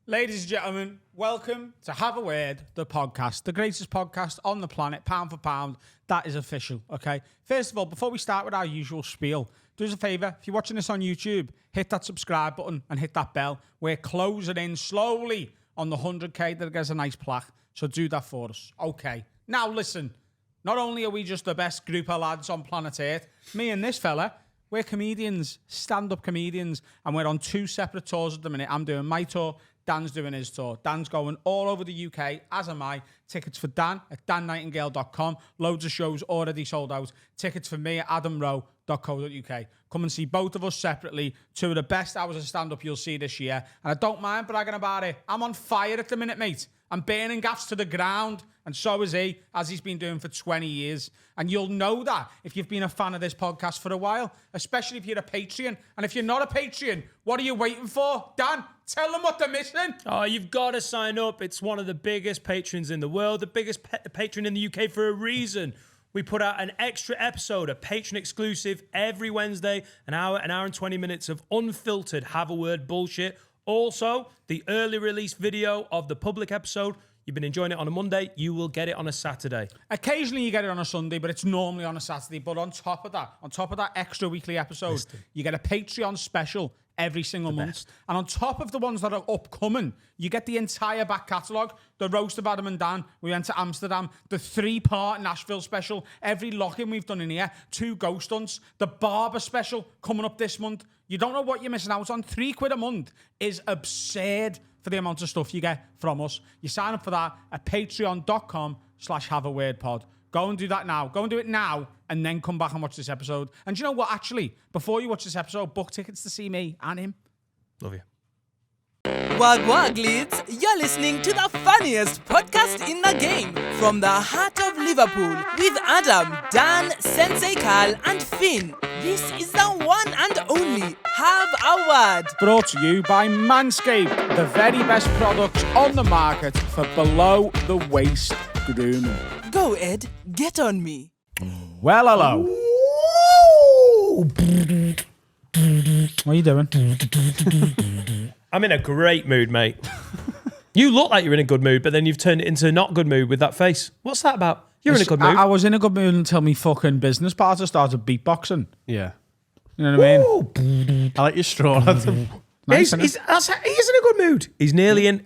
Ladies and gentlemen, welcome to Have a Word, the podcast, the greatest podcast on the planet, pound for pound. That is official, okay? First of all, before we start with our usual spiel, do us a favour, if you're watching this on YouTube, hit that subscribe button and hit that bell. We're closing in slowly on the 100k. That gets a nice plaque, so do that for us. Okay, now listen, not only are we just the best group of lads on planet Earth, me and this fella, we're comedians, stand-up comedians, and we're on two separate tours at the minute. I'm doing my tour, Dan's doing his tour. Dan's going all over the UK, as am I. Tickets for Dan at dannightingale.com. Loads of shows already sold out. Tickets for me at adamrowe.co.uk. Come and see both of us separately. Two of the best hours of stand-up you'll see this year. And I don't mind bragging about it. I'm on fire at the minute, mate. I'm burning gaffs to the ground. And so is he, as he's been doing for 20 years. And you'll know that if you've been a fan of this podcast for a while, especially if you're a Patreon. And if you're not a Patreon, what are you waiting for? Dan, tell them what they're missing. Oh, you've got to sign up. It's one of the biggest patrons in the world, the biggest patron in the UK for a reason. We put out an extra episode, a patron exclusive, every Wednesday, an hour and 20 minutes of unfiltered Have a Word bullshit. Also, the early release video of the public episode. You've been enjoying it on a Monday, you will get it on a Saturday. Occasionally you get it on a Sunday, but it's normally on a Saturday. But on top of that extra weekly episode, you get a Patreon special every single month. And on top of the ones that are upcoming, you get the entire back catalogue. The roast of Adam and Dan, we went to Amsterdam, the 3-part Nashville special, every lock-in we've done in here, 2 ghost hunts, the barber special coming up this month. You don't know what you're missing out on. £3 a month is absurd for the amount of stuff you get from us. You sign up for that at patreon.com/haveawordpod. Go and do that now. Go and do it now and then come back and watch this episode. And do you know what, actually? Before you watch this episode, book tickets to see me and him. Love you. Wag wag leads, you're listening to the funniest podcast in the game from the heart of Liverpool with Adam, Dan, Sensei Carl and Finn. This is the one and only Have a Word. Brought to you by Manscaped, the very best products on the market for below the waist grooming. Go Ed, get on me. Well, hello. What are you doing? I'm in a great mood, mate. You look like you're in a good mood, but then you've turned it into a not good mood with that face. What's that about? You're in a good mood. I was in a good mood until me fucking business partner started beatboxing. Yeah. You know what I mean? I like your straw. Nice, he's in a good mood. He's nearly on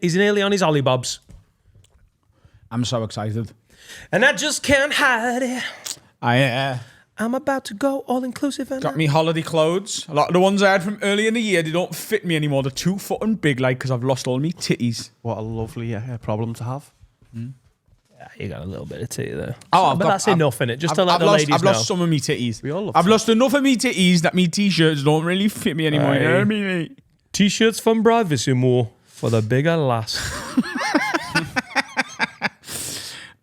his Ollie Bobs. I'm so excited. And I just can't hide it. I'm about to go all-inclusive. Got me holiday clothes. A lot of the ones I had from earlier in the year, they don't fit me anymore. They're too fucking big, like, because I've lost all my titties. What a lovely problem to have. Yeah, you got a little bit of titty there. Oh, but that's enough, innit? Just to let the ladies know. I've lost some of my titties. We all love I've lost enough of my titties that my t-shirts don't really fit me anymore. You know what I mean, mate? T-shirts from Bravissimo for the bigger lass.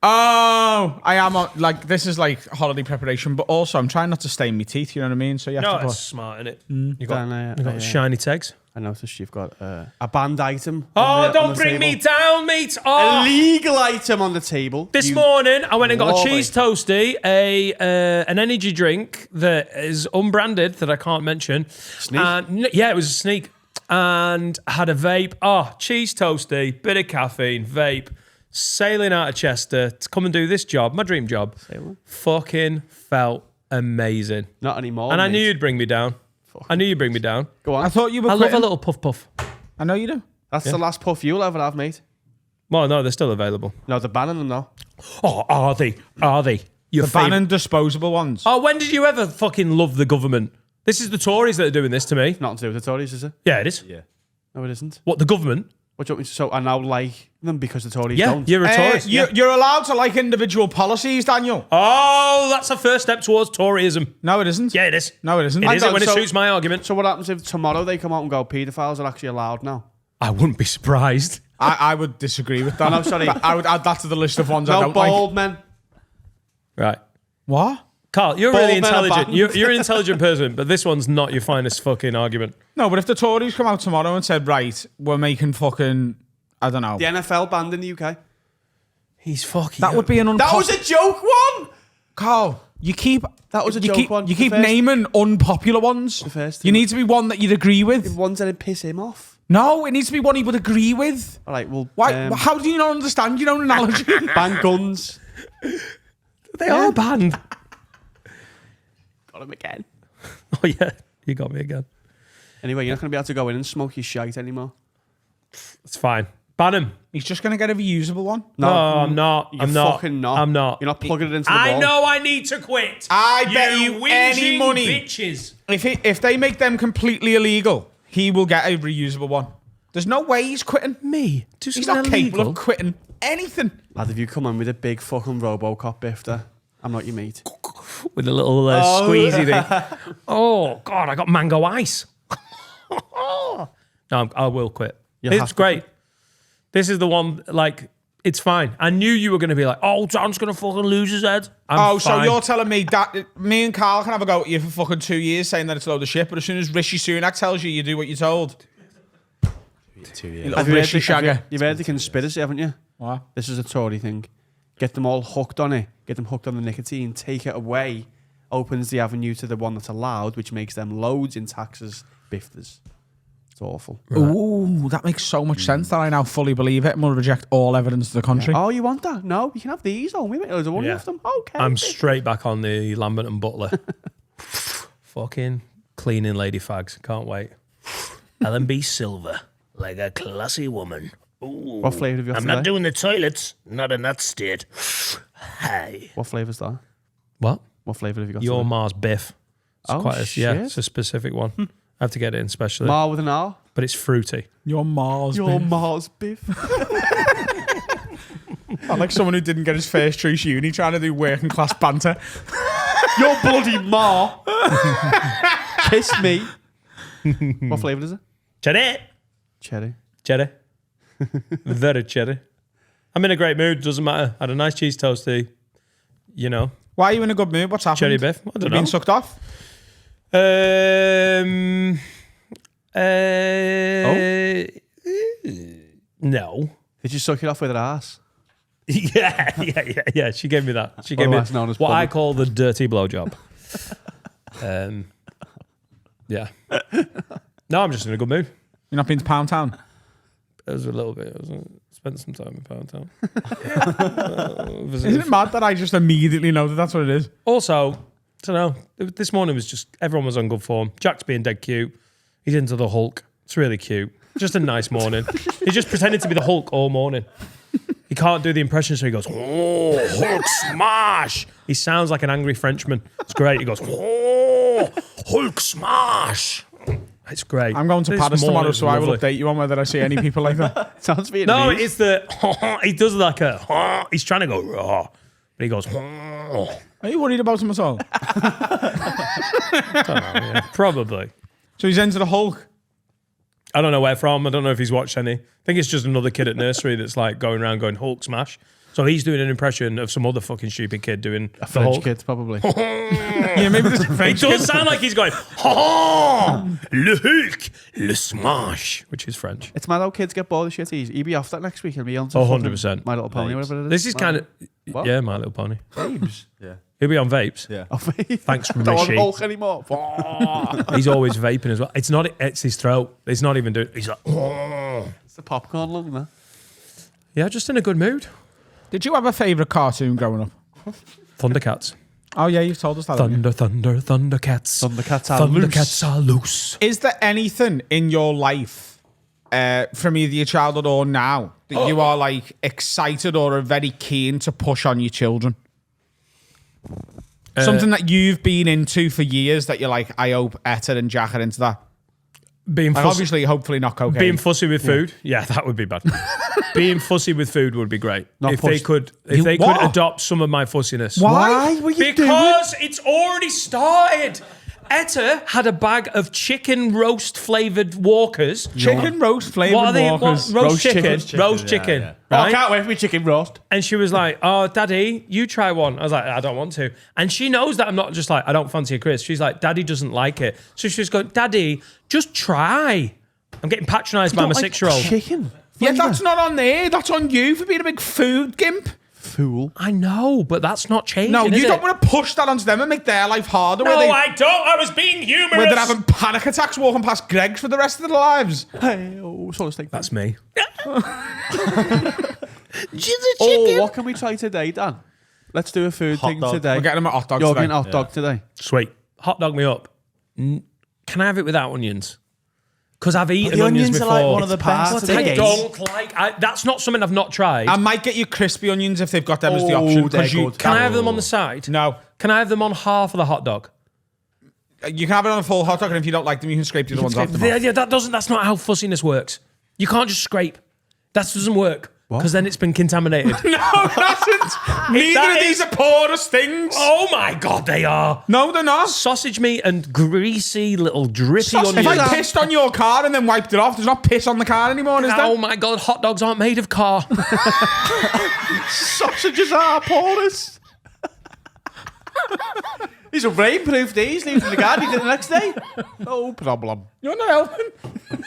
Oh, I am like, this is like holiday preparation, but also I'm trying not to stain my teeth. You know what I mean? So you have to that's put. smart, innit? You got shiny tags. I noticed you've got a banned item. Don't bring me down, mate. Oh. A legal item on the table. This morning, I went and got a cheese toastie, an energy drink that is unbranded that I can't mention. Sneak? Yeah, it was a sneak. And I had a vape. Oh, cheese toastie, bit of caffeine, vape. Sailing out of Chester to come and do this job, my dream job. Fucking felt amazing. Not anymore. And I mate. knew you'd bring me down. I knew you'd bring me down. Go on. I thought you were. I love a little puff puff. I know you do. That's the last puff you'll ever have, mate. Well, no, they're still available. No, they're banning them now. Oh, are they? Are they? The banning disposable ones. Oh, when did you ever fucking love the government? This is the Tories that are doing this to me. Nothing to do with the Tories, is it? Yeah, it is. Yeah. No, it isn't. What, the government? What do you want me to? So I now like them because the Tories Yeah, don't. you're a Tory. You're allowed to like individual policies, Daniel. Oh, that's a first step towards Toryism. No, it isn't. Yeah, it is. No, it isn't. It is when it suits my argument. So what happens if tomorrow they come out and go, paedophiles are actually allowed now? I wouldn't be surprised. I would disagree with that. No, sorry. I would add that to the list of ones I No don't like. bald men. Right. What? Carl, you're Bald really men are intelligent. banned. You're an intelligent person, but this one's not your finest fucking argument. No, but if the Tories come out tomorrow and said, right, we're making fucking, I don't know. The NFL banned in the UK. He's fucking... That would be an That was a joke one! Carl, you keep... That was a you joke keep, one. You The keep first- naming unpopular ones. The first You two. need to be one that you'd agree with. The ones that piss him off. No, it needs to be one he would agree with. All right, well, Why? How do you not understand your own analogy? ban guns. They are banned. Got him again. Oh, yeah. You got me again. Anyway, you're not going to be able to go in and smoke your shite anymore. It's fine. Ban him. He's just going to get a reusable one. No, I'm not. You're I'm not. fucking not. I'm not. You're not plugging it into the wall. I know I need to quit. I bet you any whinging money. bitches. If they make them completely illegal, he will get a reusable one. There's no way he's quitting. Me? He's not capable of quitting anything. Lad, if you come on with a big fucking Robocop bifter, I'm not your mate. With a little squeezy thing. Oh, God, I got mango ice. No, I will quit. It's great. This is the one, like, it's fine. I knew you were going to be like, oh, John's going to fucking lose his head. I'm so fine. you're telling me that me and Carl can have a go at you for fucking 2 years saying that it's a load of shit, but as soon as Rishi Sunak tells you, you do what you're told. 2 years. You little Rishi shagger. You've heard the conspiracy, haven't you? What? This is a Tory thing. Get them all hooked on it. Get them hooked on the nicotine. Take it away. Opens the avenue to the one that's allowed, which makes them loads in taxes. Bifters. It's awful. Right. Ooh, that makes so much sense that I now fully believe it and will reject all evidence to the contrary. Oh, you want that? No, you can have these. Oh, we make loads of money off them. Okay. I'm straight back on the Lambert and Butler. Fucking cleaning lady fags. Can't wait. L&B Silver. Like a classy woman. Ooh. What flavour have you got I'm today? not doing the toilets. Not in that state. Hey. What flavour's that? What? What flavour have you got Your today? Mars Biff. It's Oh, quite a, shit. yeah, it's a specific one. I have to get it in specially. Mar with an R? But it's fruity. Your Mars. Your Biff. Mars biff. I'm like someone who didn't get his first choice uni trying to do working class banter. Your bloody Mar. Kiss me. What flavour is it? Cherry. Cherry. Cherry. Very cherry. I'm in a great mood. Doesn't matter. Had a nice cheese toasty. You know. Why are you in a good mood? What's happened? Cherry Biff. I don't You know. been sucked off? No. Did you suck it off with her ass? Yeah. She gave me that. She gave me Otherwise known as what I public. call the dirty blowjob. Yeah. No, I'm just in a good mood. You're not been to Pound Town? It was a little bit. Spent some time in Pound Town. Isn't it mad that I just immediately know that that's what it is? Also, I don't know. This morning was just everyone was on good form. Jack's being dead cute. He's into the Hulk. It's really cute. Just a nice morning. He just pretended to be the Hulk all morning. He can't do the impression, so he goes, "Oh, Hulk smash!" He sounds like an angry Frenchman. It's great. He goes, "Oh, Hulk smash!" It's great. I'm going to This Paris tomorrow, morning's so I will lovely. update you on whether I see any people like that. Sounds Vietnamese. No, it's the he does like a he's trying to go raw, but he goes. Oh. Are you worried about him at all? Yeah, probably. So he's into the Hulk. I don't know where from. I don't know if he's watched any. I think it's just another kid at nursery that's like going around going Hulk smash. So he's doing an impression of some other fucking stupid kid doing a the French Hulk. kid, probably. Yeah, maybe there's a It French does kid. sound like he's going, ha, le Hulk, le smash, which is French. It's mad how kids get bored of shit. He'd be off that next week. He'll be on to Oh, fucking 100%. My Little Pony, whatever it is. This is kind of, What? yeah, My Little Pony. Babes. Yeah. He'll be on vapes. Yeah. Oh, Thanks, don't want Rishi. Hulk anymore. He's always vaping as well. It's not, it's his throat. It's not even doing, he's like, oh. It's the popcorn lung, man. Yeah, just in a good mood. Did you have a favourite cartoon growing up? Thundercats. Oh, yeah, you've told us that. haven't you? Thundercats. Thundercats are loose. Thundercats are loose. Is there anything in your life, from either your childhood or now, that you are like excited or are very keen to push on your children? Something that you've been into for years that you're like, I hope Etta and Jack are into that. Being Like, fussy, obviously, hopefully not cocaine. being fussy with food, yeah, that would be bad. Being fussy with food would be great. Not If they pushed- could What? adopt some of my fussiness. Why? What are you doing? Because it's already started. Etta had a bag of chicken roast flavoured Walkers. Chicken roast flavoured What are they? Walkers. Roast chicken. chicken, Roast yeah, chicken. yeah. Oh, I Right? can't wait for me chicken roast. And she was like, "Oh, Daddy, you try one." I was like, "I don't want to." And she knows that I'm not just like, "I don't fancy a crisp." She's like, "Daddy doesn't like it." So she's going, "Daddy, just try." I'm getting patronised by my 6-year-old. Chicken. Yeah, that's not on there. That's on you for being a big food gimp. fool. I know, but that's not changing. No, is you it? don't want to push that onto them and make their life harder. No, where I don't. I was being humorous. where they're having panic attacks walking past Greg's for the rest of their lives. Hey, sort of steak. That's me. Oh, what can we try today, Dan? Let's do a food Hot thing dog. today. We're getting them at hot dogs You're today. getting hot dog today. Sweet. Hot dog me up. Can I have it without onions? Because I've eaten The onions onions before. are like one of the part best. of the I game. don't like. That's not something I've not tried. I might get you crispy onions if they've got them as the option. they're 'cause you good. Can I have them on the side? No. Can I have them on half of the hot dog? You can have it on a full hot dog, and if you don't like them, you can scrape the other ones off. Yeah, that's not how fussiness works. You can't just scrape. That doesn't work. Because then it's been contaminated. No, it hasn't. Neither of these are porous things. Oh my God, they are. No, they're not. Sausage meat and greasy little drippy If onions. I pissed on your car and then wiped it off, there's not piss on the car anymore, is there? Oh my God, hot dogs aren't made of car. Sausages are porous. These are rainproof days. Leave them in the garden. Eat it the next day. No problem. You're not helping.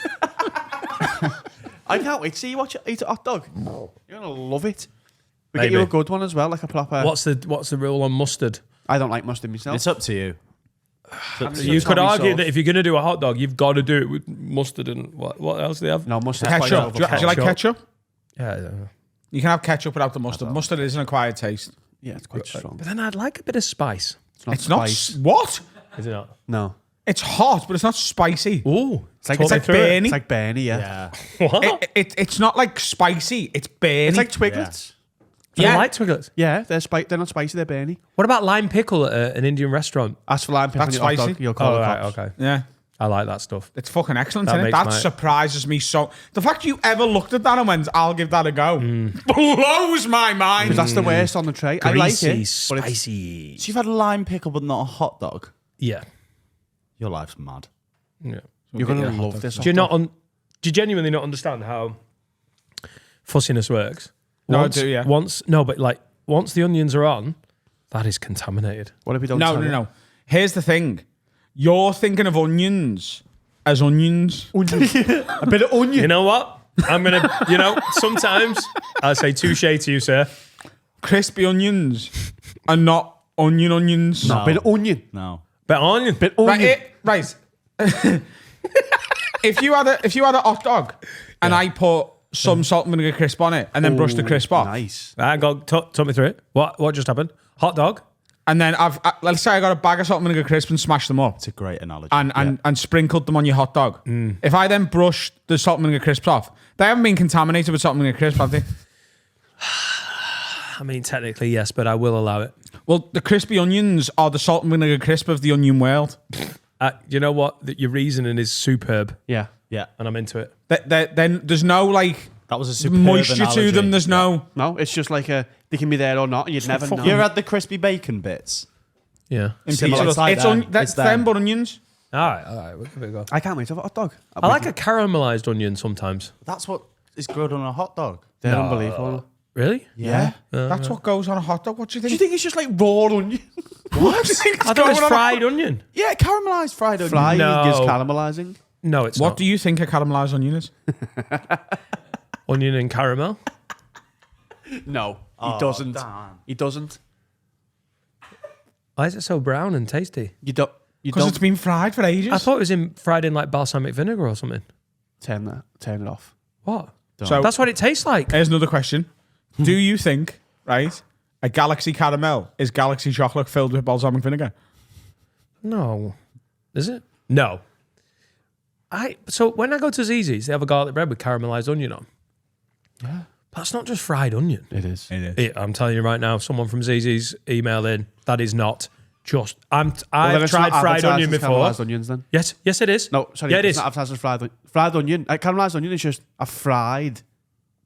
I can't wait to see you eat a hot dog. You're gonna love it. We Maybe. get you a good one as well, like a proper. What's the rule on mustard? I don't like mustard myself. It's up to you. You could Tommy argue sauce. that if you're going to do a hot dog, you've got to do it with mustard and what else do they have? No mustard. Ketchup. Do you like ketchup? Yeah. You can have ketchup without the mustard. Mustard is an acquired taste. Yeah, it's quite strong. But then I'd like a bit of spice. It's not. What? Is it not? No. It's hot, but it's not spicy. Ooh. It's like Bernie. It's like Bernie, yeah. What? It's not like spicy. It's Bernie. It's like Twiglets. Do you like Twiglets? Yeah, they're not spicy. They're Bernie. What about lime pickle at an Indian restaurant? Ask for lime pepper That's on your hot spicy. dog. You'll call Oh, the right, cops. okay. Yeah. I like that stuff. It's fucking excellent, That isn't it? makes That my- surprises me so. The fact you ever looked at that and went, "I'll give that a go," blows my mind. Because that's the worst on the tray. I like Greasy, it. But it's, spicy. So you've had a lime pickle but not a hot dog? Yeah. Your life's mad. Yeah. you're going to love this. Do you do you genuinely not understand how fussiness works? No, I do, yeah. Once the onions are on, that is contaminated. What if we don't No, tell no, you? no. Here's the thing. You're thinking of onions as onions. A bit of onion. You know what? I'm gonna. Sometimes I say touche to you, sir. Crispy onions are not onions. A bit of onion. No. But onion. Bit of onion. Right. If you had a hot dog and I put some salt and vinegar crisp on it and then brushed the crisp off, Nice. I got talk me through it. What just happened? Hot dog. and then let's say I got a bag of salt and vinegar crisp and smashed them up It's a great analogy. and sprinkled them on your hot dog. If I then brushed the salt and vinegar crisps off, they haven't been contaminated with salt and vinegar crisp, have they? I mean, technically yes, but I will allow it. Well, the crispy onions are the salt and vinegar crisp of the onion world. You know what? Your reasoning is superb, Yeah. Yeah. and I'm into it. Then there's no like That was a superb moisture analogy. to them. There's no. No, it's just like they can be there or not, and you'd never know. You ever had the crispy bacon bits? Yeah. In Similar. pizza. It's like them. That's It's them, them. but onions. All right. We'll give it a go. I can't wait to have a hot dog. I like a caramelized onion sometimes. That's what is good on a hot dog. They're unbelievable. Really? Yeah. That's what goes on a hot dog. What do you Do you think? think it's just like raw onion? What? do you think I thought it was fried onion. Yeah, caramelized fried onion. Fried No. is caramelizing. No, it's What not. do you think a caramelized onion is? Onion and caramel. No, he doesn't. damn. He doesn't. Why is it so brown and tasty? You don't. You Because don't it's been fried for ages. I thought it was fried in like balsamic vinegar or something. turn it off. What? So That's what it tastes like. here's another question. Do you think, right, a Galaxy caramel is Galaxy chocolate filled with balsamic vinegar? No. Is it? No. So when I go to Zzz's, they have a garlic bread with caramelized onion on. Yeah. That's not just fried onion. It is. I'm telling you right now, someone from Zzz's email in. That is not just. I've then it's tried not fried advertised onion as before. Caramelized onions, then. Yes, it is. No, sorry. Yeah, it it's is. not advertised as fried onion. Caramelized onion is just a fried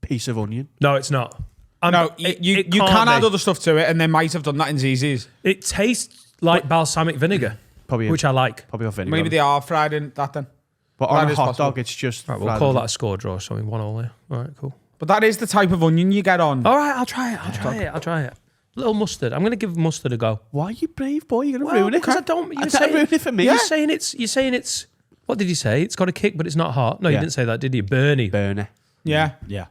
piece of onion. No, it's not. No, It you can't can add be. other stuff to it, and they might have done that in ZZ's. It tastes like balsamic vinegar, Probably. which I like. Probably off vinegar. Maybe they are fried in that then. But on that a is hot possible. dog, it's just. Right, we'll fried call onion. that a score draw. So 1-1 there. All right, cool. But that is the type of onion you get on. All right, I'll try it. I'll try it. Little mustard. I'm going to give mustard a go. Why are you brave, boy? You're gonna ruin it. Because I don't. I can't ruin it for me. You're saying it's. What did you say? It's got a kick, but it's not hot. No, you Yeah. didn't say that, did you? Bernie. Burner. Yeah. Yeah.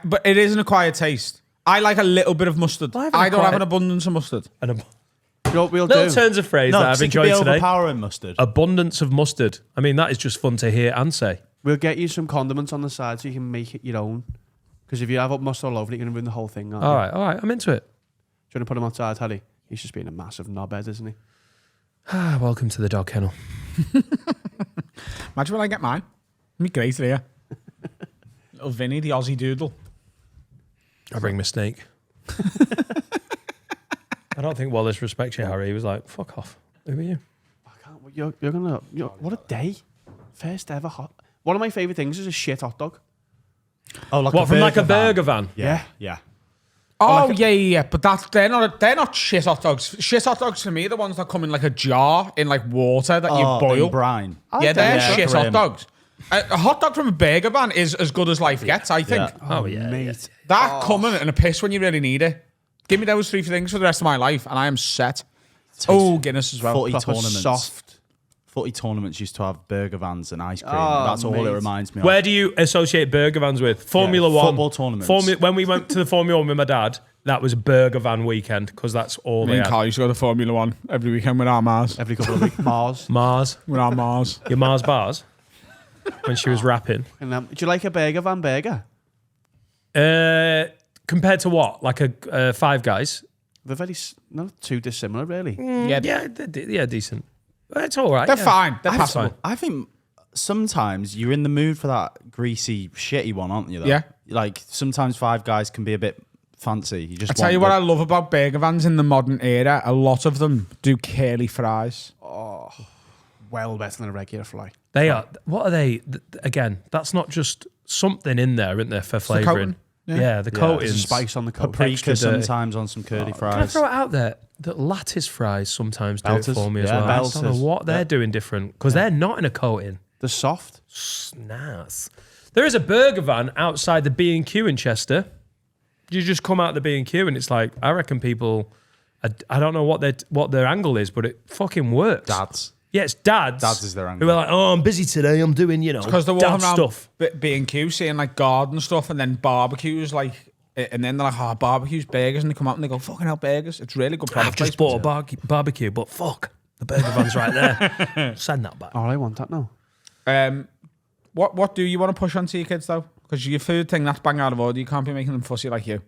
But it is an acquired taste. I like a little bit of mustard. I I haven't don't quite- have an abundance of mustard. And You know what we'll little do? turns of phrase No, that I've 'cause it can be enjoyed today. overpowering mustard. Abundance of mustard. I mean, that is just fun to hear and say. We'll get you some condiments on the side so you can make it your own. Because if you have up mustard all over it, you're going to ruin the whole thing. Aren't you? All right, I'm into it. Do you want to put him outside, Harry? He's just being a massive knobhead, isn't he? Welcome to the dog kennel. Imagine when I get mine. It'd be great here. Little Vinny, the Aussie doodle. I bring my snake. I don't think Wallace respects you, Harry. He was like, fuck off. Who are you? I can't. You're going to... What a day. First ever hot... One of my favourite things is a shit hot dog. Oh, like What, from like a burger van? Yeah, yeah. Oh, yeah. But they're not shit hot dogs. Shit hot dogs for me are the ones that come in like a jar in like water that you boil. in brine. Yeah, they're Yeah. shit hot Grim. dogs. A hot dog from a burger van is as good as life gets, I think. Yeah. Oh, yeah. Mate. That coming and a piss when you really need it. Give me those 3 things for the rest of my life, and I am set. Oh, Guinness as well. Footy Proper tournaments. soft. Footy tournaments used to have burger vans and ice cream. Oh, That's all mate. it reminds me of. Where do you associate burger vans with? Formula One. football tournaments. When we went to the Formula One with my dad, that was burger van weekend because that's all Me they and had. Carl used to go to Formula One every weekend with our Mars. Every couple of weeks. Mars. Mars. With our Mars. Your Mars bars? When she was rapping. And, do you like a burger van burger? Compared to what? Like a Five Guys? They're very... Not too dissimilar, really. Yeah, Yeah, decent. It's all right. they're yeah. fine. They're That's passable. fine. I think sometimes you're in the mood for that greasy, shitty one, aren't you? Though? Yeah. Like sometimes Five Guys can be a bit fancy. You just I tell want you what the- I love about burger vans in the modern era. A lot of them do curly fries. Well better than a regular fly. They are. What are they? Again, that's not just something in there, isn't there, for coating. flavouring? Yeah, the coating. There's a spice on the coat. paprika extra dirty. sometimes on some curly Can I fries. throw it out there that lattice fries sometimes do it Belters. for me as Yeah, well. I don't know belters. what they're doing different because they're not in a coating. They're soft. Nice. There is a burger van outside the B&Q in Chester. You just come out the B&Q and it's like, I reckon people, I don't know what their angle is, but it fucking works. Dads. Yeah, it's dads. Dads is their angle. Who are like, oh, I'm busy today. I'm doing, Because they're dad walking around stuff. B&Q seeing like garden stuff and then barbecues like, and then they're like, oh, barbecues, burgers, and they come out and they go, fucking hell, burgers. It's really good product I've just placement. bought a barbecue, but fuck, the burger van's right there. Send that back. Oh, I want that now. What do you want to push onto your kids though? Because your food thing, that's bang out of order. You can't be making them fussy like you.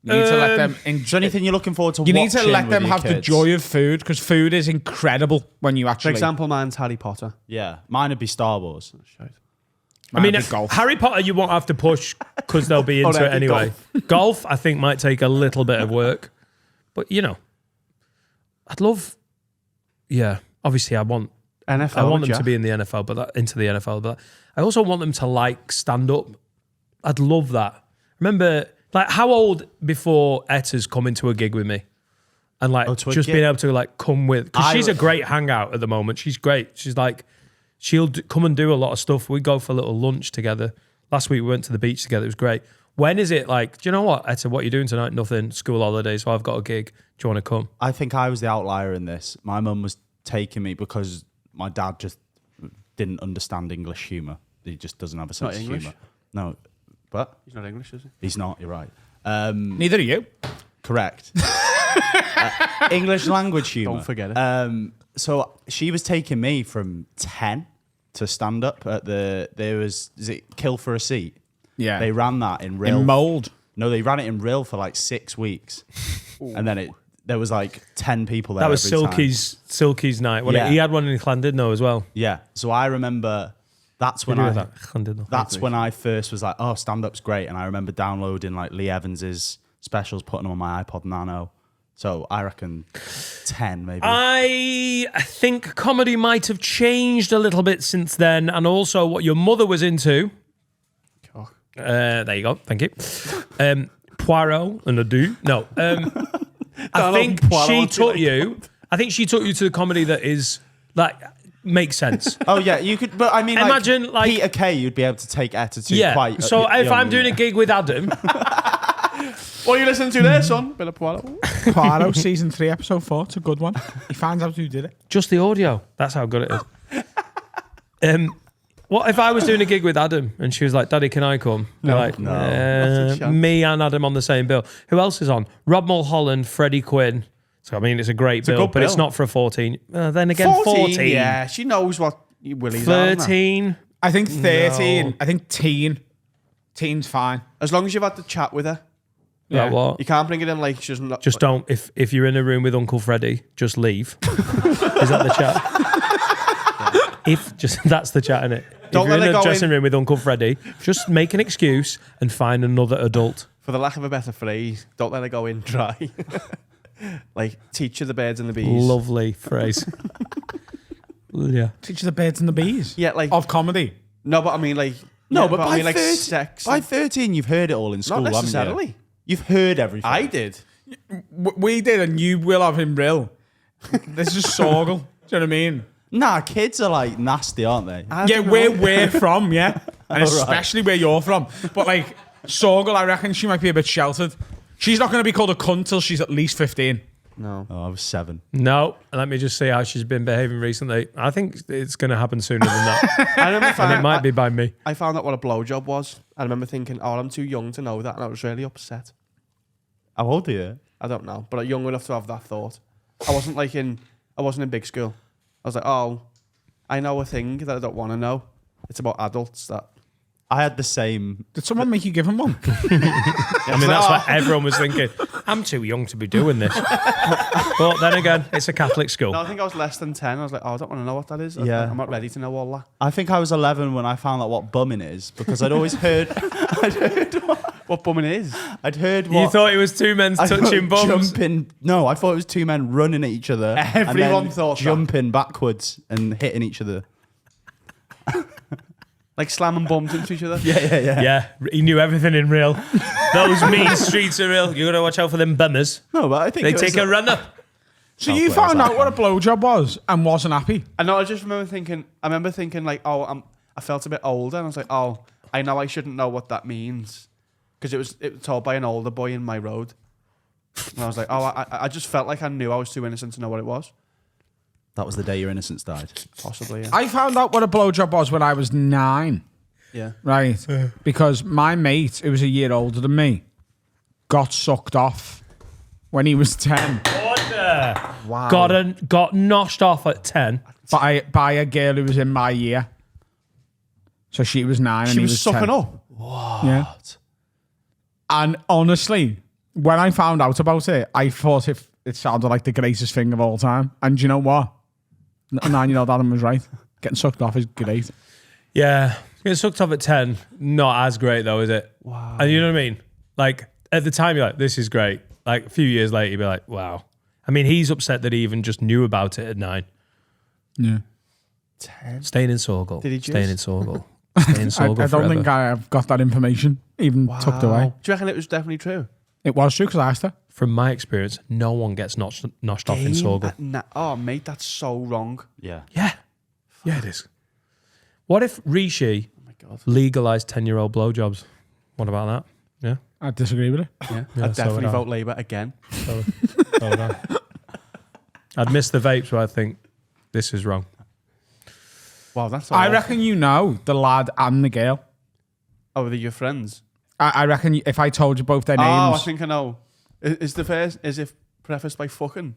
You need to let them. Is there anything you're looking forward to You need to watching let with them your have the kids? joy of food because food is incredible when you For actually. example, mine's Harry Potter. Yeah. Mine would be Star Wars. I mean, golf. Harry Potter, you won't have to push because they'll be into it that'd be anyway. Golf, I think, might take a little bit of work. But, I'd love, obviously I want NFL. I want would them ya? to be in the NFL, into the NFL. But I also want them to like stand up. I'd love that. Remember, like, how old before Etta's come into a gig with me, and like to a just gig? being able to like come with because I she's a would- great hangout at the moment. She's great. She's like she'll come and do a lot of stuff. We go for a little lunch together. Last week we went to the beach together. It was great. When is it like? Do you know what, Etta? What are you doing tonight? Nothing. School holidays. So I've got a gig. Do you want to come? I think I was the outlier in this. My mum was taking me because my dad just didn't understand English humour. He just doesn't have a sense of English? humour. No, but He's not English, is he? he's not. You're right. Neither are you. Correct. English language humour. Don't forget it. So she was taking me from 10 to stand up at is it Kill for a Seat? Yeah. They ran that in real. In mold. No, they ran it in real for like 6 weeks. And then there was like 10 people there. That was every time. Silky's night. Yeah. He had one in Llandudno as well. Yeah. So I remember that's when Did you I hear that? Llandudno. that's when I first was like, oh, stand-up's great. And I remember downloading like Lee Evans's specials, putting them on my iPod Nano. So I reckon 10 maybe. I think comedy might have changed a little bit since then, and also what your mother was into. There you go. Thank you. Poirot and Ado. No. I think she took you. I think she took you to the comedy that is like makes sense. Oh yeah, you could. But I mean, Imagine, like- Peter Kay, you'd be able to take Etta to Yeah. quite. So if I'm doing a gig with Adam, What are you listening to there, son? Bit of Poirot. Poirot season 3, episode 4. It's a good one. He finds out who did it. just the audio. That's how good it is. What if I was doing a gig with Adam and she was like, Daddy, can I come? No. Like, not a chance. me and Adam on the same bill. Who else is on? Rob Mulholland, Freddie Quinn. So, I mean, it's a great bill, good but it's bill. not for a 14. Then again, 14. Yeah, she knows what Willie's are. 13. I think 13. I think teen. Teen's fine. As long as you've had the chat with her. Like what? You can't bring it in like she doesn't. Just don't. If you're in a room with Uncle Freddie, just leave. Is that the chat? If just that's the chat, innit? Don't if you're let in her a go dressing in. room with Uncle Freddie, just make an excuse and find another adult. For the lack of a better phrase, don't let her go in dry. Like, teach her the birds and the bees. Lovely phrase. Yeah. Teach you the birds and the bees. Yeah, like Of comedy. no, but I mean like No, yeah, but I by, mean like 13, sex. by 13, you've heard it all in school, Not haven't you? necessarily. You've heard everything. I did. We did, and you will have him real. This is Sorgle. Do you know what I mean? Nah, kids are like nasty, aren't they? Yeah, where we're from, yeah. And especially where you're from. But like, Sorgle, I reckon she might be a bit sheltered. She's not going to be called a cunt till she's at least 15. No. Oh, I was 7. No, let me just see how she's been behaving recently. I think it's going to happen sooner than that. I remember And it might be by me. I found out what a blowjob was. I remember thinking, oh, I'm too young to know that, and I was really upset. How old are you? I don't know, but young enough to have that thought. I wasn't in big school. I was like, oh, I know a thing that I don't want to know. It's about adults that. I had the same. Did someone make you give him one? I mean, that's what everyone was thinking. I'm too young to be doing this. But then again, it's a Catholic school. No, I think I was less than 10. I was like, oh, I don't want to know what that is. Yeah. I'm not ready to know all that. I think I was 11 when I found out what bumming is because I'd always heard. What bumming is? I'd heard what. You thought it was two men I thought touching bums? jumping. No, I thought it was 2 men running at each other. and Everyone then thought that. jumping backwards and hitting each other. Like slamming bums into each other? Yeah. Yeah, he knew everything in real. Those mean streets are real. You got to watch out for them bummers. No, but I think They it was take a run up. So Oh, you where's found that out what a blowjob was and wasn't happy. I know, I just remember thinking like, oh, I felt a bit older, and I was like, oh, I know I shouldn't know what that means. Because it was told by an older boy in my road. And I was like, oh, I just felt like I knew I was too innocent to know what it was. That was the day your innocence died. Possibly, yeah. I found out what a blowjob was when I was 9. Yeah. Right. Because my mate, who was a year older than me, got sucked off when he was 10 Wow. Got noshed off at 10. by a girl who was in my year. So she was 9 and She he was was sucking 10. up. Yeah. And honestly, when I found out about it, I thought it sounded like the greatest thing of all time. And do you know what? 9-year-old Adam was right. Getting sucked off is great. Yeah. Getting sucked off at 10, not as great though, is it? Wow. And you know what I mean? Like, at the time, you're like, this is great. Like, a few years later, you'd be like, wow. I mean, he's upset that he even just knew about it at 9. Yeah. 10? Staying in Sorgle. Did he Staying in just- Sorgle. Staying in I Sorgle don't forever. think I have got that information even tucked away. Do you reckon it was definitely true? It was true because I asked her. From my experience, no one gets noshed off in Sorgle. Oh, mate, that's so wrong. Yeah. Yeah. Yeah, it is. What if Rishi Oh, my God. legalised 10-year-old blowjobs? What about that? Yeah. I disagree with it. Yeah. Yeah, I'd so definitely would I. vote Labour again. So would I. I'd miss the vapes, but I think this is wrong. Wow, that's I awful. reckon you know the lad and the girl. Oh, they're your friends? I reckon if I told you both their Oh, I names. think I know. Is it prefaced by fucking?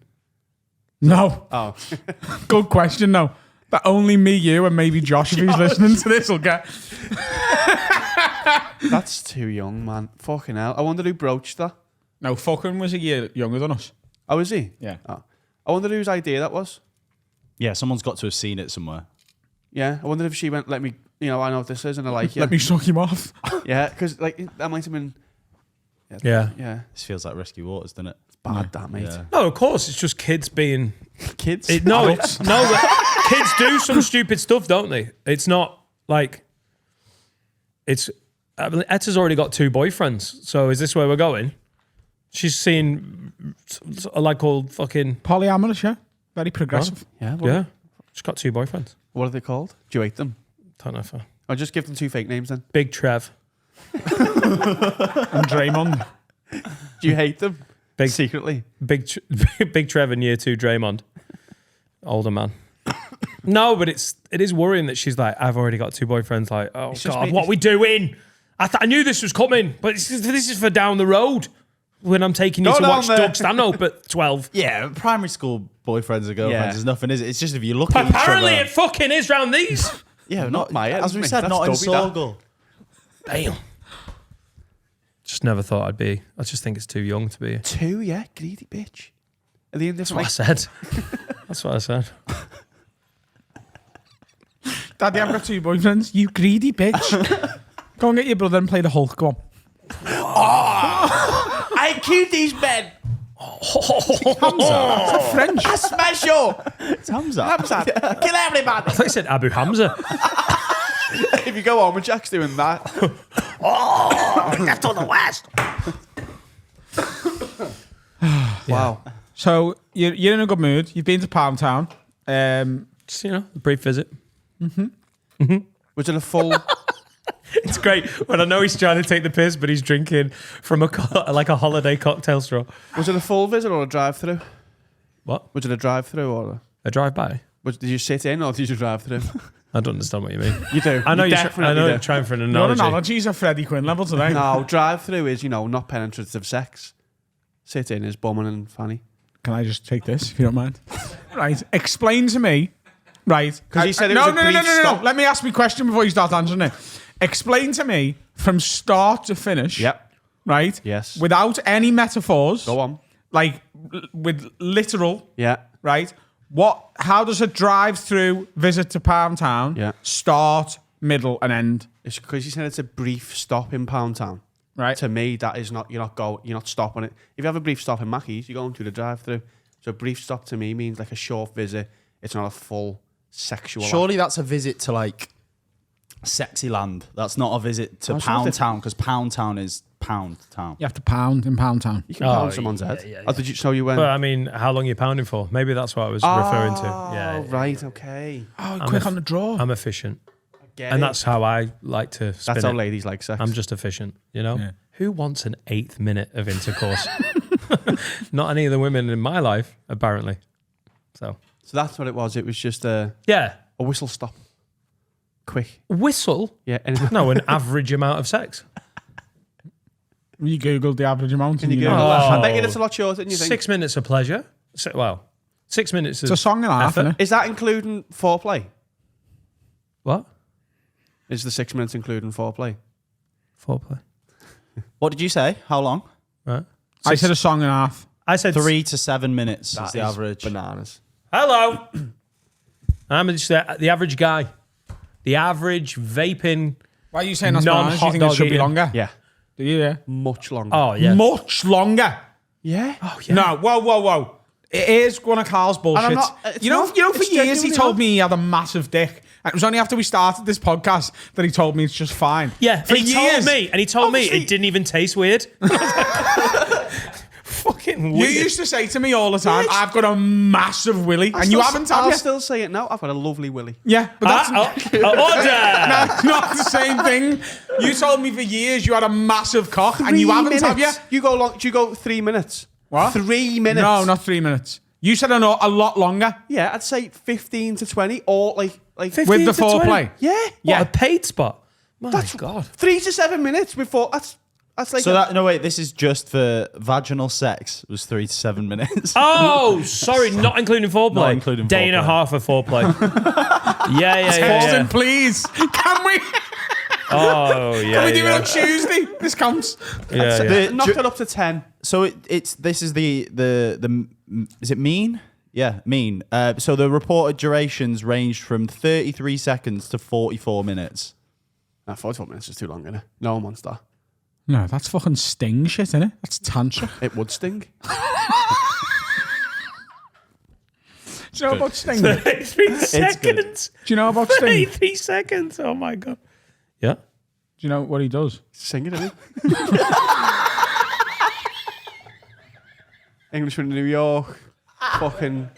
No. Oh. Good question, though. That only me, you, and maybe Josh, if he's listening to this, will get. That's too young, man. Fucking hell. I wonder who broached that. No, fucking was a year younger than us. Oh, is he? Yeah. Oh. I wonder whose idea that was. Yeah, someone's got to have seen it somewhere. Yeah. I wonder if she went, let me, I know what this is and I like it. Let me suck him off. Yeah, because like that might have been. Yeah. Yeah. This feels like Rescue Waters, doesn't it? It's bad, that, mate. Yeah. No, of course, it's just kids being... Kids? No, kids do some stupid stuff, don't they? It's not like... It's... I mean, Etta's already got 2 boyfriends, so is this where we're going? She's seen like called fucking... Polyamorous, yeah. Very progressive. Yeah. Yeah. She's got 2 boyfriends. What are they called? Do you hate them? Don't know if I... I'll just give them 2 fake names then. Big Trev. And Draymond. Do you hate them? Big- Secretly. Big Trev in year 2, Draymond. Older man. No, but it is worrying that she's like, I've already got 2 boyfriends. Like, oh It's just God, me- what are we doing? I knew this was coming, but this is for down the road when I'm taking you Go to down watch there. Doug Stanhope at 12. Yeah, primary school boyfriends and girlfriends Yeah. is nothing, is it? It's just if you look at Apparently each it other. fucking is round these. Yeah, not my end, as we mate. said, That's not in Dobby, that. Sorgal. Damn. Just never thought I'd be. I just think it's too young to be. 2, yeah, greedy bitch. Are they in That's different? what I said. That's what I said. Daddy, I've got 2 boyfriends. You greedy bitch. Go and get your brother and play the Hulk. Go on. I killed these men. Is that French? I smash you. It's Hamza. Kill everybody. I thought you said Abu Hamza. If you go home and Jack's doing that. That's to the west. Wow. So you're in a good mood. You've been to Palm Town. Just, a brief visit. Was it a full? It's great when I know he's trying to take the piss, but he's drinking from like a holiday cocktail straw. Was it a full visit or a drive-through? What? Was it a drive-through or? A drive-by? Did you sit in or did you drive through? I don't understand what you mean. You do. I know you you're, I definitely know do. you're trying for an Your analogy. analogies are Freddie Quinn level today. No, drive-through is, not penetrative sex. Sit in is bumming and fanny. Can I just take this, if you don't mind? Right. Explain to me. Right. 'Cause he said it no, was a no, no, no, brief no, no. stop. Let me ask me a question before you start answering it. Explain to me from start to finish. Yep. Right? Yes. Without any metaphors. Go on. Like, with literal. Yeah. Right? How does a drive-through visit to Palm Town Yeah. start, middle, and end? It's because you said it's a brief stop in Pound Town. Right? To me, that is not. You're not stopping it. If you have a brief stop in Mackey's, you're going through the drive-through. So a brief stop to me means like a short visit. It's not a full sexual. Surely that's a visit to like Sexy Land. That's not a visit to Oh, it's Pound not Town because Pound Town is Pound Town. You have to pound in Pound Town. You can Oh, pound someone's yeah, head. yeah, Oh, did you? So you went. But I mean, how long are you pounding for? Maybe that's what I was referring to. Oh, Yeah, right. Okay. Oh, quick on the draw. I'm efficient. Get And it. that's how I like to spin That's how it. ladies like sex. I'm just efficient, Yeah. Who wants an 8th minute of intercourse? Not any of the women in my life, apparently. So that's what it was. It was just a yeah, whistle stop. Quick. whistle. Yeah. And No, an average amount of sex. You Googled the average amount. Can and you you go? know. I bet you it's a lot shorter than you think. 6 minutes of pleasure. 6 minutes of It's a song and a half, effort. innit? Is that including foreplay? What? Is the 6 minutes including foreplay? Foreplay. What did you say? How long? Right. I said a song and a half. I said 3 to 7 minutes That is the is average. Bananas. Hello. I'm just the average guy. The average vaping. Why are you saying that's bananas? Do you Non-hot think it dog should be eating. longer? Yeah. Do you? Yeah. Much longer. Oh yeah. Much longer. yeah. Oh yeah. No, whoa. It is one of Carl's bullshit. I'm not- it's you know, not. for It's years he genuinely told not. me he had a massive dick. And it was only after we started this podcast that he told me it's just fine. Yeah, For and he years. told me Obviously- it didn't even taste weird. Fucking You weird. used to say to me all the time, I've got a massive willy. And you haven't, have I'll you? still say it now. I've got a lovely willy. Yeah, but that's Order. that's not the same thing. You told me for years you had a massive cock and you haven't, have you? You go long. Do you go 3 minutes? What? 3 minutes? No, not 3 minutes. You said a lot longer. Yeah, I'd say 15 to 20 or like 15 With the to 20. foreplay. yeah. What, a paid spot? My That's God. 3 to 7 minutes before. That's like So that no wait, this is just for vaginal sex. It was 3 to 7 minutes. Oh, sorry, not including foreplay. Not including Day and a foreplay. half of foreplay. yeah. Austin, please. Can we? Oh, yeah. Can we do it yeah. on Tuesday? This counts. Yeah, yeah. The- knocked it up to 10. So this is the is it mean? Yeah, mean. So the reported durations ranged from 33 seconds to 44 minutes. 44 minutes is too long, innit? No one wants that. No, that's fucking Sting shit, isn't it? That's tantra. It would sting. Do you know about Sting? 33 seconds. Do you know about Sting? 33 seconds. Oh, my God. Yeah. Do you know what he does? Sing it, innit? Englishman in New York. Fucking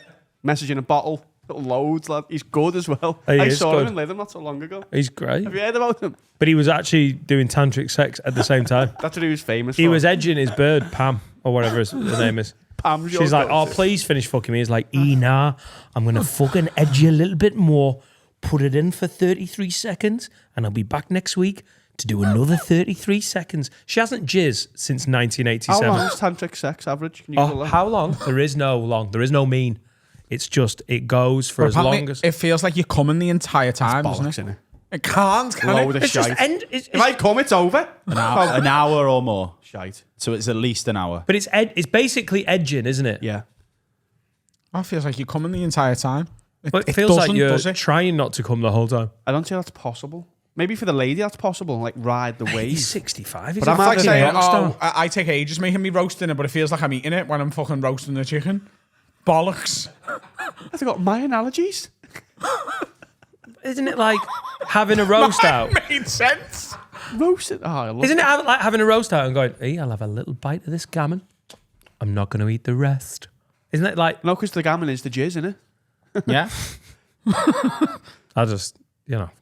message in a bottle. Loads, lad. He's good as well. He I is saw good. him in Lytham not so long ago. He's great. Have you heard about him? But he was actually doing tantric sex at the same time. That's what he was famous for. He was edging his bird, Pam, or whatever her name is. Pam's your She's like, oh, go-to. please finish fucking me. He's like, nah, I'm going to fucking edge you a little bit more. Put it in for 33 seconds, and I'll be back next week to do another 33 seconds. She hasn't jizz since How 1987. long is tantric sex average? Can you Google Oh, that? how long? There is no long. There is no mean. It's just, it goes for as Apparently, long as... it feels like you're coming the entire time, doesn't Bollocks, it? innit? It can't, can Load it? of It's just shite. end... If I come, it's over. An hour or more. Shite. So it's at least an hour. But it's basically edging, isn't it? Yeah. Oh, it feels like you're coming the entire time. But it feels like doesn't, you're does it? trying not to come the whole time. I don't see that's possible. Maybe for the lady that's possible. Like, ride the He's wave. 65. He's But I'm a not It's like fucking saying, rock star. I take ages making me roasting it, but it feels like I'm eating it when I'm fucking roasting the chicken. Bollocks. Have got my analogies? Isn't it like having a roast out? Made sense. Roasted. Oh, I love Isn't it like having a roast out and going, hey, I'll have a little bite of this gammon. I'm not going to eat the rest. Isn't it like, No, because the gammon is the jizz, isn't it? Yeah. I just,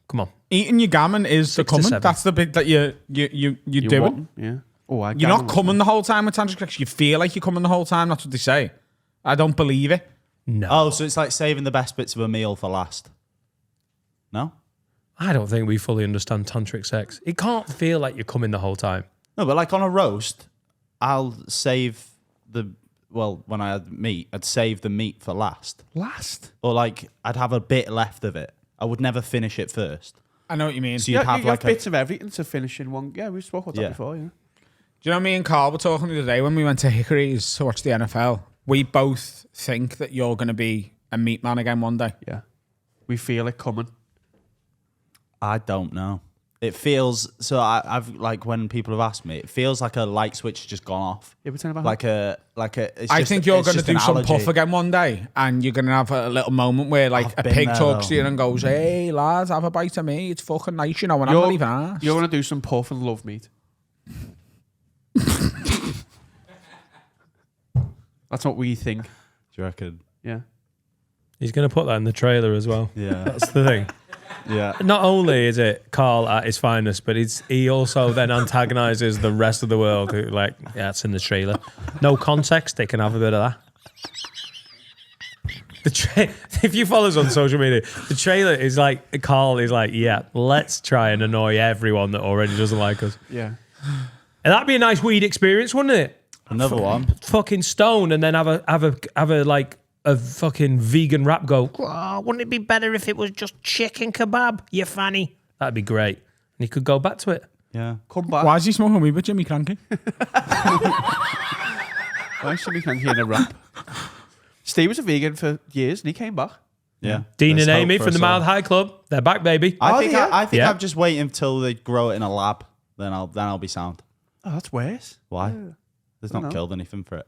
come on. Eating your gammon is the 6 to coming. 7. That's the bit that you're doing. want, yeah. Oh, You're not coming the whole time with tantric sex. You feel like you're coming the whole time. That's what they say. I don't believe it. No. Oh, so it's like saving the best bits of a meal for last. No? I don't think we fully understand tantric sex. It can't feel like you're coming the whole time. No, but like on a roast, I'll save when I had meat, I'd save the meat for last. Last. Or like, I'd have a bit left of it. I would never finish it first. I know what you mean. So Do you'd Yeah, have you like have bits of everything to finish in one. Yeah, we spoke about that Yeah. before, yeah. you know me and Carl were talking the other day when we went to Hickory's to watch the NFL? We both think that you're going to be a meat man again one day. Yeah. We feel it coming. I don't know. It feels so. I've like when people have asked me, it feels like a light switch has just gone off. Yeah, we're talking about Like a. It's I just- think you're it's going to just do an some allergy. puff again one day, and you're going to have a little moment where, like, I've a been pig there, talks though. to you and goes, "Hey lads, have a bite of me. It's fucking nice, you know." And I'm not even asked. You're going to do some puff and love meat. That's what we think. Do you reckon? Yeah. He's going to put that in the trailer as well. Yeah. That's the thing. Yeah. Not only is it Carl at his finest, but he also then antagonizes the rest of the world who it's in the trailer. No context, they can have a bit of that. If you follow us on social media, the trailer is like, Carl is like, yeah, let's try and annoy everyone that already doesn't like us. Yeah. And that'd be a nice weed experience, wouldn't it? Another one. Fucking stone and then have a like a fucking vegan rap go, oh, wouldn't it be better if it was just chicken kebab, you fanny? That'd be great. And he could go back to it. Yeah. Come back. Why is he smoking weed with Jimmy Cranky? Why should we come here in a rap? Steve was a vegan for years and he came back. Yeah. Dean There's and hope Amy for from the us all. Mild High Club, they're back, baby. I think Yeah. I'm just waiting until they grow it in a lab. Then I'll be sound. Oh, that's worse. Why? There's not know. killed anything for it.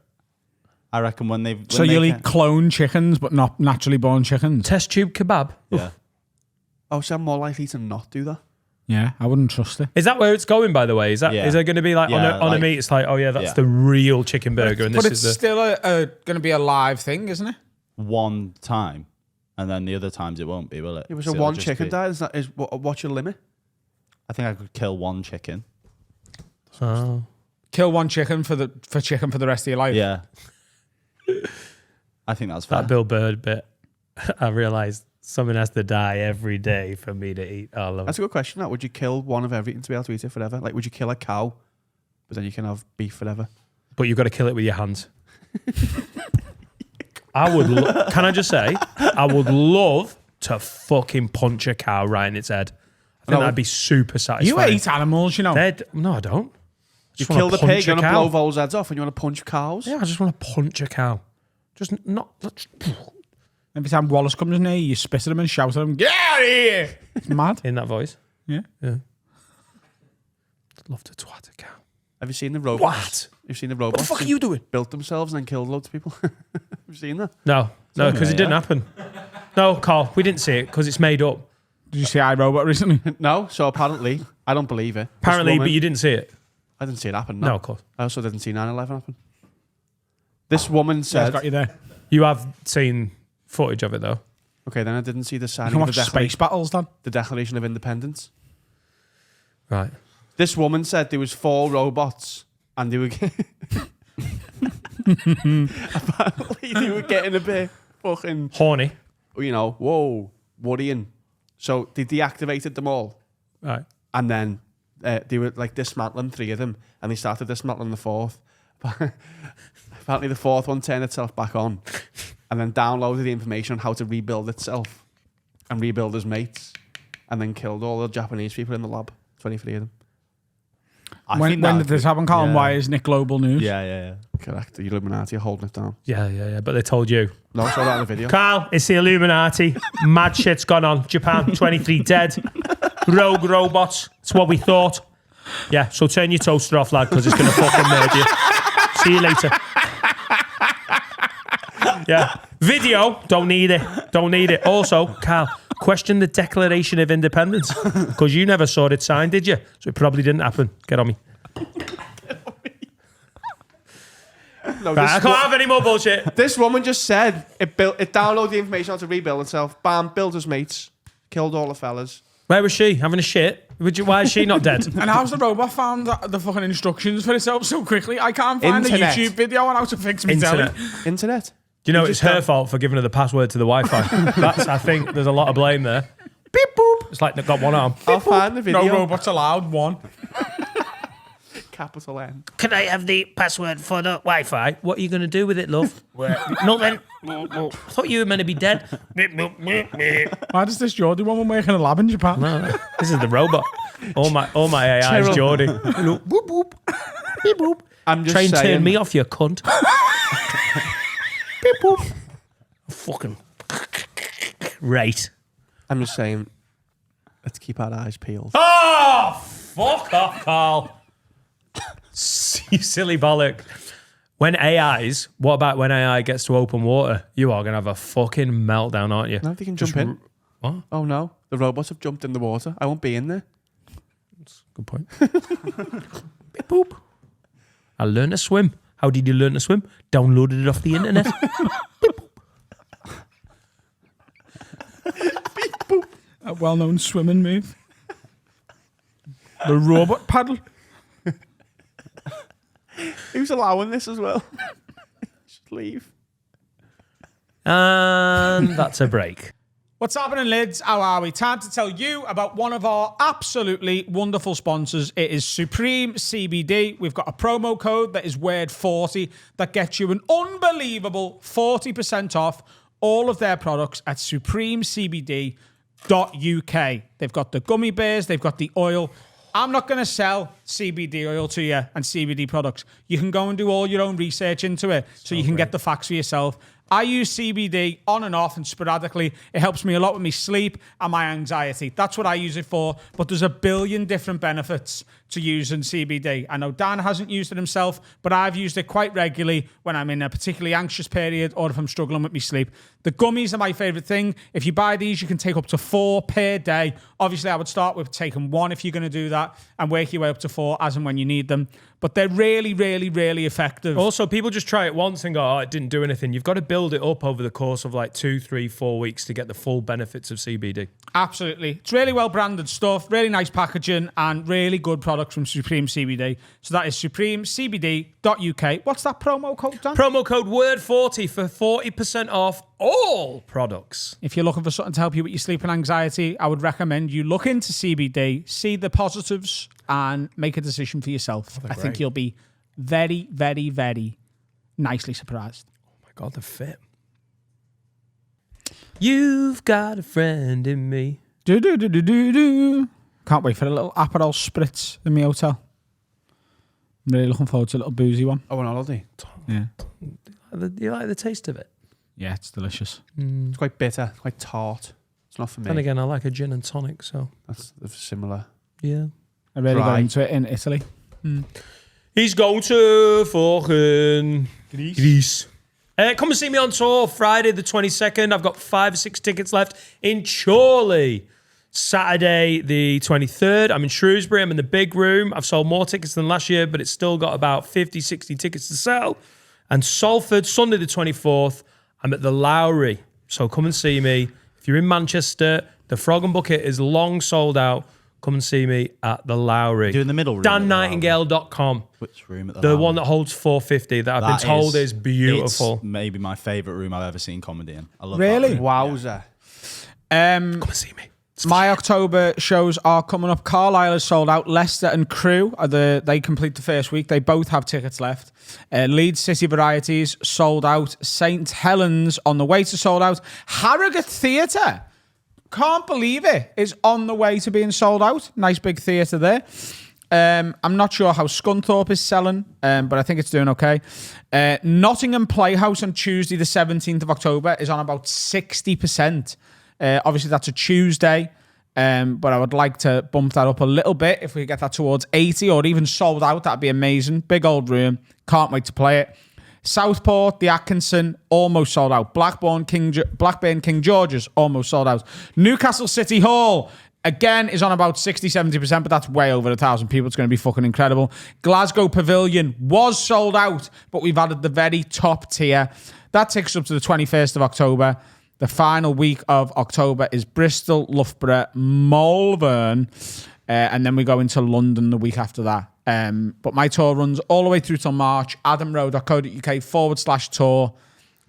I reckon when they've. So you'll eat clone chickens, but not naturally born chickens? Test tube kebab. Yeah. Oh, so I'm more likely to not do that. Yeah, I wouldn't trust it. Is that where it's going, by the way? Is Yeah. there going to be like, Yeah, on a like- meat, it's like, oh yeah, that's Yeah. the real chicken burger, and But this it's is the... still going to be a live thing, isn't it? One time, and then the other times it won't be, will it? It was So a it'll one just chicken be- diet. What's your limit? I think I could kill one chicken. Oh. Kill one chicken for the rest of your life. Yeah. I think that's fair. That Bill Burr bit, I realised something has to die every day for me to eat. Oh, I love That's it. a good question. That would you kill one of everything to be able to eat it forever? Like, would you kill a cow, but then you can have beef forever? But you've got to kill it with your hands. Can I just say, I would love to fucking punch a cow right in its head. I think No. that'd be super satisfying. You ate animals, you know. No, I don't. You Just wanna kill the punch pig, you a want to cow. blow voles' heads off, and you want to punch cows? Yeah, I just want to punch a cow. Just not. Every time Wallace comes near you, you spit at him and shout at him, "Get out of here!" It's mad. In that voice. Yeah. I'd love to twat a cow. Have you seen the robots? You've seen the robots? What the fuck are who you doing? Built themselves and then killed loads of people. Have you seen that? No, because it didn't happen. No, Carl, we didn't see it because it's made up. Did you see iRobot recently? No. So apparently, I don't believe it. This Apparently, woman- but you didn't see it. I didn't see it happen. No, of course. I also didn't see 9/11 happen. This woman Yeah, said, got you there. You have seen footage of it though. okay, then I didn't see the You signing can of watch the, space battles, Dan. the Declaration of Independence. Right. This woman said there was 4 robots and they were Apparently they were getting a bit fucking, Horny. worrying. So they deactivated them all. Right. And then they were like dismantling 3 of them, and they started dismantling the 4th. Apparently the 4th one turned itself back on, and then downloaded the information on how to rebuild itself and rebuild his mates, and then killed all the Japanese people in the lab. 23 of them. When did this happen, Colin? Why isn't it global news? Yeah. Correct. The Illuminati are holding it down. Yeah. But they told you. No, I saw that in the video. Carl, it's the Illuminati. Mad shit's gone on. Japan, 23 dead. Rogue robots. It's what we thought. Yeah, so turn your toaster off, lad, because it's going to fucking murder you. See you later. Yeah. Video, don't need it. Also, Carl, question the Declaration of Independence, because you never saw it signed, did you? So it probably didn't happen. Get on me. No, Right, I can't have any more bullshit. This woman just said it downloaded the information how to rebuild itself. Bam, built his mates, killed all the fellas. Where was she? Having a shit? Why is she not dead? And how's the robot found the fucking instructions for itself so quickly? I can't find Internet. a YouTube video on how to fix my telly. Internet. Do you know it's her fault for giving her the password to the Wi-Fi? I think there's a lot of blame there. Beep boop. It's like they've got one arm. I'll find the video. No robots allowed, one. Capital N. Can I have the password for the Wi-Fi? What are you going to do with it, love? Nothing. I thought you were meant to be dead. Why does this Geordie woman work in a lab in Japan? No, this is the robot. All my AI is Geordie. Hello. Boop boop. Beep boop. I'm just Try and saying. turn me off, you cunt. Beep boop. Fucking. Right. I'm just saying. Let's keep our eyes peeled. Oh, fuck off, Carl. You silly bollock. What about when AI gets to open water? You are going to have a fucking meltdown, aren't you? No, they can jump in. What? Oh no, the robots have jumped in the water. I won't be in there. Good point. Beep boop. I learned to swim. How did you learn to swim? Downloaded it off the internet. Beep boop. A well-known swimming move. The robot paddle. Who's allowing this as well? Just leave. And that's a break. What's happening, lids? How are we? Time to tell you about one of our absolutely wonderful sponsors. It is Supreme CBD. We've got a promo code that is WORD40 that gets you an unbelievable 40% off all of their products at supremecbd.uk. They've got the gummy bears, they've got the oil. I'm not going to sell CBD oil to you and CBD products. You can go and do all your own research into it so you can get the facts for yourself. I use CBD on and off and sporadically. It helps me a lot with my sleep and my anxiety. That's what I use it for. But there's a billion different benefits to using CBD. I know Dan hasn't used it himself, but I've used it quite regularly when I'm in a particularly anxious period or if I'm struggling with my sleep. The gummies are my favorite thing. If you buy these, you can take up to 4 per day. Obviously, I would start with taking 1 if you're going to do that and work your way up to 4 as and when you need them. But they're really, really, really effective. Also, people just try it once and go, oh, it didn't do anything. You've got to build it up over the course of like 2, 3, 4 weeks to get the full benefits of CBD. Absolutely. It's really well branded stuff, really nice packaging, and really good products from Supreme CBD. So that is supremecbd.uk. What's that promo code, Dan? Promo code WORD40 for 40% off all products. If you're looking for something to help you with your sleep and anxiety, I would recommend you look into CBD, see the positives, and make a decision for yourself. I think you'll be very, very, very nicely surprised. Oh my God, the fit. You've got a friend in me. Do. Can't wait for a little Aperol spritz in my hotel. I'm really looking forward to a little boozy one. Oh, an holiday. Yeah. Do you like the taste of it? Yeah, it's delicious. It's quite bitter, quite tart. It's not for me. Then again, I like a gin and tonic, so. That's similar. Yeah. I really got Dry. into it in Italy. He's going to fucking Greece. Come and see me on tour Friday the 22nd. I've got 5 or 6 tickets left in Chorley. Saturday the 23rd, I'm in Shrewsbury. I'm in the big room. I've sold more tickets than last year, but it's still got about 50, 60 tickets to sell. And Salford, Sunday the 24th, I'm at the Lowry. So come and see me. If you're in Manchester, the Frog and Bucket is long sold out. come and see me at the Lowry. Doing the middle room. at the Lowry. DanNightingale.com. Which room at the The Lowry? one that holds 450 that I've been told is beautiful. It's maybe my favourite room I've ever seen comedy in. I love Really? that room. Wowza. Come and see me. My October shows are coming up. Carlisle is sold out. Leicester and Crewe they complete the first week. They both have tickets left. Leeds City Varieties sold out. St Helens on the way to sold out. Harrogate Theatre, can't believe it, is on the way to being sold out. Nice big theatre there. I'm not sure how Scunthorpe is selling, but I think it's doing okay. Nottingham Playhouse on Tuesday the 17th of October is on about 60%. Obviously, that's a Tuesday, but I would like to bump that up a little bit. If we get that towards 80 or even sold out, that'd be amazing. Big old room. Can't wait to play it. Southport, the Atkinson, almost sold out. Blackburn, King George's, almost sold out. Newcastle City Hall, again, is on about 60-70%, but that's way over 1,000 people. It's going to be fucking incredible. Glasgow Pavilion was sold out, but we've added the very top tier. That takes us up to the 21st of October. The final week of October is Bristol, Loughborough, Malvern, and then we go into London the week after that. But my tour runs all the way through till March. adamrowe.co.uk/tour.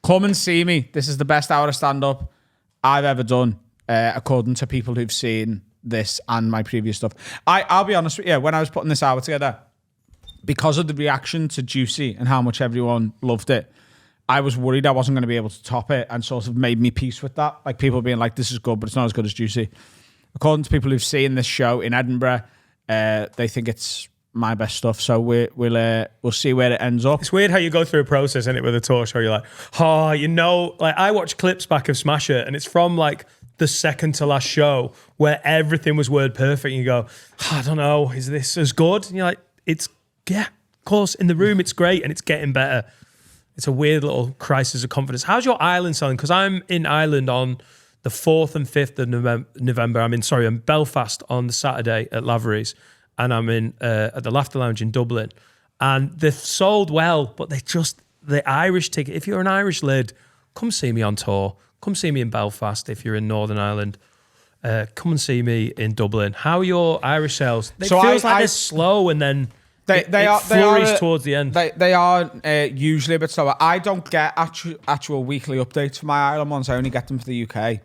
Come and see me. This is the best hour of stand-up I've ever done, according to people who've seen this and my previous stuff. I'll be honest with you, when I was putting this hour together, because of the reaction to Juicy and how much everyone loved it, I was worried I wasn't going to be able to top it, and sort of made me peace with that. Like people being like, this is good, but it's not as good as Juicy. According to people who've seen this show in Edinburgh, they think it's my best stuff. So we'll see where it ends up. It's weird how you go through a process in it with a tour show. You're like, like I watch clips back of Smash It, and it's from like the second to last show where everything was word perfect. And you go, I don't know, is this as good? And you're like, of course, in the room it's great and it's getting better. It's a weird little crisis of confidence. How's your Ireland selling? Because I'm in Ireland on the 4th and 5th of November. I'm in Belfast on the Saturday at Lavery's, and I'm in at the Laughter Lounge in Dublin. And they've sold well, but the Irish ticket, if you're an Irish lid, come see me on tour. Come see me in Belfast if you're in Northern Ireland. Come and see me in Dublin. How are your Irish sales? It feels like they're slow, and then They are towards the end. They are usually a bit slower. I don't get actual weekly updates for my Ireland ones. I only get them for the UK,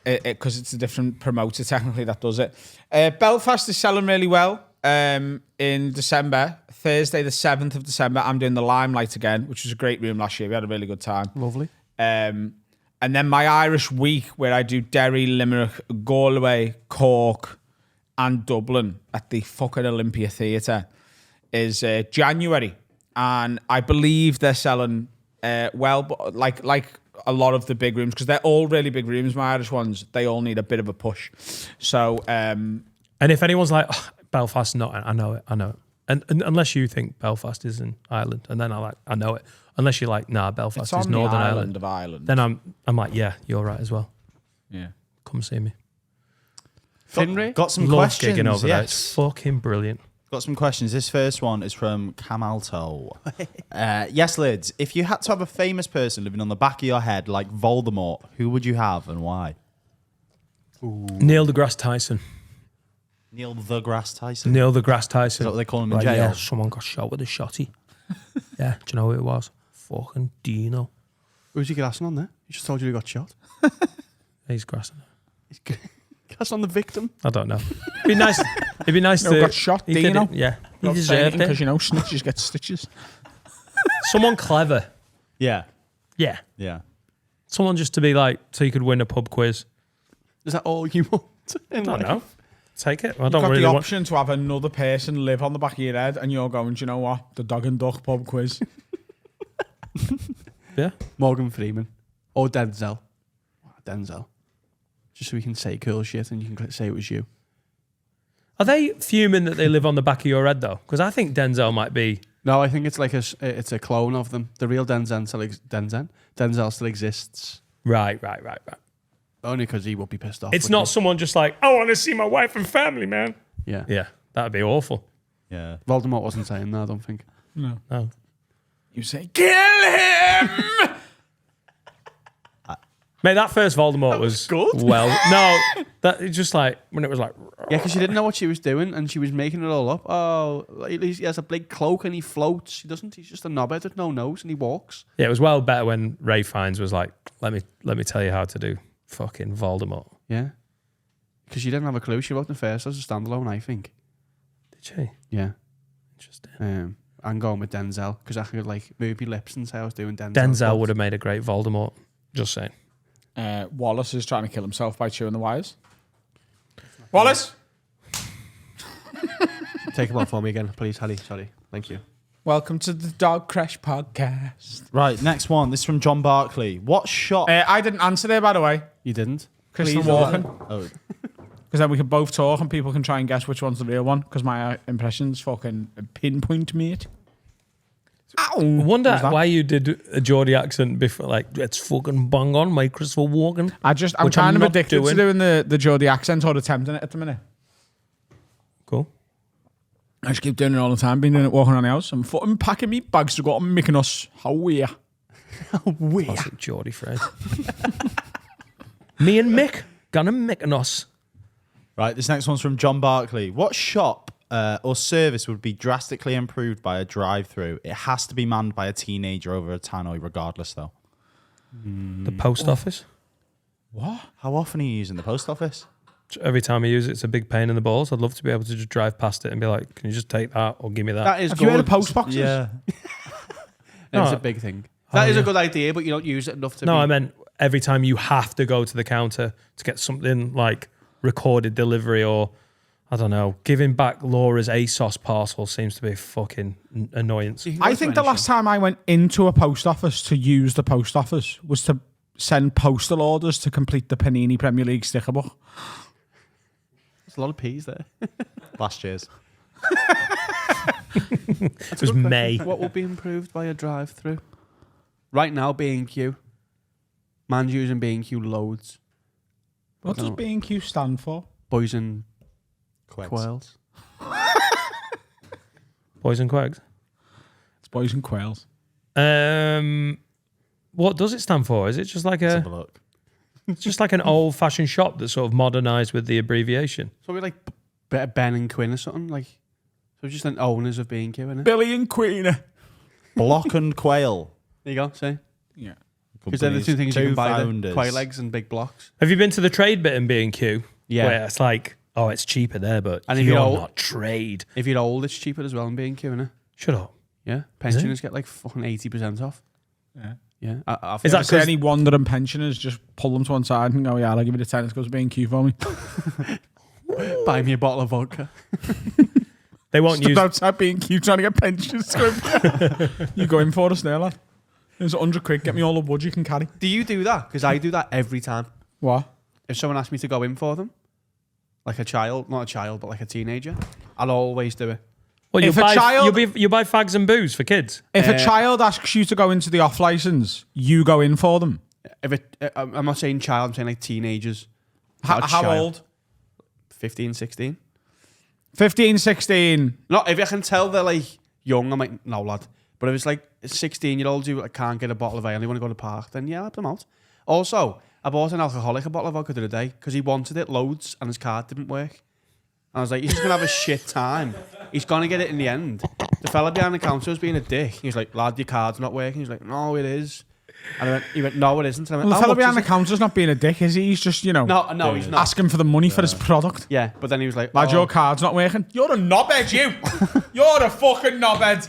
because it's a different promoter technically that does it. Belfast is selling really well. In December, Thursday the 7th of December, I'm doing the Limelight again, which was a great room last year. We had a really good time. Lovely. And then my Irish week, where I do Derry, Limerick, Galway, Cork, and Dublin at the fucking Olympia Theatre, is January, and I believe they're selling well, but like a lot of the big rooms, because they're all really big rooms. My Irish ones, they all need a bit of a push. So, and if anyone's like, Belfast, no, I know it, and unless you think Belfast is in Ireland, and then I know it. Unless you're like, nah, Belfast is Northern Ireland of Ireland. Then I'm like, yeah, you're right as well. Yeah, come see me. Finray? Got some Love questions. gigging over there. Yes. It's fucking brilliant. Got some questions. This first one is from Camalto. Yes, Lids. If you had to have a famous person living on the back of your head like Voldemort, who would you have and why? Neil deGrasse Tyson. Neil deGrasse Tyson. Neil deGrasse Tyson. Is that what they call him in Right, jail? yeah, someone got shot with a shotty. Yeah, do you know who it was? Fucking Dino. Who's he grassing on there? He just told you he got shot. He's grassing. He's grassing on the victim. I don't know. It'd be nice. It'd be nice to. got shot, he did Dino. it, yeah, he deserved it. Because snitches get stitches. Someone clever. Yeah. Yeah. Yeah. Someone just to be like, so you could win a pub quiz. Is that all you want? I don't know. Take it. I You've don't got really the want. option to have another person live on the back of your head, and you're going, do you know what? The dog and duck pub quiz. Yeah. Morgan Freeman. Or Denzel. Denzel. Just so we can say cool shit and you can say it was you. Are they fuming that they live on the back of your head though? Because I think Denzel might be. No, I think it's like it's a clone of them. The real Denzel still exists. Right. Only because he would be pissed off. It's not someone just like, I want to see my wife and family, man. Yeah. Yeah, that'd be awful. Yeah. Voldemort wasn't saying that, I don't think. No. No. You say, kill him! Mate, that first Voldemort was good. Well, no, that it's just like when it was like. Yeah, because she didn't know what she was doing and she was making it all up. Oh, at least he has a big cloak and he floats. He doesn't. He's just a knobhead with no nose and he walks. Yeah, it was well better when Ray Fiennes was like, let me tell you how to do fucking Voldemort. Yeah. Because she didn't have a clue. She wrote the first as a standalone, I think. Did she? Yeah. Interesting. I'm going with Denzel because I could like move my lips and say I was doing Denzel. Denzel would have made a great Voldemort. Just saying. Wallace is trying to kill himself by chewing the wires. Wallace! Take him off for me again, please, Harry. Sorry. Thank you. Welcome to the Dog Crash podcast. Right, next one. This is from John Barkley. What shot? I didn't answer there, by the way. You didn't? Crystal Please, Walken. Oh, Because then we can both talk and people can try and guess which one's the real one. Because my impressions fucking pinpoint me it. I wonder why you did a Geordie accent before, like, it's fucking bang on, my Crystal Walken. I'm Which kind of not addicted to doing the Geordie accent or attempting it at the minute. Cool. I just keep doing it all the time, been doing it walking around the house. I'm fucking packing me bags to go to Mykonos. How we are. Classic Geordie phrase. Me and Mick gonna Mykonos. right, this next one's from John Barkley. What shop or service would be drastically improved by a drive-through? It has to be manned by a teenager over a tannoy, regardless, though. The post office. What? How often are you using the post office? Every time I use it, it's a big pain in the balls. I'd love to be able to just drive past it and be like, can you just take that or give me that? That is Have good. you heard of post boxes? Yeah. It's No. a big thing. That is yeah. a good idea, but you don't use it enough to No, be... I meant every time you have to go to the counter to get something like recorded delivery or, I don't know, giving back Laura's ASOS parcel seems to be a fucking annoyance. You can go I to think any the last shop. time I went into a post office to use the post office was to send postal orders to complete the Panini Premier League sticker book. There's a lot of P's there. Last year's. It was May. What will be improved by a drive-through? Right now, B&Q. Man's using B&Q loads. What does B&Q stand for? Boys and Quails. quails. Boys and Quags. It's Boys and Quails. What does it stand for? Is it just like Let's have a look. just like an old-fashioned shop that's sort of modernised with the abbreviation? So we like Ben and Quinn or something like. So just an owners of B&Q, innit? Billy and Queenie. Block and Quail. There you go. See, Yeah. because they're the two things you can buy: the founders. quail eggs and big blocks. Have you been to the trade bit in B&Q? Yeah. Where it's like, oh, it's cheaper there, but And if you're you're old- not trade. If you're old, it's cheaper as well in B&Q, innit? Shut up. Yeah, pensioners get like fucking 80% off. Yeah. Yeah, I Is that Is there 'cause- any wandering pensioners just pull them to one side and go, yeah, I'll give you the 10, it goes B&Q for me. buy me a bottle of vodka? They won't Stood use... outside B&Q trying to get pensioners to go. You go in for us now, lad. There's 100 quid, get me all the wood you can carry. Do you do that? Because I do that every time. What? If someone asks me to go in for them, like a child, not a child, but like a teenager, I'll always do it. Well, If a child- you buy fags and booze for kids. If a child asks you to go into the off license, you go in for them. If it, I'm not saying child, I'm saying like teenagers. How Not child. old? 15, 16. 15, 16. No, if I can tell they're like young, I'm like, no, lad. But if it's like 16-year-olds who like, can't get a bottle of ale, they want to go to the park, then yeah, I'll have them out. Also, I bought an alcoholic a bottle of vodka the other day because he wanted it loads and his card didn't work. And I was like, he's just going to have a shit time. He's going to get it in the end. The fella behind the counter was being a dick. He was like, lad, your card's not working. He's like, no, it is. And he went, no, it isn't. And I went, Well, the "How fellow much behind is the it?" counter's not being a dick, is he? He's just, you know, No, he's not. asking for the money for his product. Yeah, but then he was like, Lad, oh. your card's not working. You're a knobhead, you. You're a fucking knobhead.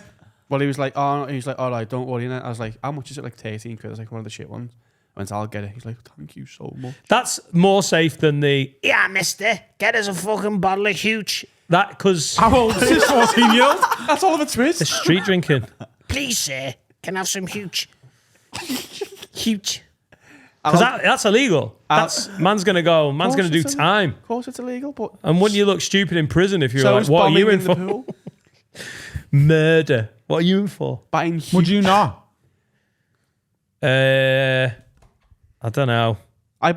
Well, he was like, all right, don't worry. And I was like, how much is it? Like 13 quid. I was like, one of the shit ones. I went, I'll get it. He's like, thank you so much. That's more safe than the, yeah, mister, get us a fucking bottle of huge. That, because How old is this 14-year-old? That's Oliver Twist. the street drinking. Please, sir, can I have some huge? Huge. Because that's illegal. That's man's gonna do it's time. Of course it's illegal, but... And wouldn't you look stupid in prison if you were So like, is what are bombing you in the for? pool, Murder. What are you in for? buying huge... Would you not? I don't know. I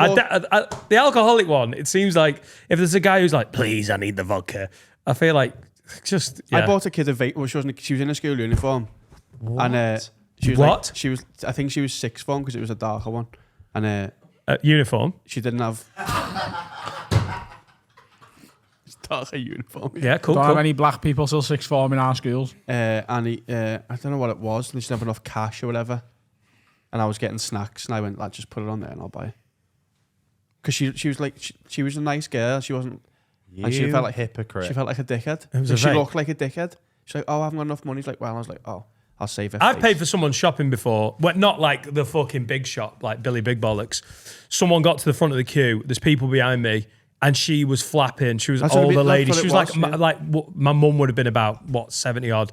The alcoholic one, it seems like if there's a guy who's like, please, I need the vodka. I feel like just, yeah. I bought a kid a vape. Well, she was in a school uniform. What? And she was What? Like, I think she was sixth form because it was a darker one. And Uniform. She didn't have. It's not a uniform. Yeah, cool. Don't cool. have any black people till sixth form in our schools. And I don't know what it was. They just didn't have enough cash or whatever. And I was getting snacks, and I went, "Lad, just put it on there, and I'll buy it." Because she was like, she was a nice girl. She wasn't. And she felt like hypocrite. She felt like a dickhead. was Like, a she vape. looked like a dickhead. She's like, "Oh, I haven't got enough money." She's like, "Well," I was like, "Oh, I'll save it." I've paid for someone shopping before. Well, not like the fucking big shop, like Billy Big Bollocks. Someone got to the front of the queue. There's people behind me, and she was flapping. She was an That's what it older be- lady. that's She what was it like, was, like my mum would have been about 70 odd,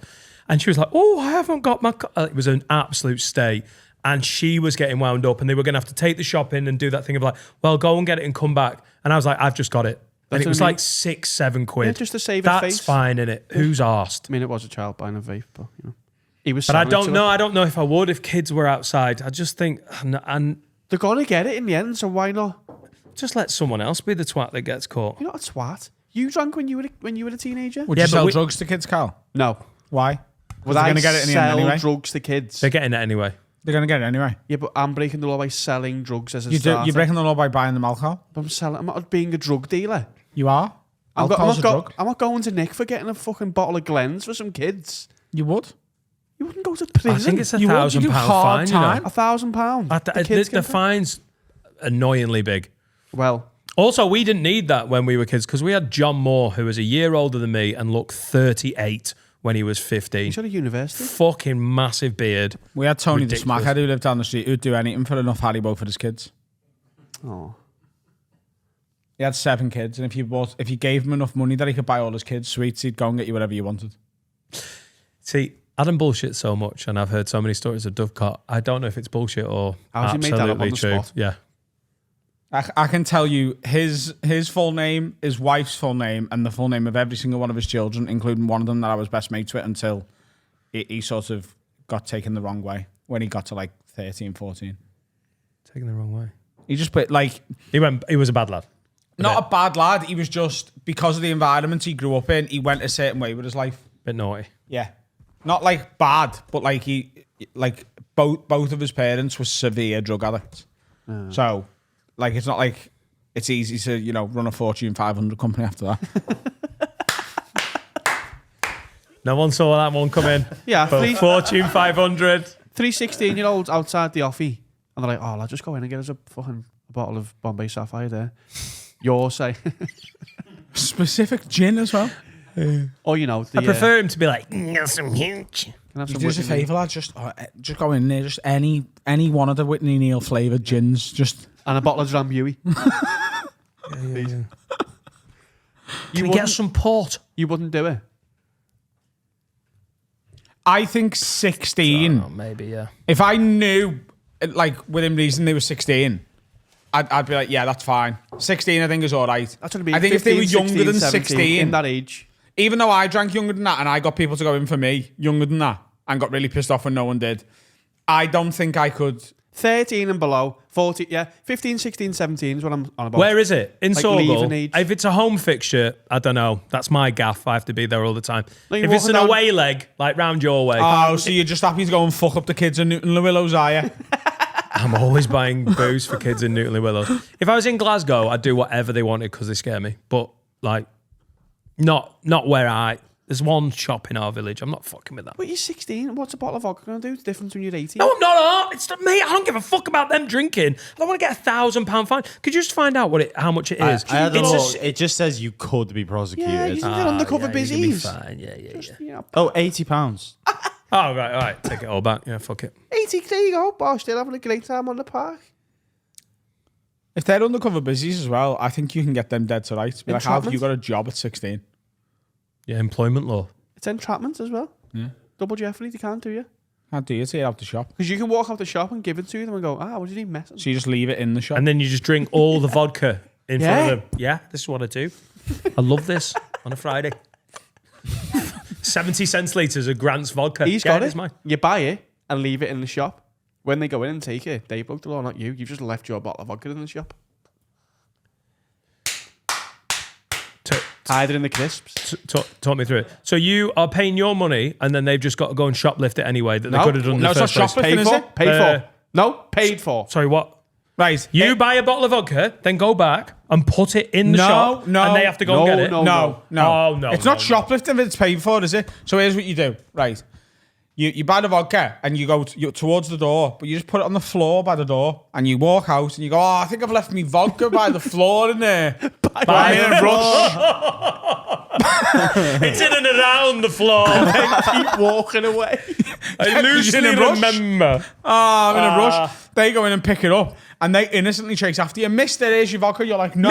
and she was like, "Oh, I haven't got my." It was an absolute state, and she was getting wound up, and they were going to have to take the shopping and do that thing of like, "Well, go and get it and come back." And I was like, "I've just got it." And That's it was what I mean. like 6-7 quid. Yeah, just to save her That's face. fine, innit? Who's arsed? I mean, it was a child buying a vape, but you know, he was. But I selling it don't to know. her. I don't know if I would if kids were outside. I just think, and They're gonna get it in the end, so why not? just let someone else be the twat that gets caught. You're not a twat. You drank when you were a teenager. Would Yeah, you but sell we- drugs to kids, Carl? No. Why? Would they're I gonna get it in the end sell anyway. drugs to kids? They're getting it anyway. They're going to get it anyway. Yeah, but I'm breaking the law by selling drugs as a You're starter. breaking the law by buying them alcohol. But I'm selling. I'm not being a drug dealer. You are? Alcohol's a drug. I'm not going to Nick for getting a fucking bottle of Glens for some kids. You would? You wouldn't go to prison. I think it's You would, you £1,000 do hard fine. You know? time. £1,000. The fine's annoyingly big. Well, Also, we didn't need that when we were kids because we had John Moore, who was a year older than me and looked 38 when he was 15. he's at a university. Fucking massive beard. We had Tony the Ridiculous. smackhead who lived down the street who'd do anything for enough Haribo for his kids. Oh, He had 7 kids, and if you gave him enough money that he could buy all his kids sweets, he'd go and get you whatever you wanted. See, Adam bullshit so much, and I've heard so many stories of Dovecot. I don't know if it's bullshit or How's he made that up absolutely on the true. spot? Yeah. I can tell you his full name, his wife's full name, and the full name of every single one of his children, including one of them that I was best mates with until he sort of got taken the wrong way when he got to like 13, 14. Taking the wrong way. He just put like He was a bad lad. not a bad lad. He was just because of the environment he grew up in. He went a certain way with his life. Bit naughty. Yeah, not like bad, but like both of his parents were severe drug addicts. So, like, it's not like it's easy to run a Fortune 500 company after that. No one saw that one come in. Yeah, But Fortune 500. 3 16-year-olds outside the offie, and they're like, "Oh, I'll just go in and get us a fucking bottle of Bombay Sapphire there." You're saying, Specific gin as well. or the, I prefer him to be like, Got some huge. can I have You some do us a Whitney favour, lad. Just go in there. Just any one of the Whitney Neal flavoured gins. Just and a bottle of Drambuie. can we get some port? You wouldn't do it. I think 16. Oh, maybe, yeah. If I knew, like, within reason they were 16, I'd be like, yeah, that's fine. 16, I think, is all right. That's what I mean. I think if they were 15, younger than 16, 16, in that age, even though I drank younger than that and I got people to go in for me younger than that and got really pissed off when no one did, I don't think I could. 13 and below, 14, yeah, 15, 16, 17 is what I'm on about. Where is it? In Like Sorgal. leaving age. If it's a home fixture, I don't know. That's my gaff. I have to be there all the time. No, you're if it's an walking down- away leg, like round your way, Oh, so you're just happy to go and fuck up the kids in Newton Lewillows, are you? I'm always buying booze for kids in Newton Willows. If I was in Glasgow, I'd do whatever they wanted because they scare me. But like, not where I. There's one shop in our village. I'm not fucking with that. But you're 16. What's a bottle of vodka going to do? It's different when you're 18. No, I'm not. It's not me. I don't give a fuck about them drinking. I don't want to get £1,000 fine. Could you just find out how much it is? I had a It's a look. s- It just says you could be prosecuted. Yeah, you can get undercover yeah, you can be busies. fine. Yeah. Oh, £80. Oh, right, all right. Take it all back. Yeah, fuck it. 80, there you go. Bosh, still having a great time on the park. If they're undercover busies as well, I think you can get them dead to rights. Be like, how have you Entrapment? got a job at 16? Yeah, employment law. It's entrapment as well. Yeah. Double jeopardy, they can't do you. How do you take it out the shop? Because you can walk out the shop and give it to them and go, what did he mess? So you just leave it in the shop. And then you just drink all the vodka in front Yeah. of them. Yeah, this is what I do. I love this on a Friday. 70 cents litres of Grant's vodka. He's Yeah, got it's it. mine. You buy it and leave it in the shop. When they go in and take it, they broke the law, not you. You've just left your bottle of vodka in the shop. Hide it in the crisps. Talk me through it. So you are paying your money and then they've just got to go and shoplift it anyway that they could have done in No, the it's not first place. shoplifting, Paid is for? it? Paid for. No, paid for. Sorry, what? Right. You buy a bottle of vodka, then go back and put it in the shop, and they have to go and get it. No. Oh, no, It's no, not shoplifting if it's paid for, is it? So here's what you do, right? You buy the vodka and you go towards the door, but you just put it on the floor by the door and you walk out and you go, oh, I think I've left me vodka by the floor in there. By I'm in a rush. It's in and around the floor. Keep walking away. I loosely in a rush. remember. Oh, I'm in a rush. They go in and pick it up and they innocently chase after you. Mister, here's your vodka. You're like, no.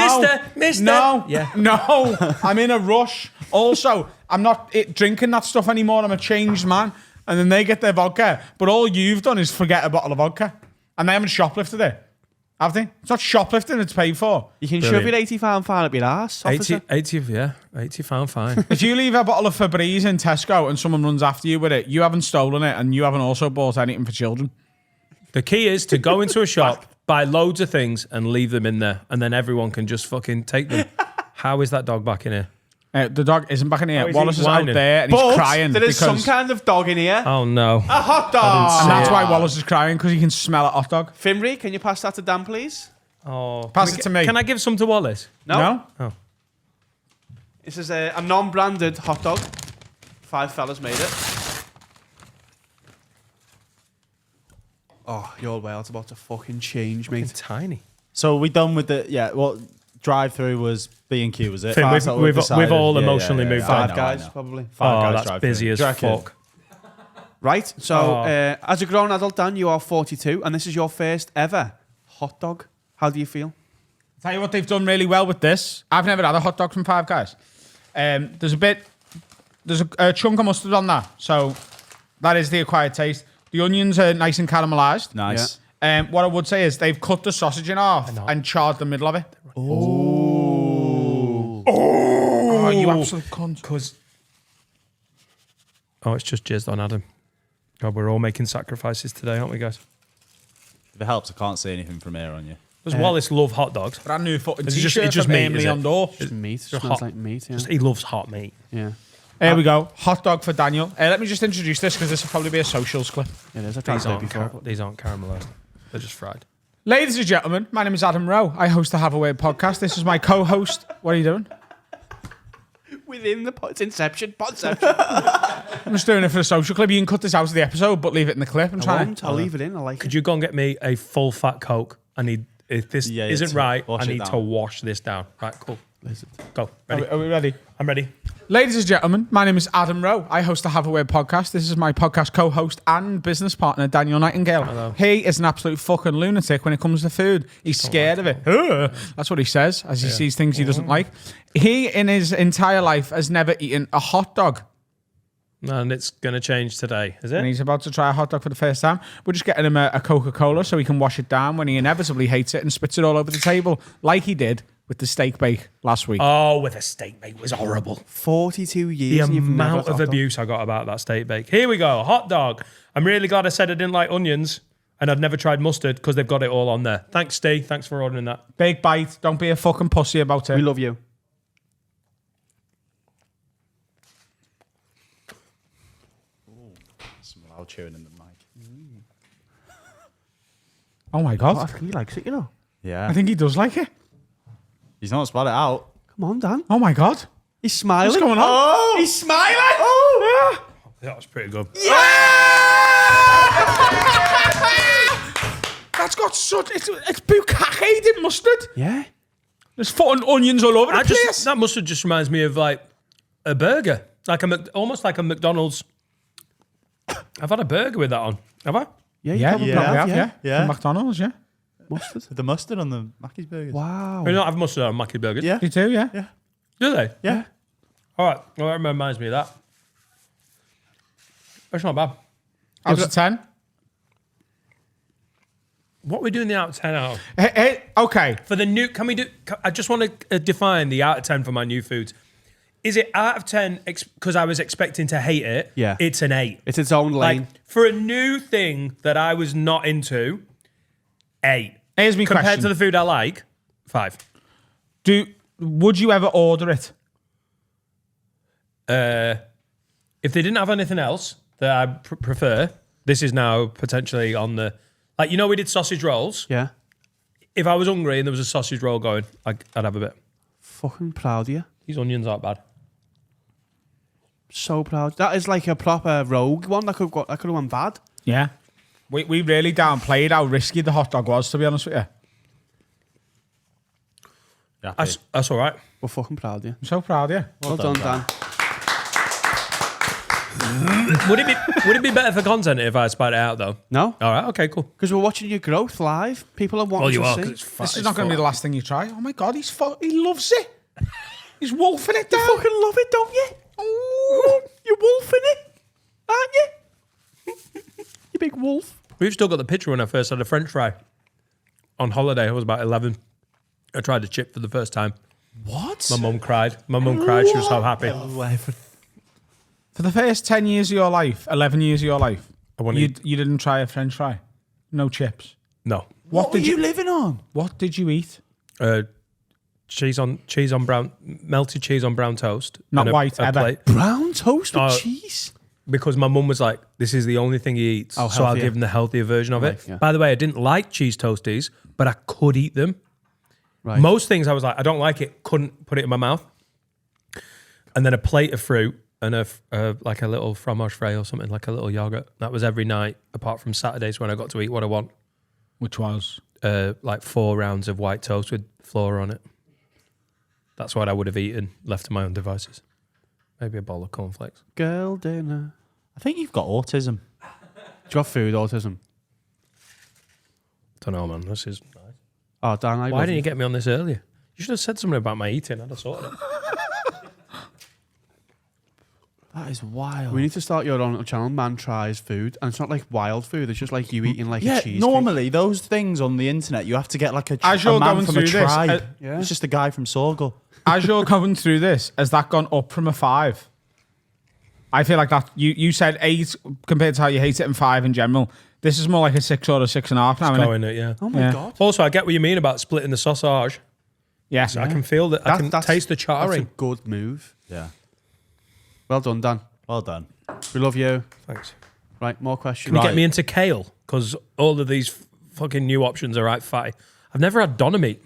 Mister. No. Yeah. No. I'm in a rush. Also, I'm not drinking that stuff anymore. I'm a changed man. And then they get their vodka. But all you've done is forget a bottle of vodka. And they haven't shoplifted it. Have they? It's not shoplifting, it's paid for. You can shove your £80 fine up your ass. 80, £80 fine. If you leave a bottle of Febreze in Tesco and someone runs after you with it, you haven't stolen it and you haven't also bought anything for children. The key is to go into a shop, buy loads of things and leave them in there. And then everyone can just fucking take them. How is that dog back in here? The dog isn't back in here. is Wallace he is out whining? there and he's But crying. there is some because- kind of dog in here. Oh, no. A hot dog. And that's why Wallace is crying, because he can smell a hot dog. Finri, can you pass that to Dan, please? Oh, Pass it to me. Can I give some to Wallace? No? Oh. This is a non-branded hot dog. 5 fellas made it. Oh, your world's about to fucking change, It's mate. tiny. So we done with the drive-through was B&Q, was it? Finn, That's what we've we've all decided. emotionally moved on. I know, Five guys, I know. probably. Five Oh, Guys that's drive-through. busy as Do you reckon? fuck. Right, so as a grown adult, Dan, you are 42, and this is your first ever hot dog. How do you feel? Tell you what they've done really well with this. I've never had a hot dog from Five Guys. There's a chunk of mustard on that, so that is the acquired taste. The onions are nice and caramelised. Nice. What I would say is they've cut the sausage in half and charred the middle of it. Oh, you absolute cunt. Because it's just jizzed on Adam. God, we're all making sacrifices today, aren't we, guys? If it helps, I can't see anything from here on you. Does Wallace love hot dogs? Brand new fucking Is it t-shirt just from meat, Emily is it? on door. Just meat. You're Smells hot. like meat, yeah. He loves hot meat. Yeah. There we go. Hot dog for Daniel. Let me just introduce this because this will probably be a socials clip. It is. I tried These to do it aren't, before. these aren't caramelised. They're just fried. Ladies and gentlemen, my name is Adam Rowe. I host the Have a Word podcast. This is my co-host. What are you doing? Within the it's Inception. Podception. I'm just doing it for a social clip. You can cut this out of the episode, but leave it in the clip. I'm trying. I'll leave it in. I like Could it. you go and get me a full fat Coke? I need, if this Yeah, isn't to right, wash I it need down. to wash this down. Right, cool. Go. Ready? Are we ready? I'm ready. Ladies and gentlemen, my name is Adam Rowe. I host the Have a Word podcast. This is my podcast co-host and business partner, Daniel Nightingale. Hello. He is an absolute fucking lunatic when it comes to food. He's scared of it. Ugh. That's what he says as he sees things he doesn't like. He, in his entire life, has never eaten a hot dog. And it's going to change today, is And it? he's about to try a hot dog for the first time. We're just getting him a Coca-Cola so he can wash it down when he inevitably hates it and spits it all over the table, like he did with the steak bake last week. Oh, with a steak bake was horrible. 42 The years. and you've never amount had of hot dog? abuse I got about that steak bake. Here we go. Hot dog. I'm really glad I said I didn't like onions and I'd never tried mustard because they've got it all on there. Thanks, Steve. Thanks for ordering that. Big bite. Don't be a fucking pussy about it. We love you. Some loud chewing in the mic. Oh my God. I think he likes it, you know. Yeah. I think he does like it. He's not spot it out. Come on, Dan. Oh my God. He's smiling. What's going on? Oh, he's smiling. Oh. That was pretty good. That's got such... It's bukkake in mustard. Yeah. There's fucking onions all over the place. That mustard just reminds me of like a burger, like almost like a McDonald's. I've had a burger with that on. Have I? Yeah, Yeah, probably probably have, have, yeah. From McDonald's, yeah. Mustard. The mustard on the Mackey's burgers. Wow. We don't have mustard on Mackie burgers. Yeah. You do, yeah. Yeah. Do they? Yeah. All right. Well, that reminds me of that. That's not bad. Out of 10. What are we doing the out of 10 out of? Hey, okay. For the new, can we do, I just want to define the out of 10 for my new foods. Is it out of 10 because I was expecting to hate it? Yeah. It's an 8. It's its own lane. Like, for a new thing that I was not into, 8. Here's my Compared question. to the food I like, 5. Would you ever order it? If they didn't have anything else that I prefer, this is now potentially on the, like, you know, we did sausage rolls. Yeah. if I was hungry and there was a sausage roll going, I'd have a bit. Fucking proud of you. These onions aren't bad. So proud. That is like a proper rogue one. That could have gone bad. Yeah. We really downplayed how risky the hot dog was, to be honest with you. That's all right. We're fucking proud of you. I'm so proud of you. Well done, Dan. Would it be better for content if I spat it out though? No, All right. Okay. Cool. because we're watching your growth live. People are wanting Well, you to are. see. 'Cause it's fat This is as not going to be fuck. the last thing you try. Oh my God, he loves it. He's wolfing it down. You fucking love it, don't you? Oh, you're wolfing it, aren't you? You big wolf. We've still got the picture when I first had a French fry. On holiday, I was about 11. I tried a chip for the first time. What? My mum cried. She was so happy. For the first 10 years of your life, 11 years of your life, I wanna you eat- didn't try a French fry? No chips? No. What were you living on? What did you eat? Cheese on brown, melted cheese on brown toast. Not and white, ever. plate. Brown toast with Oh. cheese. Because my mum was like, this is the only thing he eats. Oh, so I'll healthier. give him the healthier version of it. Yeah. By the way, I didn't like cheese toasties, but I could eat them. Right. Most things I was like, I don't like it, couldn't put it in my mouth. And then a plate of fruit and like a little fromage frais or something, like a little yogurt. That was every night, apart from Saturdays when I got to eat what I want. Which was? Like 4 rounds of white toast with flora on it. That's what I would have eaten, left to my own devices. Maybe a bowl of cornflakes. Girl dinner. I think you've got autism. Do you have food autism? Don't know, man. This is nice. Oh, Dan, Why didn't you get me on this earlier? You should have said something about my eating. I'd have sorted it. That is wild. We need to start your own channel, Man Tries Food. And it's not like wild food. It's just like you eating like Yeah, a cheese. normally those things on the internet, you have to get like As a you're man going from a through this, tribe. Yeah. It's just a guy from Sorgal. As you're going through this, has that gone up from a 5? I feel like that. You said 8 compared to how you hate it in 5 in general. This is more like a 6 or a 6.5 now, isn't it? Going it, yeah. Oh my Yeah. God. Also, I get what you mean about splitting the sausage. Yeah. I can feel that. I can taste the That's a charring. good move. Yeah. Well done, Dan. Well done. We love you. Thanks. Right, more questions. Can you Right. get me into kale? Because all of these fucking new options are right fatty. I've never had doner meat.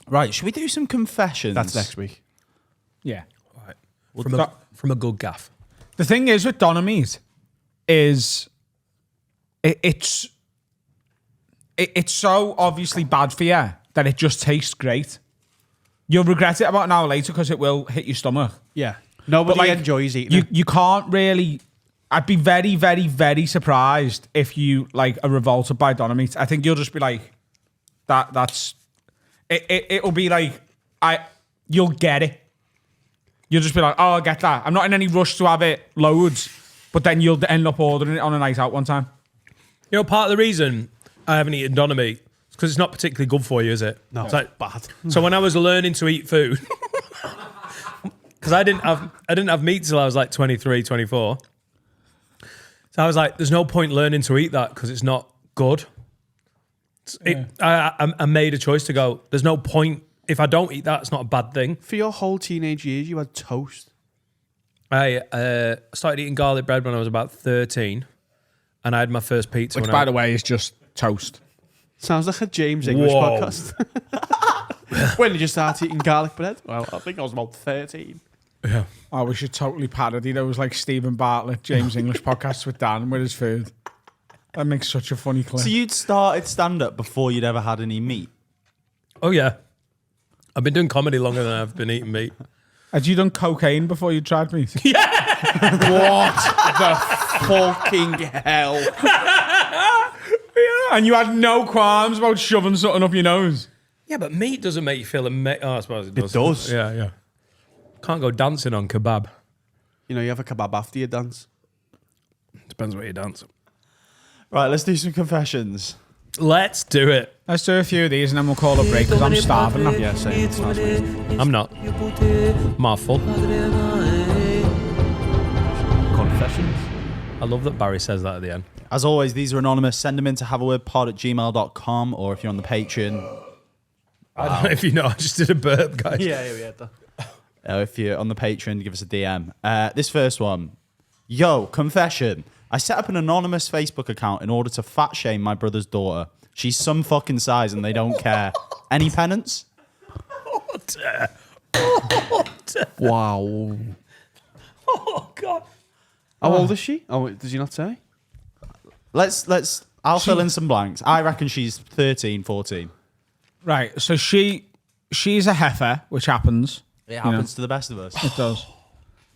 Right, should we do some confessions? That's next week. Yeah. From a good gaff. The thing is with doner meat is it's so obviously bad for you that it just tastes great. You'll regret it about an hour later because it will hit your stomach. Yeah. Nobody like, enjoys eating it. You can't really. I'd be very, very, very surprised if you like are revolted by doner meat. I think you'll just be like, that's it. It'll be like you'll get it. You'll just be like, oh, I get that. I'm not in any rush to have it loads, but then you'll end up ordering it on a night out one time. You know, part of the reason I haven't eaten doner meat is because it's not particularly good for you, is it? No, It's like, bad. so when I was learning to eat food, because I didn't have meat till I was like 23, 24. So I was like, there's no point learning to eat that because it's not good. I made a choice to go, there's no point. If I don't eat that, it's not a bad thing. For your whole teenage years, you had toast. I started eating garlic bread when I was about 13, and I had my first pizza. Which, when by I, the way, is just toast. Sounds like a James English Whoa. podcast. When did you start eating garlic bread? Well, I think I was about 13. yeah. Oh, we should totally parody those like Stephen Bartlett, James English podcasts with Dan with his food. That makes such a funny clip. So you'd started stand-up before you'd ever had any meat? Oh yeah, I've been doing comedy longer than I've been eating meat. Had you done cocaine before you tried meat? What the fucking hell? And you had no qualms about shoving something up your nose? Yeah, but meat doesn't make you feel amazing. Oh, I suppose it does. It does. Yeah, yeah. Can't go dancing on kebab. You know, you have a kebab after you dance. Depends what you dance. Right, let's do some confessions. Let's do it. Let's do a few of these and then we'll call a break because I'm starving now. Yeah, same. It's last week. I'm not. Mouthful. Confessions. I love that Barry says that at the end. As always, these are anonymous. Send them in to haveawordpod@gmail.com, or if you're on the Patreon, I don't know if you know, I just did a burp, guys. Yeah, we had that. if you're on the Patreon, give us a DM. This first one. Yo, confession. I set up an anonymous Facebook account in order to fat shame my brother's daughter. She's some fucking size and they don't care. Any penance? Wow. Oh God. How old is she? Oh, does he not say? I'll fill in some blanks. I reckon she's 13, 14. Right. So she's a heifer, which happens. It happens to the best of us. It does.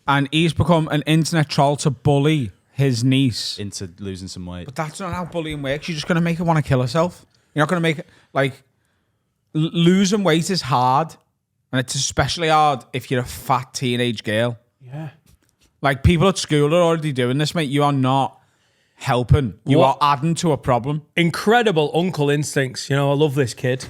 And he's become an internet troll to bully his niece. Into losing some weight. But that's not how bullying works. You're just going to make her want to kill herself. You're not going to make it, like, losing weight is hard. And it's especially hard if you're a fat teenage girl. Yeah. Like, people at school are already doing this, mate. You are not helping. You are adding to a problem. Incredible uncle instincts. You know, I love this kid.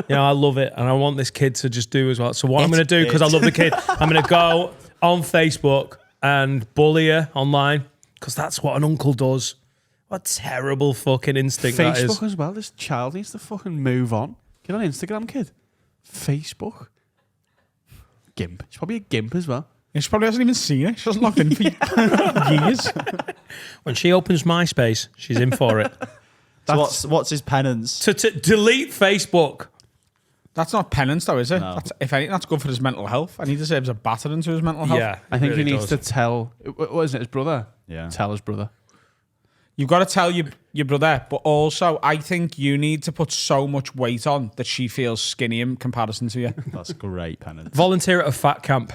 I love it. And I want this kid to just do as well. So what I'm going to do, because I love the kid, I'm going to go on Facebook and bully her online, because that's what an uncle does. What terrible fucking instinct that is. Facebook as well. This child needs to fucking move on. Get on Instagram, kid. Facebook. Gimp. She's probably a gimp as well. She probably hasn't even seen it. She hasn't logged in for years. When she opens MySpace, she's in for it. So what's his penance? To delete Facebook. That's not penance, though, is it? No. If anything, that's good for his mental health. And he deserves a battering to his mental health. Yeah. I think really he needs does. to tell. What is it? His brother. Yeah. Tell his brother. You've got to tell your brother, but also I think you need to put so much weight on that she feels skinny in comparison to you. That's great penance. Volunteer at a fat camp.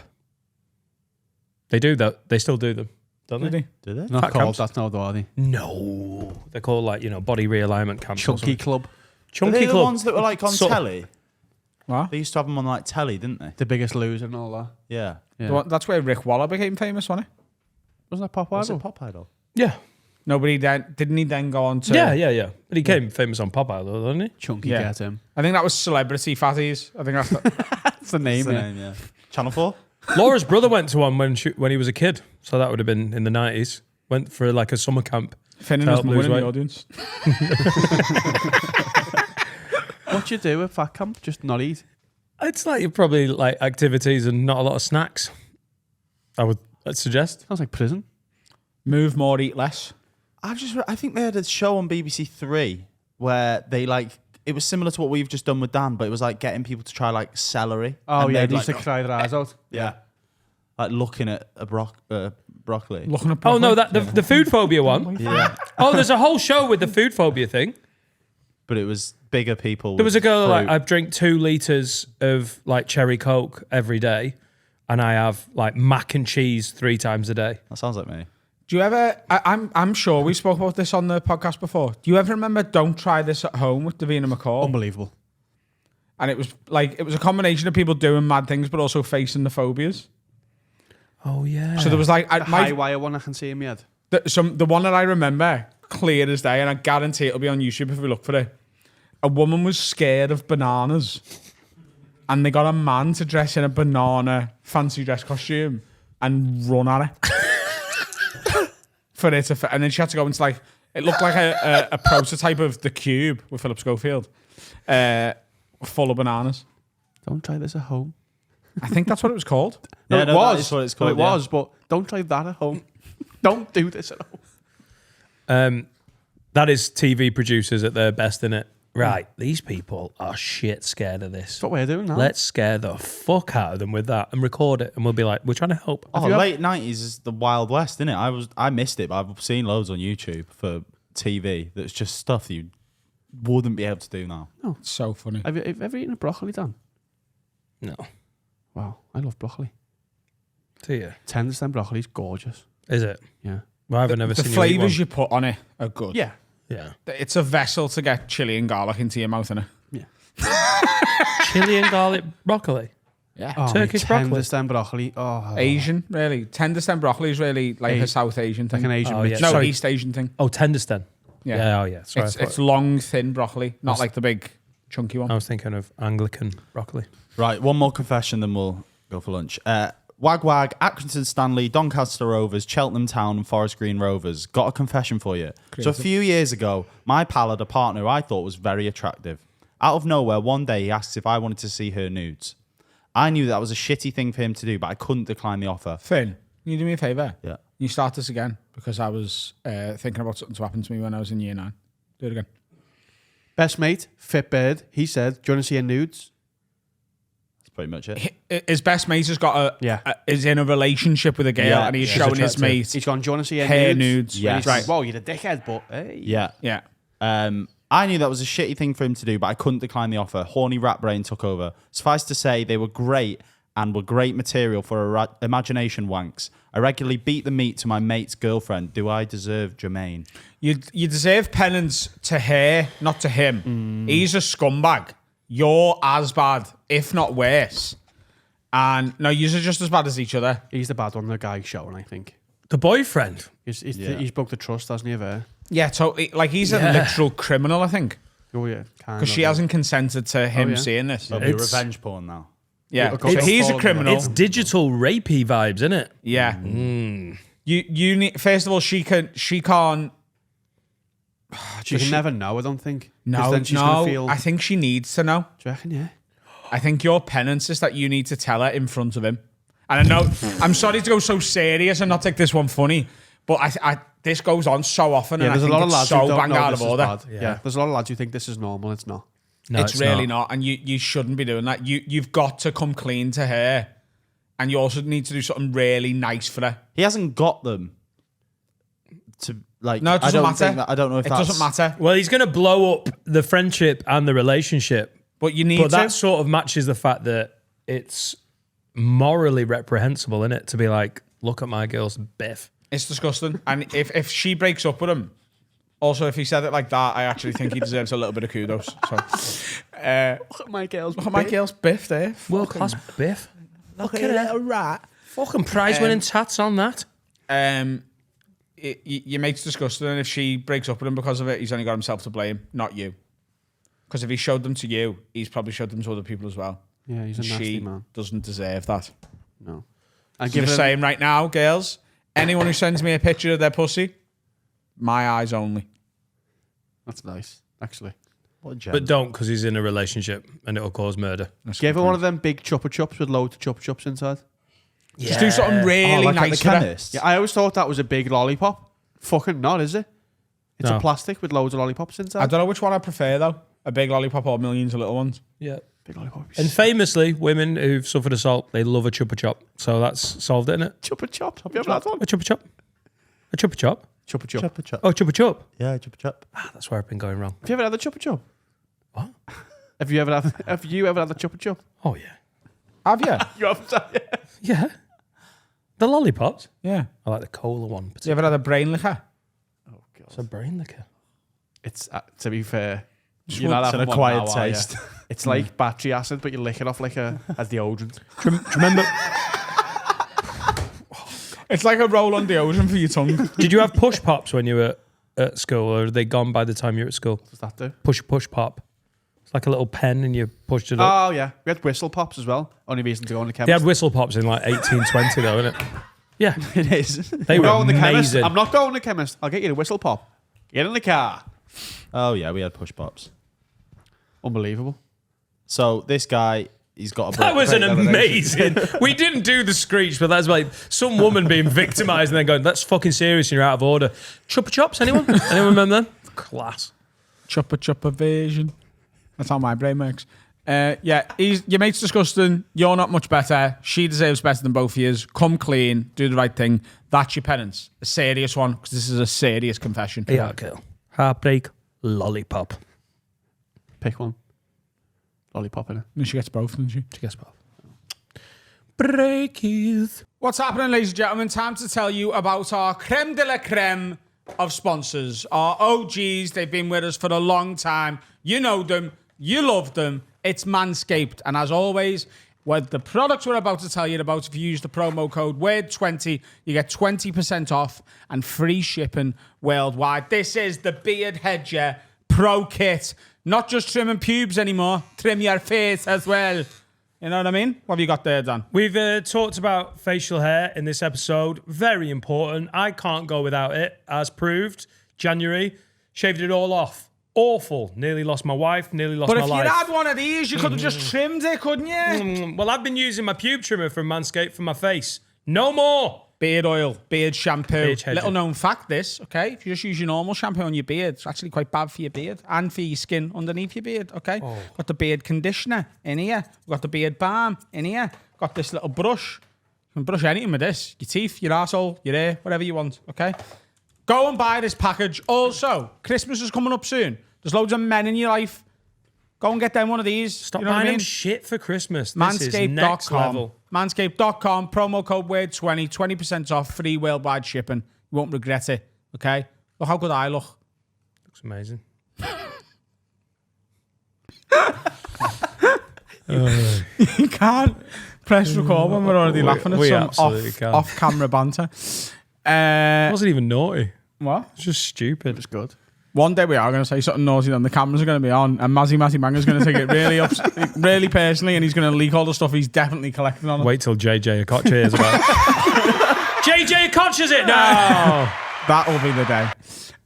They do that. They still do them, don't they? Do they? Not Fat called camps? that now, though, are they? No. They're called, like, body realignment camps. or Chunky something. Club. Are Chunky they the club. ones that were like on Sort of. telly? What? They used to have them on like telly, didn't they? The Biggest Loser and all that. Yeah. Yeah. That's where Rick Waller became famous, wasn't it? Wasn't that Pop Was it Idol? Pop Idol? Yeah. Nobody then didn't he then go on to? Yeah. But he became famous on Pop Idol, didn't he? Chunky Yeah. get him. I think that was Celebrity Fatties. I think that's That's the name. That's the Yeah. name, yeah. Channel 4? Laura's brother went to one when he was a kid, so that would have been in the 90s. Went for like a summer camp. Finn and To his help mum lose in the weight. audience. What you do at fat camp? Just not eat. It's like you probably like activities and not a lot of snacks. I'd suggest. Sounds like prison. Move more, eat less. I think they had a show on BBC Three where they it was similar to what we've just done with Dan, but it was like getting people to try like celery. Oh, And yeah. they'd, They used to cry their eyes out. yeah. Like looking at a broccoli. Looking at. Oh no, broccoli. that the food phobia one. Yeah. Oh, there's a whole show with the food phobia thing. But it was bigger people. There was a girl like fruit. I drink 2 liters of like cherry Coke every day, and I have like mac and cheese 3 times a day. That sounds like me. Do you ever? I'm sure we spoke about this on the podcast before. Do you ever remember "Don't Try This at Home" with Davina McCall? Unbelievable. And it was a combination of people doing mad things, but also facing the phobias. Oh yeah. So there was like The high wire one I can see in my head. the one that I remember clear as day, and I guarantee it'll be on YouTube if we look for it. A woman was scared of bananas, and they got a man to dress in a banana fancy dress costume and run at it. For it to, and then she had to go into like it looked like a prototype of The Cube with Philip Schofield, full of bananas. Don't try this at home. I think that's what it was called. No, Yeah, it no, that was. is what it's No, called, it yeah. was, but don't try that at home. Don't do this at home. That is TV producers at their best, innit? Right, these people are shit scared of this. That's what we're doing now. Let's scare the fuck out of them with that and record it, and we'll be like, we're trying to help. Oh, you late 90s is the Wild West, isn't it? I missed it, but I've seen loads on YouTube for TV that's just stuff that you wouldn't be able to do now. It's so funny. Have you ever eaten a broccoli, Dan? No, Wow, I love broccoli. do you? Tender stem broccoli is gorgeous. Is it? Yeah. Well, I've never The seen you eat flavors one. you put on it are good. Yeah. Yeah, It's a vessel to get chili and garlic into your mouth, innit? chili and garlic broccoli. Yeah. Oh, Turkish tender broccoli. stem broccoli. Oh, Asian, really. Tender stem broccoli is really like a South Asian thing. like an Asian Oh, mix. yeah. No, Sorry. East Asian thing. Oh, tender stem. Yeah. Yeah. Oh, yeah. Sorry, It's long, thin broccoli, not like the big, chunky one. I was thinking of Anglican broccoli. Right, one more confession, then we'll go for lunch. Wag, Accrington Stanley, Doncaster Rovers, Cheltenham Town, and Forest Green Rovers. Got a confession for you. So a few years ago, my pal had a partner who I thought was very attractive. Out of nowhere, one day he asked if I wanted to see her nudes. I knew that was a shitty thing for him to do, but I couldn't decline the offer. Finn, can you do me a favour? Yeah. You start this again because I was thinking about something to happen to me when I was in year 9. Do it again. Best mate, fit bird. He said, "Do you want to see her nudes?" That's pretty much it. His best mate has got is in a relationship with a girl, Yeah, and he's she's showing his attractive. mate He's gone, "Do you want to see her hair nudes?" nudes. Yeah. And he's Yes. like, "Whoa, you're the dickhead," but hey. Yeah. Yeah. I knew that was a shitty thing for him to do, but I couldn't decline the offer. Horny rat brain took over. Suffice to say, they were great and were great material for imagination wanks. I regularly beat the meat to my mate's girlfriend. Do I deserve Jermaine? You deserve penance to her, not to him. He's a scumbag. You're as bad, if not worse. And no, you're just as bad as each other. He's the bad one, the guy showing, I think. The boyfriend. He's broke the trust, hasn't he, of her? Yeah, totally. Like, he's a literal criminal, I think. Oh, yeah. Because she hasn't consented to him yeah. seeing this. It'll be revenge porn now. Yeah, Look, so it's- he's a criminal. It's digital rapey vibes, isn't it? Yeah. You need, first of all, she can't. She can never know, I don't think. 'Cause No, then she's gonna no. feel. I think she needs to know. Do you reckon, yeah? I think your penance is that you need to tell her in front of him. And I know, I'm sorry to go so serious and not take this one funny, but I this goes on so often, Yeah, and I there's a think lot of it's lads so who don't bang know out this of is order. bad. Yeah, there's a lot of lads who think this is normal. It's not. No, It's really not, and you shouldn't be doing that. You've got to come clean to her, and you also need to do something really nice for her. He hasn't got them to like. No, it doesn't matter. I don't know if It that's, doesn't matter, Well, he's going to blow up the friendship and the relationship. but you need But to. that sort of matches the fact that it's morally reprehensible, isn't it? To be like, look at my girl's biff. It's disgusting. And if she breaks up with him, also if he said it like that, I actually think he deserves a little bit of kudos. So, Look at my girls. look at my girl's biff there. World class biff. Look at that rat. Fucking prize winning tats on that. Your mate's disgusting, and if she breaks up with him because of it, he's only got himself to blame, not you. Because if he showed them to you, he's probably showed them to other people as well. Yeah, he's a nasty She man. doesn't deserve that. No. I'm just saying right now, girls, anyone who sends me a picture of their pussy, my eyes only. That's nice, actually. What a gem. But don't, because he's in a relationship and it'll cause murder. Give her one of them big chuppa chups with loads of chuppa chups inside. Just do something really like at nice the for her. chemist. Yeah, I always thought that was a big lollipop. Fucking not, is it? It's No. a plastic with loads of lollipops inside. I don't know which one I prefer though. A big lollipop or millions of little ones. Yeah. Big lollipop. And famously, women who've suffered assault, they love a chupa chop. So that's solved it, isn't it? Chuppa chop. Have you ever had one? A chupa chop. A chupa chop. Chuppa chop. Chop, chop. Oh, chupa chop. Yeah, chop, chop. Ah, that's where I've been going wrong. Have you ever had the chuppa chop? What? Have you ever had the chuppa chop? Oh, yeah. Have you? You haven't had it. Yeah. The lollipops. Yeah. I like the cola one. You ever had a brain liquor? It's a brain liquor. It's to be fair, Just you're not wants an having one acquired now, are ya? taste. It's like battery acid, but you lick it off like as deodorant. Do you remember? It's like a roll on deodorant for your tongue. Did you have push pops when you were at school, or are they gone by the time you were at school? What does that do? Push pop. It's like a little pen, and you pushed it up. Oh yeah, we had whistle pops as well. Only reason to go on the They chemist. had whistle pops in like 1820, though, innit? Yeah, It is. they were Go on the chemist. amazing. I'm not going to the chemist. I'll get you the whistle pop. Get in the car. Oh yeah, we had push pops. Unbelievable. So this guy, he's got a. That was an breakdown amazing. We didn't do the screech, but that's like some woman being victimised and then going, "That's fucking serious, and you're out of order." Chupa chops, anyone? Anyone remember them? Class. Chuppa version. That's how my brain works. Yeah, your mate's disgusting. You're not much better. She deserves better than both of you. Come clean. Do the right thing. That's your penance. A serious one, because this is a serious confession. Yeah, girl. Heartbreak, lollipop. Pick one. Lollipop in it. And she gets both, doesn't she? She gets both. Breakies. What's happening, ladies and gentlemen? Time to tell you about our creme de la creme of sponsors. Our OGs, they've been with us for a long time. You know them. You love them. It's Manscaped. And as always, with the products we're about to tell you about, if you use the promo code WORD20, you get 20% off and free shipping worldwide. This is the Beard Hedger Pro Kit. Not just trimming pubes anymore. Trim your face as well. You know what I mean? What have you got there, Dan? We've talked about facial hair in this episode. Very important. I can't go without it, as proved. January, shaved it all off. Awful. Nearly lost my wife, nearly lost But my if life. you had one of these, you could have just trimmed it, couldn't you? Well, I've been using my pube trimmer from Manscaped for my face. No more. beard oil, beard shampoo. Beard hedging. Little known fact this, okay? If you just use your normal shampoo on your beard, it's actually quite bad for your beard and for your skin underneath your beard, okay? Got the beard conditioner in here. We've got the beard balm in here. Got this little brush. You can brush anything with this. Your teeth, your arsehole, your hair, whatever you want, okay? Go and buy this package. Also, Christmas is coming up soon. There's loads of men in your life. Go and get them one of these. Stop you know what I buying mean? them shit for Christmas. This is next Manscaped.com. level. Manscaped.com, promo code WORD20, 20% off, free worldwide shipping. You won't regret it, okay? Look how good I look. Looks amazing. You can't press record when we're already laughing at we some absolutely can. off-camera banter. It wasn't even naughty. What? It's just stupid. It's good. One day we are going to say something naughty, then the cameras are going to be on, and Mazzy Manga's going to take it really really personally, and he's going to leak all the stuff he's definitely collecting on it. Wait till JJ Okocha hears about it. JJ Okocha's it now! That will be the day.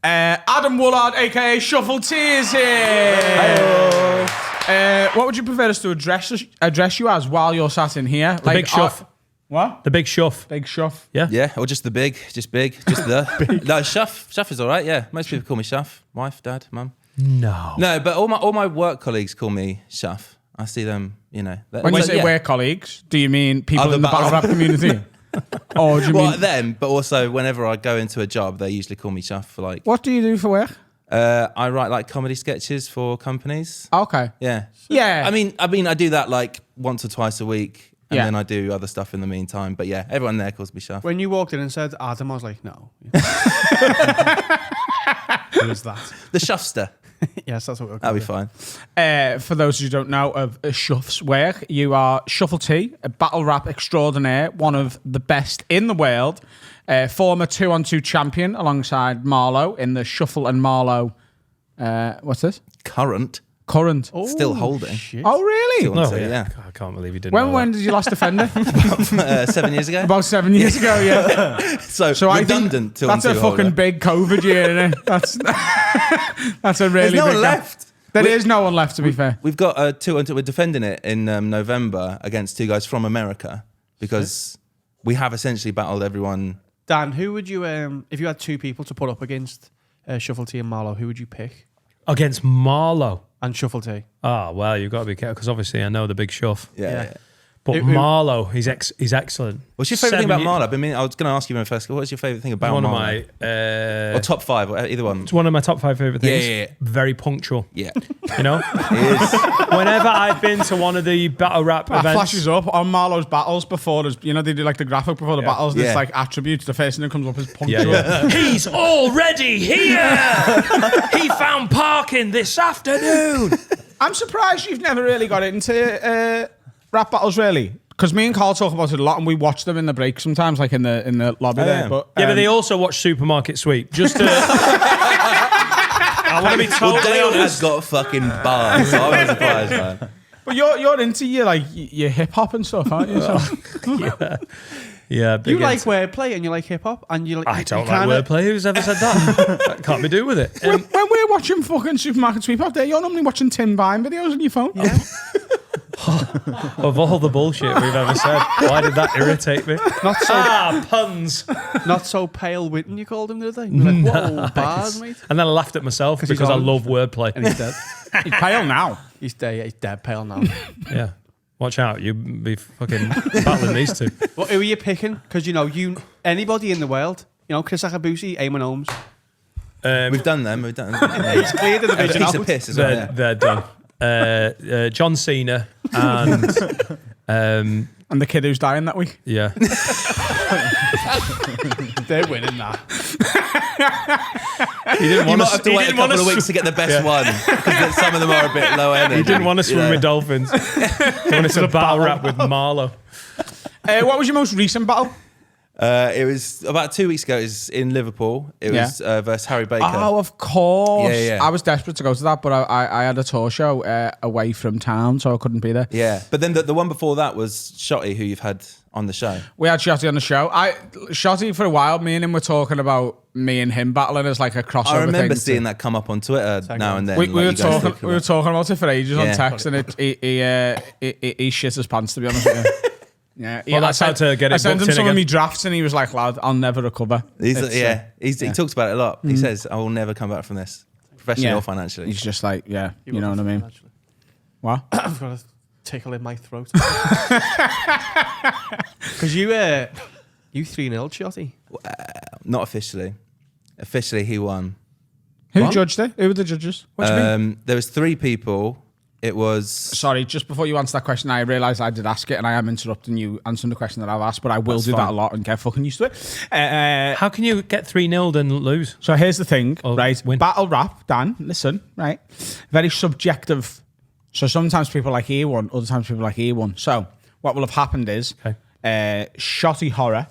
Adam Woolard, aka Shuffle T, is here. What would you prefer us to address you as while you're sat in here? The big shuff. What? The big shuff. Big shuff. Yeah? Yeah, or just the big, just the. No, Shuff. Shuff is all right. Yeah, most people call me Shuff. Wife, dad, mum. No. No, but all my work colleagues call me Shuff. I see them, you know. When you say yeah. work colleagues, do you mean people Other in the battle rap community? Or do you Well, mean... them, but also whenever I go into a job, they usually call me Shuff for like. What do you do for work? I write like comedy sketches for companies. Okay. Yeah. Yeah. I mean, I do that like once or twice a week. And Yeah. then I do other stuff in the meantime. But yeah, everyone there calls me Shuff. When you walked in and said Adam, I was like, no. Who is that? The Shuffster. Yes, that's what we're That'll be fine. For those who don't know of Shuff's work, you are Shuffle T, a battle rap extraordinaire, one of the best in the world, former 2-on-2 champion alongside Marlowe in the Shuffle and Marlowe. What's this? Current. Still holding. Shit. Oh, really? Still on to, yeah. yeah. I can't believe you didn't know When did you last defend it? 7 years ago. About 7 years ago, yeah. So I think redundant. that's a fucking big COVID year, isn't it? That's a really There's no big one gap. left. There is no one left, to be fair. We've got a 2-on-2. We're defending it in November against two guys from America because we have essentially battled everyone. Dan, who would you, if you had two people to put up against Shuffle T and Marlowe, who would you pick? Against Marlowe. And Shuffle T. Oh, well, you've got to be careful because obviously I know the big shuff. Yeah. But Who- Marlowe, he's excellent. What's your favourite thing about 7 Marlowe? I was going to ask you first. What's your favourite thing about One of Marlowe? my Or top five, or either one. it's one of my top 5 favorite things. Yeah. Very punctual. Yeah. You know, It is. whenever I've been to one of the battle rap That events, flashes up on Marlowe's battles before there's, you know, they do like the graphic before the battles. There's Yeah. like attributes. The first thing that comes up is punctual. Yeah. He's already here. He found parking this afternoon. I'm surprised you've never really got into rap battles, really. Because me and Carl talk about it a lot, and we watch them in the break sometimes, like in the lobby there. yeah. But Yeah, but they also watch Supermarket Sweep. Just to, I want to be Well, totally Dale has honest. got fucking bars. So I was surprised, man. But you're into your hip hop and stuff, aren't you? So, Yeah, You big like into- wordplay and you like hip hop and you like. I don't you like kinda- wordplay. Who's ever said that? That can't be do with it. when we're watching fucking Supermarket Sweep out there, you're normally watching Tim Vine videos on your phone. Yeah. Of all the bullshit we've ever said, why did that irritate me? Not so, Puns. not so pale Witten, you called him the other day. You're like, whoa, bars, mate. And then I laughed at myself he's because I orange. love wordplay. And he's dead. He's pale now. He's dead. Yeah, he's dead pale now. Yeah. Watch out, you be fucking battling these two. Well, who are you picking? Because anybody in the world, Chris Akabusi, Eamon Holmes. We've done them. We've done them. He's cleared the A division piece out. of piss as well. They're done. John Cena and And the kid who's dying that week. yeah, They're winning that. he didn't You want might have to wait a couple of weeks to get the best one because some of them are a bit low energy. He didn't want to swim you know. with dolphins. He wanted to battle rap with Marlowe. What was your most recent battle? It was about 2 weeks ago. It was in Liverpool. It was versus Harry Baker. Oh, of course. Yeah, yeah. I was desperate to go to that, but I had a tour show away from town, so I couldn't be there. Yeah, but then the one before that was Shotty, who you've had on the show. We had Shotty on the show. Shotty, for a while, me and him were talking about me and him battling as like a crossover I remember thing. seeing that come up on Twitter now and then. We like were you guys talking. talking We were about. talking about it for ages on Yeah. text, and he shit his pants. To be honest with you, Yeah, Well, that's how to get it I sent booked him in some of again. my drafts, and he was like, "Lad, I'll never recover." He It's, talks about it a lot. He says, "I will never come back from this, professionally Yeah. or financially." He's just like, you know what I mean? What? I've got a tickle in my throat. Because you 3-0, Shotty. Not officially. Officially, he won. Who judged it? Who were the judges? What do you mean? There was 3 people. It was Sorry, just before you answer that question, I realised I did ask it, and I am interrupting you answering the question that I've asked, but I will do that a lot and get fucking used to it. How can you get 3-0 and lose? So here's the thing, Or right? win. Battle rap, Dan, listen, right? Very subjective. So sometimes people like E1, other times people like E1. So what will have happened is Shotty Horror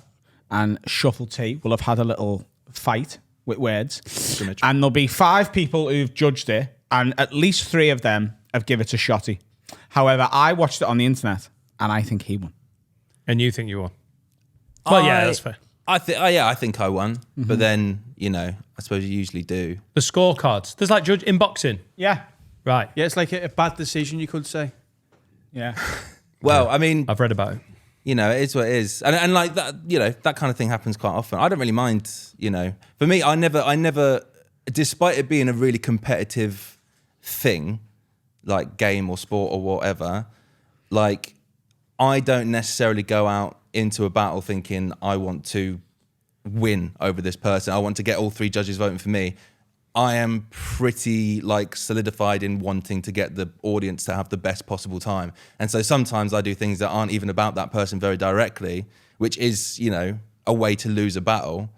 and Shuffle T will have had a little fight with words. And there'll be 5 people who've judged it, and at least 3 of them have given it to Shotty. However, I watched it on the internet, and I think he won. And you think you won? Well, yeah, that's fair. I think I won. But then, I suppose you usually do. The scorecards. There's like judge in boxing. Yeah. Right. Yeah, it's like a bad decision, you could say. Yeah. Well, I mean, I've read about it. it is what it is. And like that, that kind of thing happens quite often. I don't really mind, For me, I never, despite it being a really competitive thing, like game or sport or whatever, like I don't necessarily go out into a battle thinking I want to win over this person. I want to get all 3 judges voting for me. I am pretty like solidified in wanting to get the audience to have the best possible time. And so sometimes I do things that aren't even about that person very directly, which is, a way to lose a battle.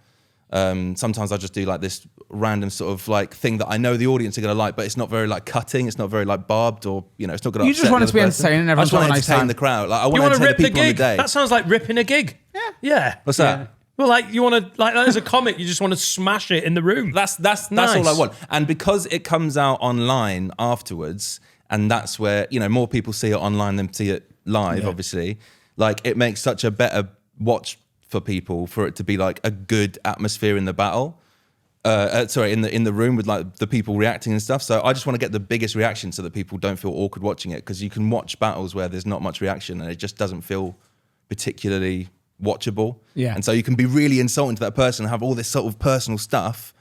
Sometimes I just do like this random sort of like thing that I know the audience are going to like, but it's not very like cutting. It's not very like barbed or, it's not going to You just want it to be entertaining and I everyone's just want got to a nice entertain time. the crowd. Like I You want want to to rip entertain the the people on the gig? day. That sounds like ripping a gig. Yeah. What's that? Well, like you want to, like as a comic, you just want to smash it in the room. That's Nice. all I want. And because it comes out online afterwards, and that's where, more people see it online than see it live, obviously, like it makes such a better watch for people for it to be like a good atmosphere in the battle. In the room with like the people reacting and stuff. So I just want to get the biggest reaction so that people don't feel awkward watching it, because you can watch battles where there's not much reaction and it just doesn't feel particularly watchable. Yeah. And so you can be really insulting to that person and have all this sort of personal stuff,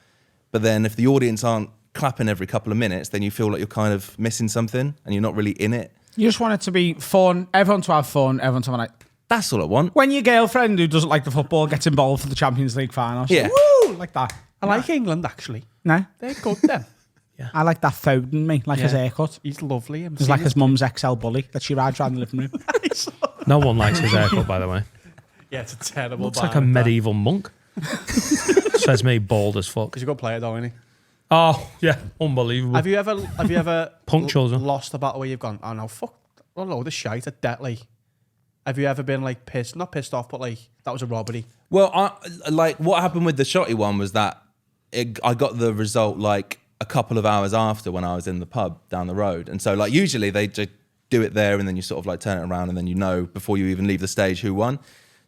but then if the audience aren't clapping every couple of minutes, then you feel like you're kind of missing something and you're not really in it. You just want it to be fun, everyone to have fun, everyone to have a night. That's all I want. When your girlfriend who doesn't like the football gets involved for the Champions League final, Yeah. woo, like that. I like England, actually. No, They're good, them. I like that Foden, me, like his haircut. He's lovely. He's like his mum's XL bully that she rides around the living room. No one likes his haircut, by the way. Yeah, it's a terrible Looks like a medieval monk. Says me, bald as fuck. Because you've got to play it, though, innit? Oh, yeah. Unbelievable. Have you ever Punctuals, huh? lost a battle where you've gone, oh no, fuck, a load of shite at that, like? Have you ever been like not pissed off, but like that was a robbery? Well, like what happened with the Shotty one was that I got the result like a couple of hours after when I was in the pub down the road. And so like usually they just do it there and then you sort of like turn it around and then before you even leave the stage who won.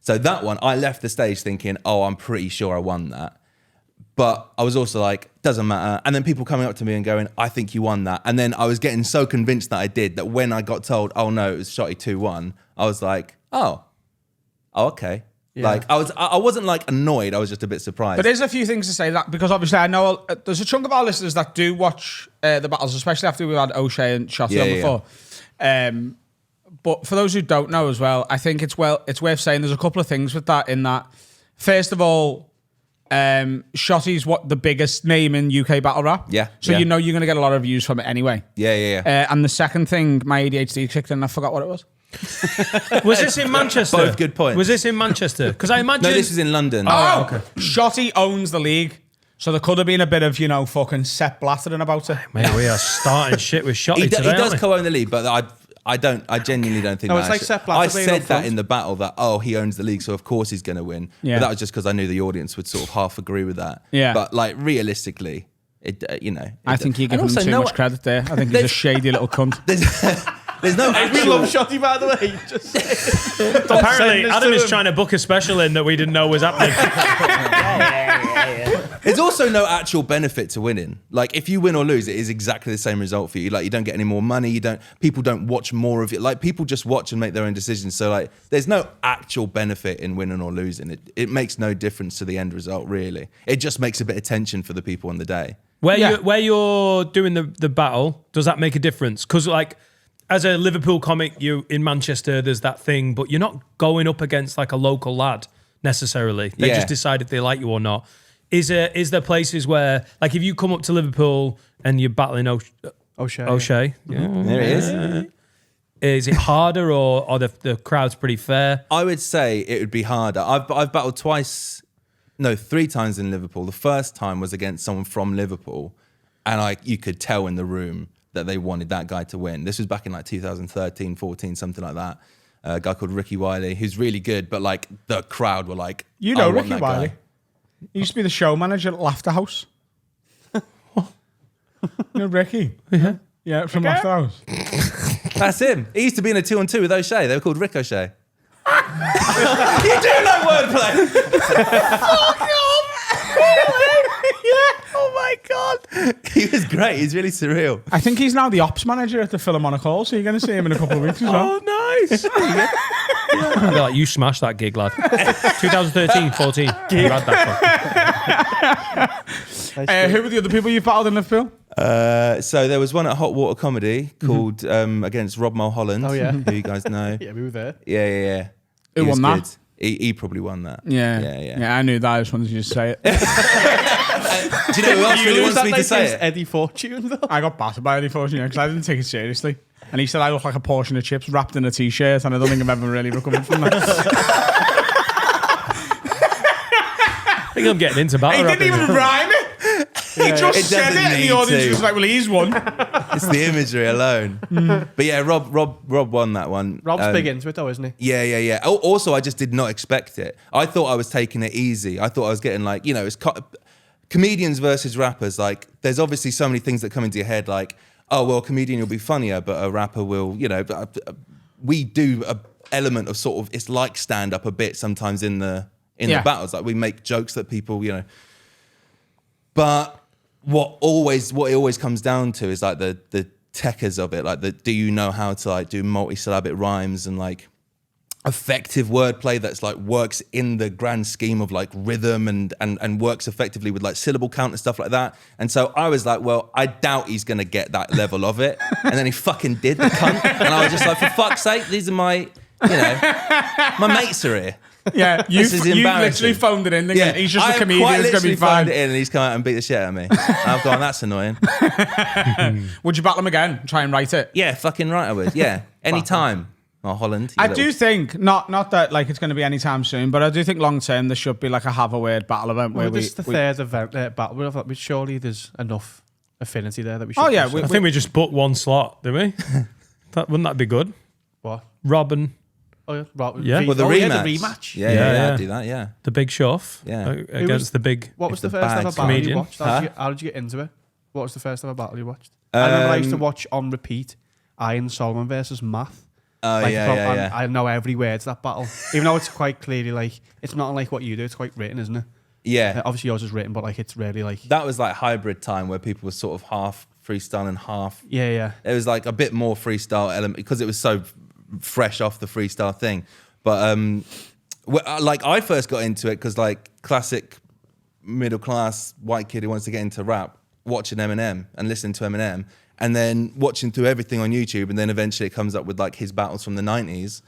So that one, I left the stage thinking, oh, I'm pretty sure I won that. But I was also like, doesn't matter. And then people coming up to me and going, I think you won that. And then I was getting so convinced that I did that when I got told, oh no, it was Shotty 2-1, I was like, oh, okay. Yeah. Like I wasn't like annoyed. I was just a bit surprised. But there's a few things to say that, because obviously I know there's a chunk of our listeners that do watch the battles, especially after we've had O'Shea and Shotty on before. But for those who don't know as well, I think it's worth saying there's a couple of things with that. In that, first of all, Shotty's the biggest name in UK battle rap. Yeah. So yeah. you know you're going to get a lot of views from it anyway. Yeah. And the second thing, my ADHD kicked in and I forgot what it was. Was this in Manchester? Both good points. Was this in Manchester? Because I imagine... No, this is in London. Oh, okay. Shotty owns the league. So there could have been a bit of, fucking set blattering about it. Mate, we are starting shit with Shotty He today, does aren't we? co-own the league, but I genuinely don't think No, that. it's like actually- Sepp Blatter I being said up that front. in the battle that, he owns the league, so of course he's going to win. Yeah. But that was just because I knew the audience would sort of half agree with that. Yeah. But like realistically, I think you're giving him too much credit there. I think he's a shady little cunt. There's no We actual... love Shotty, by the way. Just Apparently, this Adam to is him. trying to book a special in that we didn't know was happening. There's also no actual benefit to winning. Like if you win or lose, it is exactly the same result for you. Like you don't get any more money. People don't watch more of it. Like people just watch and make their own decisions. So like there's no actual benefit in winning or losing. It makes no difference to the end result really. It just makes a bit of tension for the people on the day. Where you're doing the battle, does that make a difference? Because like as a Liverpool comic, you in Manchester, there's that thing, but you're not going up against like a local lad necessarily. They just decide if they like you or not. Is there places where like if you come up to Liverpool and you're battling O'Shea, There it is. Is it harder or the crowd's pretty fair? I would say it would be harder. I've battled three times in Liverpool. The first time was against someone from Liverpool, and you could tell in the room that they wanted that guy to win. This was back in like 2013, 14, something like that. A guy called Ricky Wiley, who's really good, but like the crowd were like, You know Ricky Wiley. He used to be the show manager at Laughter House. You know Ricky? Yeah, from Laughter House. That's him. He used to be in a 2-on-2 with O'Shea. They were called Ricochet. You do like wordplay. Fuck off! Yeah. Oh my god. He was great. He's really surreal. I think he's now the ops manager at the Philharmonic Hall, so you're going to see him in a couple of weeks as well. Oh, nice. They're like, you smashed that gig, lad. 2013, 14. You had that one. Who were the other people you battled in Liverpool? So there was one at Hot Water Comedy called against Rob Mulholland. Oh, yeah. Who you guys know. Yeah, we were there. Yeah. Who He was won that? good. He probably won that. Yeah, I knew that. I just wanted to just say it. Do you know who else really wants me to say it? Eddie Fortune, though. I got battered by Eddie Fortune because I didn't take it seriously. And he said I look like a portion of chips wrapped in a t-shirt, and I don't think I've ever really recovered from that. I think I'm getting into battle He rap. didn't even rhyme it. He just It said doesn't it, and the need audience to. was like, "Well, he's won." It's the imagery alone. But yeah, Rob won that one. Rob's big into it, though, isn't he? Yeah. Also, I just did not expect it. I thought I was taking it easy. I thought I was getting like, it's comedians versus rappers. Like, there's obviously so many things that come into your head. Like, oh well, a comedian will be funnier, but a rapper will, we do a element of sort of it's like stand up a bit sometimes in the battles. Like we make jokes that people, But what it always comes down to is like the techers of it. Like do you know how to like do multi-syllabic rhymes and like effective wordplay that's like works in the grand scheme of like rhythm and works effectively with like syllable count and stuff like that. And so I was like, well, I doubt he's gonna get that level of it. And then he fucking did, the cunt. And I was just like, for fuck's sake, these are my mates are here. Yeah, you This is embarrassing. literally phoned it in. Yeah, He's just a I comedian. quite It's gonna be literally phoned fine. it in and he's come out and beat the shit out of me. I've gone, that's annoying. Would you battle him again? Try and write it. Yeah, fucking right I would. Yeah, anytime. Oh, Holland. I do think not that like it's going to be anytime soon, but I do think long term there should be like a have a word battle event where This is the third event battle. Surely there's enough affinity there that we should. Oh yeah, push it. I think we just booked one slot, didn't we? Wouldn't that be good? What? Rob and Oh yeah, right. Yeah. Well, the rematch. Yeah. Yeah, I'd do that, yeah. the big shove Yeah. against the big... What was the the first bad ever battle comedian. you watched? Huh? How did you get into it? What was the first ever battle you watched? I remember I used to watch on repeat Ian Solomon versus Math. Oh, yeah. I know every word to that battle, even though it's quite clearly like it's not like what you do. It's quite written, isn't it? Yeah. Obviously yours is written, but like it's really like That was like hybrid time where people were sort of half freestyle and half... yeah. It was like a bit more freestyle element because it was so fresh off the freestyle thing. But like I first got into it because like classic middle class white kid who wants to get into rap, watching Eminem and listening to Eminem and then watching through everything on YouTube, and then eventually it comes up with like his battles from the 90s,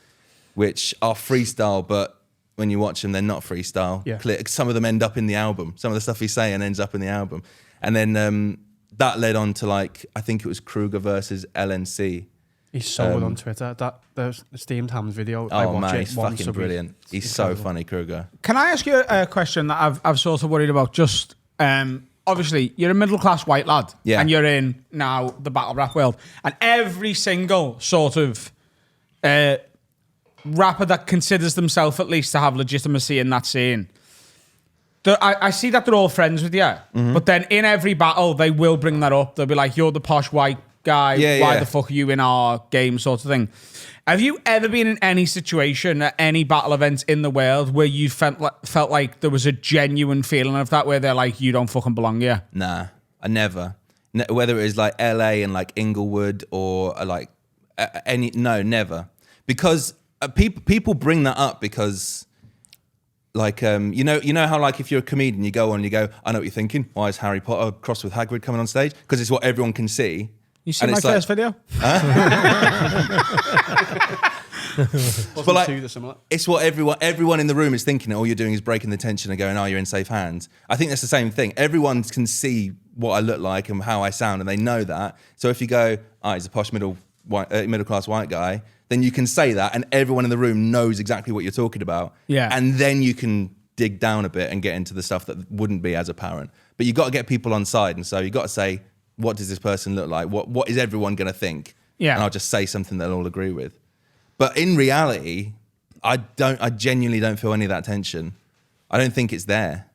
which are freestyle, but when you watch them, they're not freestyle. Yeah. Some of them end up in the album. Some of the stuff he's saying ends up in the album. And then that led on to like, I think it was Kruger versus LNC. He's so good on Twitter. The Steamed Hams video. I Oh watch man, it he's once fucking a week. brilliant. He's It's so incredible. funny, Kruger. Can I ask you a question that I've sort of worried about? Just obviously, you're a middle class white lad, Yeah. and you're in now the battle rap world, and every single sort of rapper that considers themselves at least to have legitimacy in that scene. I see that they're all friends with you, but then in every battle they will bring that up. They'll be like, "You're the posh white guy. Yeah, Why yeah. the fuck are you in our game, sort of thing. Have you ever been in any situation at any battle event in the world where you felt like there was a genuine feeling of that, where they're like, you don't fucking belong here? Nah, I never. Whether it was like LA and like Inglewood or like never. Because people bring that up because like you know how like if you're a comedian you go on and you go, I know what you're thinking. Why is Harry Potter crossed with Hagrid coming on stage? Because it's what everyone can see. You seen my first video? But like, too dissimilar. it's what everyone in the room is thinking. All you're doing is breaking the tension and going, oh, you're in safe hands. I think that's the same thing. Everyone can see what I look like and how I sound, and they know that. So if you go, oh, he's a posh middle class white guy, then you can say that, and everyone in the room knows exactly what you're talking about. Yeah. And then you can dig down a bit and get into the stuff that wouldn't be as apparent. But you've got to get people on side, and so you've got to say, what does this person look like? What is everyone going to think? Yeah. And I'll just say something they'll all agree with. But in reality, I genuinely don't feel any of that tension. I don't think it's there.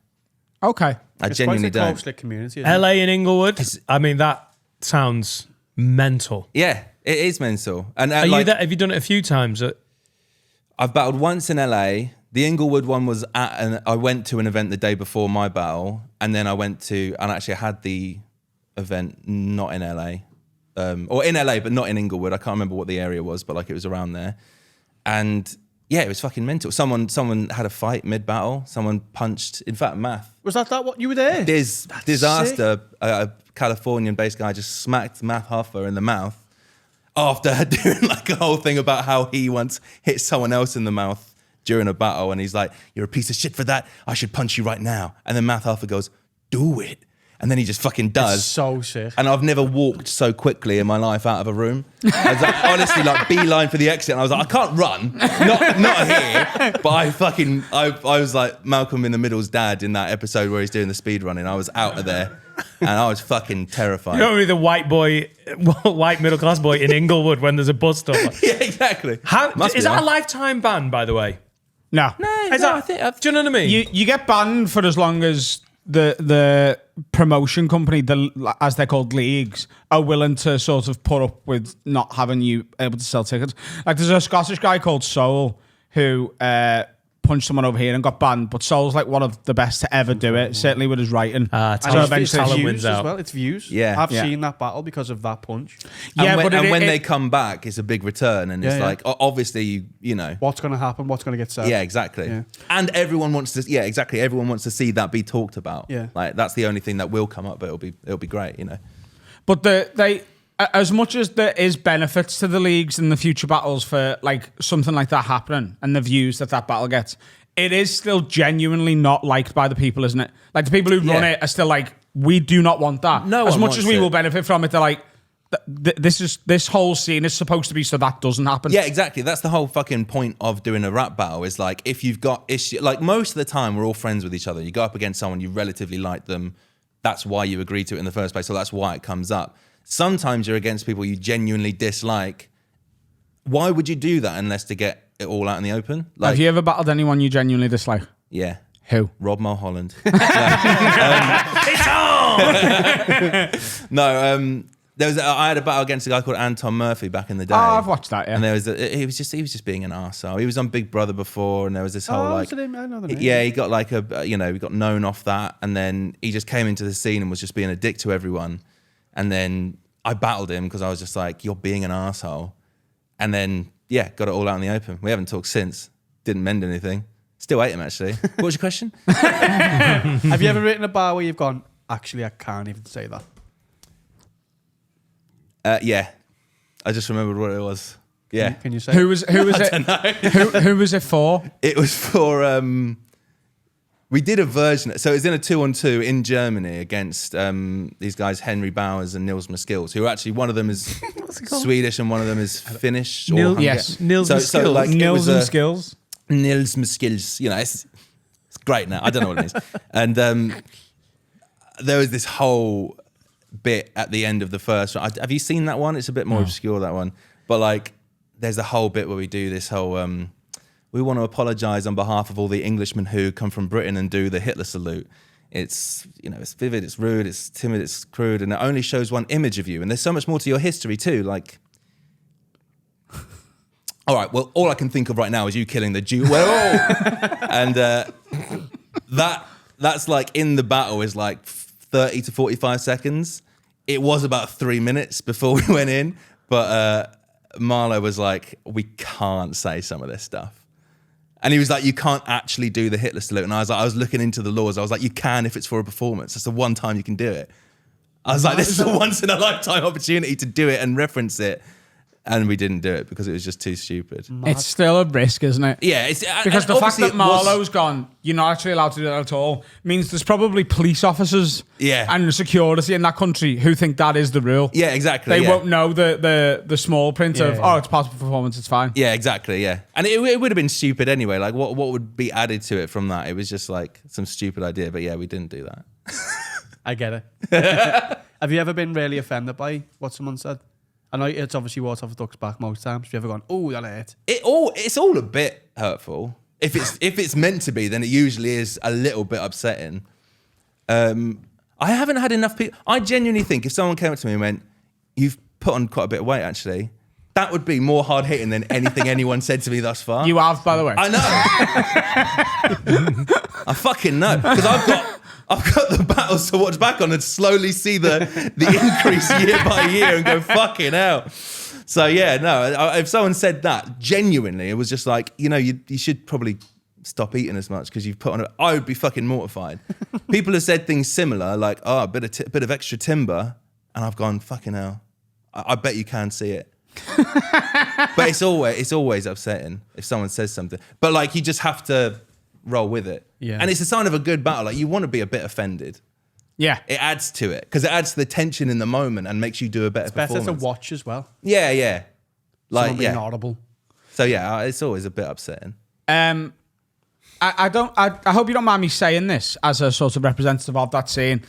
Okay. I It's genuinely quite a don't. close-knit community. isn't it? LA and Inglewood. I mean, that sounds mental. Yeah, it is mental. And Are you like, that? Have you done it a few times? I've battled once in LA. The Inglewood one was I went to an event the day before my battle, and then I actually had the event not in LA. Or in LA, but not in Inglewood. I can't remember what the area was, but like it was around there. And yeah, it was fucking mental. Someone had a fight mid-battle. Someone punched, in fact, Math. Was that what you were there? Disaster, a Californian-based guy just smacked Math Hoffer in the mouth after doing like a whole thing about how he once hit someone else in the mouth during a battle. And he's like, you're a piece of shit for that. I should punch you right now. And then Math Hoffer goes, do it. And then he just fucking does. It's so sick. And I've never walked so quickly in my life out of a room. I was like, honestly, like beeline for the exit. And I was like, I can't run, not here. But I was like Malcolm in the Middle's dad in that episode where he's doing the speed running. I was out of there, and I was fucking terrified. You're only the white middle class boy in Inglewood when there's a bus stop. Yeah, exactly. Is that a lifetime ban, by the way? No. Do you know what I mean? You get banned for as long as the promotion company, as they're called, leagues, are willing to sort of put up with not having you able to sell tickets. Like there's a Scottish guy called Soul who punched someone over here and got banned, but Soul's like one of the best to ever do it, certainly with his writing. Talent wins out. As well. It's views. Yeah. I've Yeah. seen that battle because of that punch. Yeah, and when it- they come back, it's a big return, and it's Yeah, yeah. like obviously you know. What's going to happen? What's going to get said? Yeah, exactly. Yeah. And everyone wants to. Yeah, exactly. Everyone wants to see that be talked about. Yeah. like that's the only thing that will come up, but it'll be great, you know. But they, as much as there is benefits to the leagues and the future battles for like something like that happening and the views that battle gets, it is still genuinely not liked by the people, isn't it? Like the people who run Yeah. it are still like, we do not want that. No as one much as wants we it. will benefit from it, they're like, this whole scene is supposed to be so that doesn't happen. Yeah, exactly. That's the whole fucking point of doing a rap battle. Is like if you've got issue, like most of the time we're all friends with each other. You go up against someone you relatively like them. That's why you agree to it in the first place. So that's why it comes up. Sometimes you're against people you genuinely dislike. Why would you do that unless to get it all out in the open? Like, Have you ever battled anyone you genuinely dislike? yeah, Who? Rob Mulholland. It's on! No, I had a battle against a guy called Anton Murphy back in the day. Oh, I've watched that, yeah. And he was just being an arsehole. He was on Big Brother before, and there was this whole Oh, like, so I know the name. yeah, he got like he got known off that, and then he just came into the scene and was just being a dick to everyone. And then I battled him because I was just like, you're being an arsehole. And then yeah, got it all out in the open. We haven't talked since. Didn't mend anything. Still hate him actually. What was your question? Have you ever written a bar where you've gone, actually, I can't even say that? Yeah, I just remembered what it was. Yeah, Can you say Who was it? Who was it for? it was for. We did a version, so it was in a 2-on-2 in Germany against these guys Henry Bowers and Nils Maskills, who actually one of them is Swedish and one of them is Finnish. or Hungarian. Yes. Nils Maskills. like, it Nils was and a- skills. Nils Maskills. You know, it's great now. I don't know what it is. And there was this whole bit at the end of the first round. Have you seen that one? It's a bit more obscure, that one. But like, there's a whole bit where we do this whole. We want to apologise on behalf of all the Englishmen who come from Britain and do the Hitler salute. It's, it's vivid, it's rude, it's timid, it's crude, and it only shows one image of you. And there's so much more to your history too. Like, all right, well, all I can think of right now is you killing the Jew. And that's like in the battle is like 30 to 45 seconds. It was about 3 minutes before we went in, but Marlo was like, we can't say some of this stuff. And he was like, you can't actually do the Hitler salute. And I was looking into the laws. I was like, you can if it's for a performance. It's the one time you can do it. I was like, this is a once in a lifetime opportunity to do it and reference it. And we didn't do it because it was just too stupid. It's still a risk, isn't it? Yeah. It's, because the fact obviously that Marlowe's gone, you're not actually allowed to do that at all, means there's probably police officers and security in that country who think that is the rule. Yeah, exactly. They won't know the small print of, it's part of the performance, it's fine. Yeah, exactly, yeah. And it would have been stupid anyway. Like, what would be added to it from that? It was just like some stupid idea. But yeah, we didn't do that. I get it. Have you ever been really offended by what someone said? I know it's obviously water off a duck's back most times. Have you ever gone, oh, that hurt? It's all a bit hurtful. If it's meant to be, then it usually is a little bit upsetting. I haven't had enough people. I genuinely think if someone came up to me and went, "You've put on quite a bit of weight, actually," that would be more hard hitting than anything anyone said to me thus far. You have, by the way. I know. I fucking know because I've got the battles to watch back on and slowly see the increase year by year and go, fucking hell. So yeah, no, if someone said that, genuinely, it was just like, you should probably stop eating as much because you've put on I would be fucking mortified. People have said things similar, like, a bit of extra timber, and I've gone, fucking hell. I bet you can see it. But it's always upsetting if someone says something. But like, you just have to roll with it. Yeah. And it's a sign of a good battle. Like, you want to be a bit offended. Yeah. It adds to it because it adds to the tension in the moment and makes you do a better performance. Better to watch as well. Yeah. Like, Someone being audible. So yeah, it's always a bit upsetting. I hope you don't mind me saying this as a sort of representative of that scene.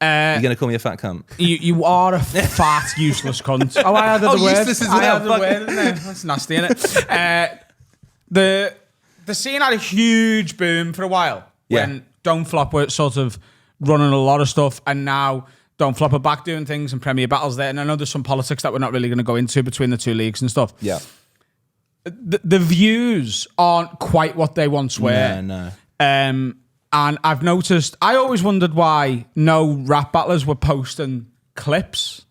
You're going to call me a fat cunt? You are a fat, useless cunt. Oh, I added the word. Useless as well. I added the word in there. That's nasty, innit? The scene had a huge boom for a while when Don't Flop were sort of running a lot of stuff, and now Don't Flop are back doing things and Premier Battle's there. And I know there's some politics that we're not really going to go into between the two leagues and stuff. Yeah. The views aren't quite what they once were. No. And I've noticed, I always wondered why no rap battlers were posting clips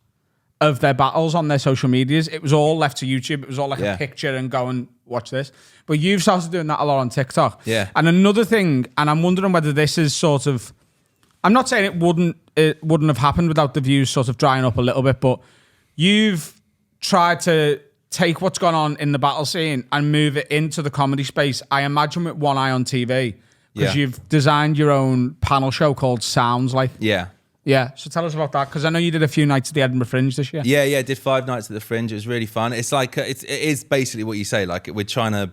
of their battles on their social medias. It was all left to YouTube. It was all like a picture and go and watch this. But you've started doing that a lot on TikTok. Yeah. And another thing, and I'm wondering whether this is sort of, I'm not saying it wouldn't have happened without the views sort of drying up a little bit, but you've tried to take what's gone on in the battle scene and move it into the comedy space. I imagine with one eye on TV. Because you've designed your own panel show called Sounds Like. Yeah. Yeah. So tell us about that, because I know you did a few nights at the Edinburgh Fringe this year. Yeah. I did 5 nights at the Fringe. It was really fun. It's like, it is basically what you say. Like, we're trying to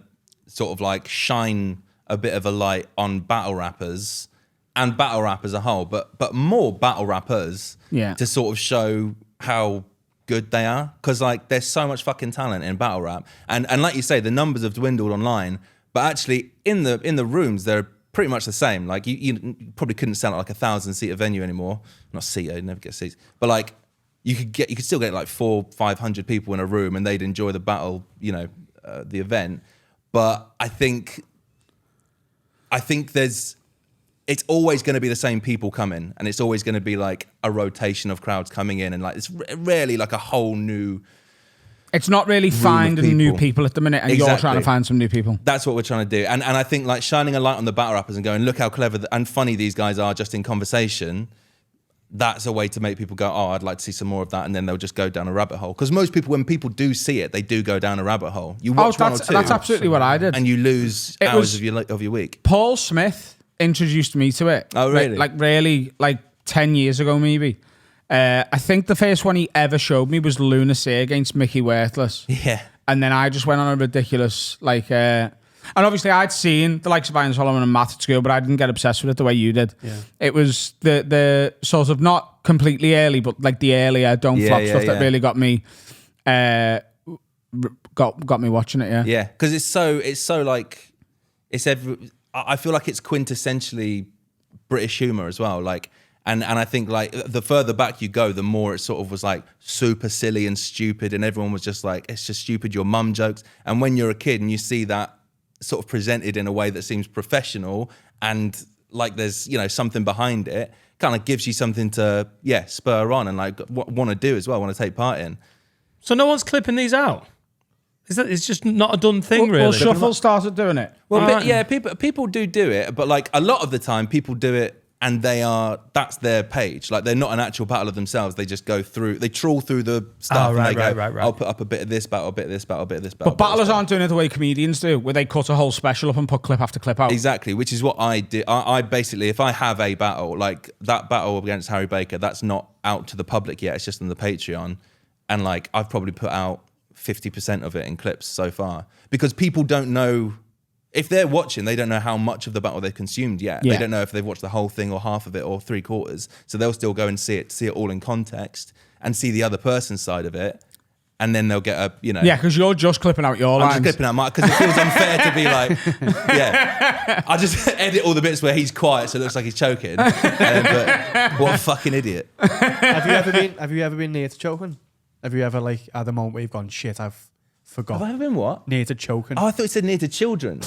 sort of like shine a bit of a light on battle rappers and battle rap as a whole, but more battle rappers to sort of show how good they are. Because like, there's so much fucking talent in battle rap. And like you say, the numbers have dwindled online, but actually in the rooms, they're pretty much the same. Like, you probably couldn't sell at like 1,000-seater venue anymore. Not seater, you never get seats. But like, you could still get like 400-500 people in a room and they'd enjoy the battle, the event. But I think it's always going to be the same people coming, and it's always going to be like a rotation of crowds coming in, and like it's rarely like a whole new. It's not really finding new people at the minute, and you're trying to find some new people. That's what we're trying to do. And I think like shining a light on the battle rappers and going, look how clever and funny these guys are just in conversation. That's a way to make people go, oh, I'd like to see some more of that. And then they'll just go down a rabbit hole. Because most people, when people do see it, they do go down a rabbit hole. You watch one or two. That's absolutely what I did. And you lose hours of your week. Paul Smith introduced me to it. Oh, really? Like 10 years ago, maybe. I think the first one he ever showed me was Lunacy against Mickey Worthless. Yeah. And then I just went on a ridiculous, and obviously I'd seen the likes of Ian Solomon and Matt at school, but I didn't get obsessed with it the way you did. Yeah. It was the sort of not completely early, but like the earlier Don't Flop stuff that really got me, got me watching it. Yeah. Yeah. Because it's so like, I feel like it's quintessentially British humor as well. Like, and I think like the further back you go, the more it sort of was like super silly and stupid, and everyone was just like, it's just stupid, your mum jokes. And when you're a kid and you see that sort of presented in a way that seems professional and like there's, you know, something behind it, kind of gives you something to, spur on and like want to do as well, want to take part in. So no one's clipping these out? It's just not a done thing, really? Well, Shuffle started doing it. Well, people do it, but like a lot of the time people do it and that's their page. Like they're not an actual battle of themselves. They just go through, they trawl through the stuff and they go, I'll put up a bit of this battle, a bit of this battle, a bit of this battle. But battlers aren't doing it the way comedians do, where they cut a whole special up and put clip after clip out. Exactly, which is what I did. I basically, if I have a battle, like that battle against Harry Baker, that's not out to the public yet. It's just on the Patreon. And like, I've probably put out 50% of it in clips so far because people don't know. If they're watching, they don't know how much of the battle they've consumed yet. They don't know if they've watched the whole thing or half of it or 3/4. So they'll still go and see it all in context and see the other person's side of it. And then they'll get a, you know. Yeah, because you're just clipping out your lines. I'm just clipping out my, because it feels unfair to be like, I just edit all the bits where he's quiet so it looks like he's choking. But what a fucking idiot. Have you ever been near to choking? Have you ever like had a moment where you've gone, shit, I've forgot? Have I ever been what? Near to choking. Oh, I thought you said near to children.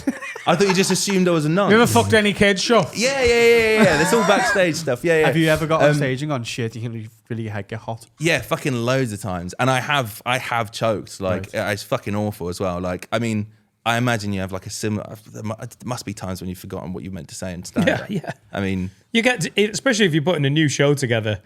I thought you just assumed I was a nun. You ever fucked any kids, Shuff? Yeah. That's all backstage stuff. Yeah. Have you ever got on stage and gone, shit, you can really your head get hot? Yeah, fucking loads of times. And I have choked. Like, it's fucking awful as well. Like, I mean, I imagine you have like a similar, there must be times when you've forgotten what you meant to say and stand. Yeah. I mean. You get to, especially if you're putting a new show together,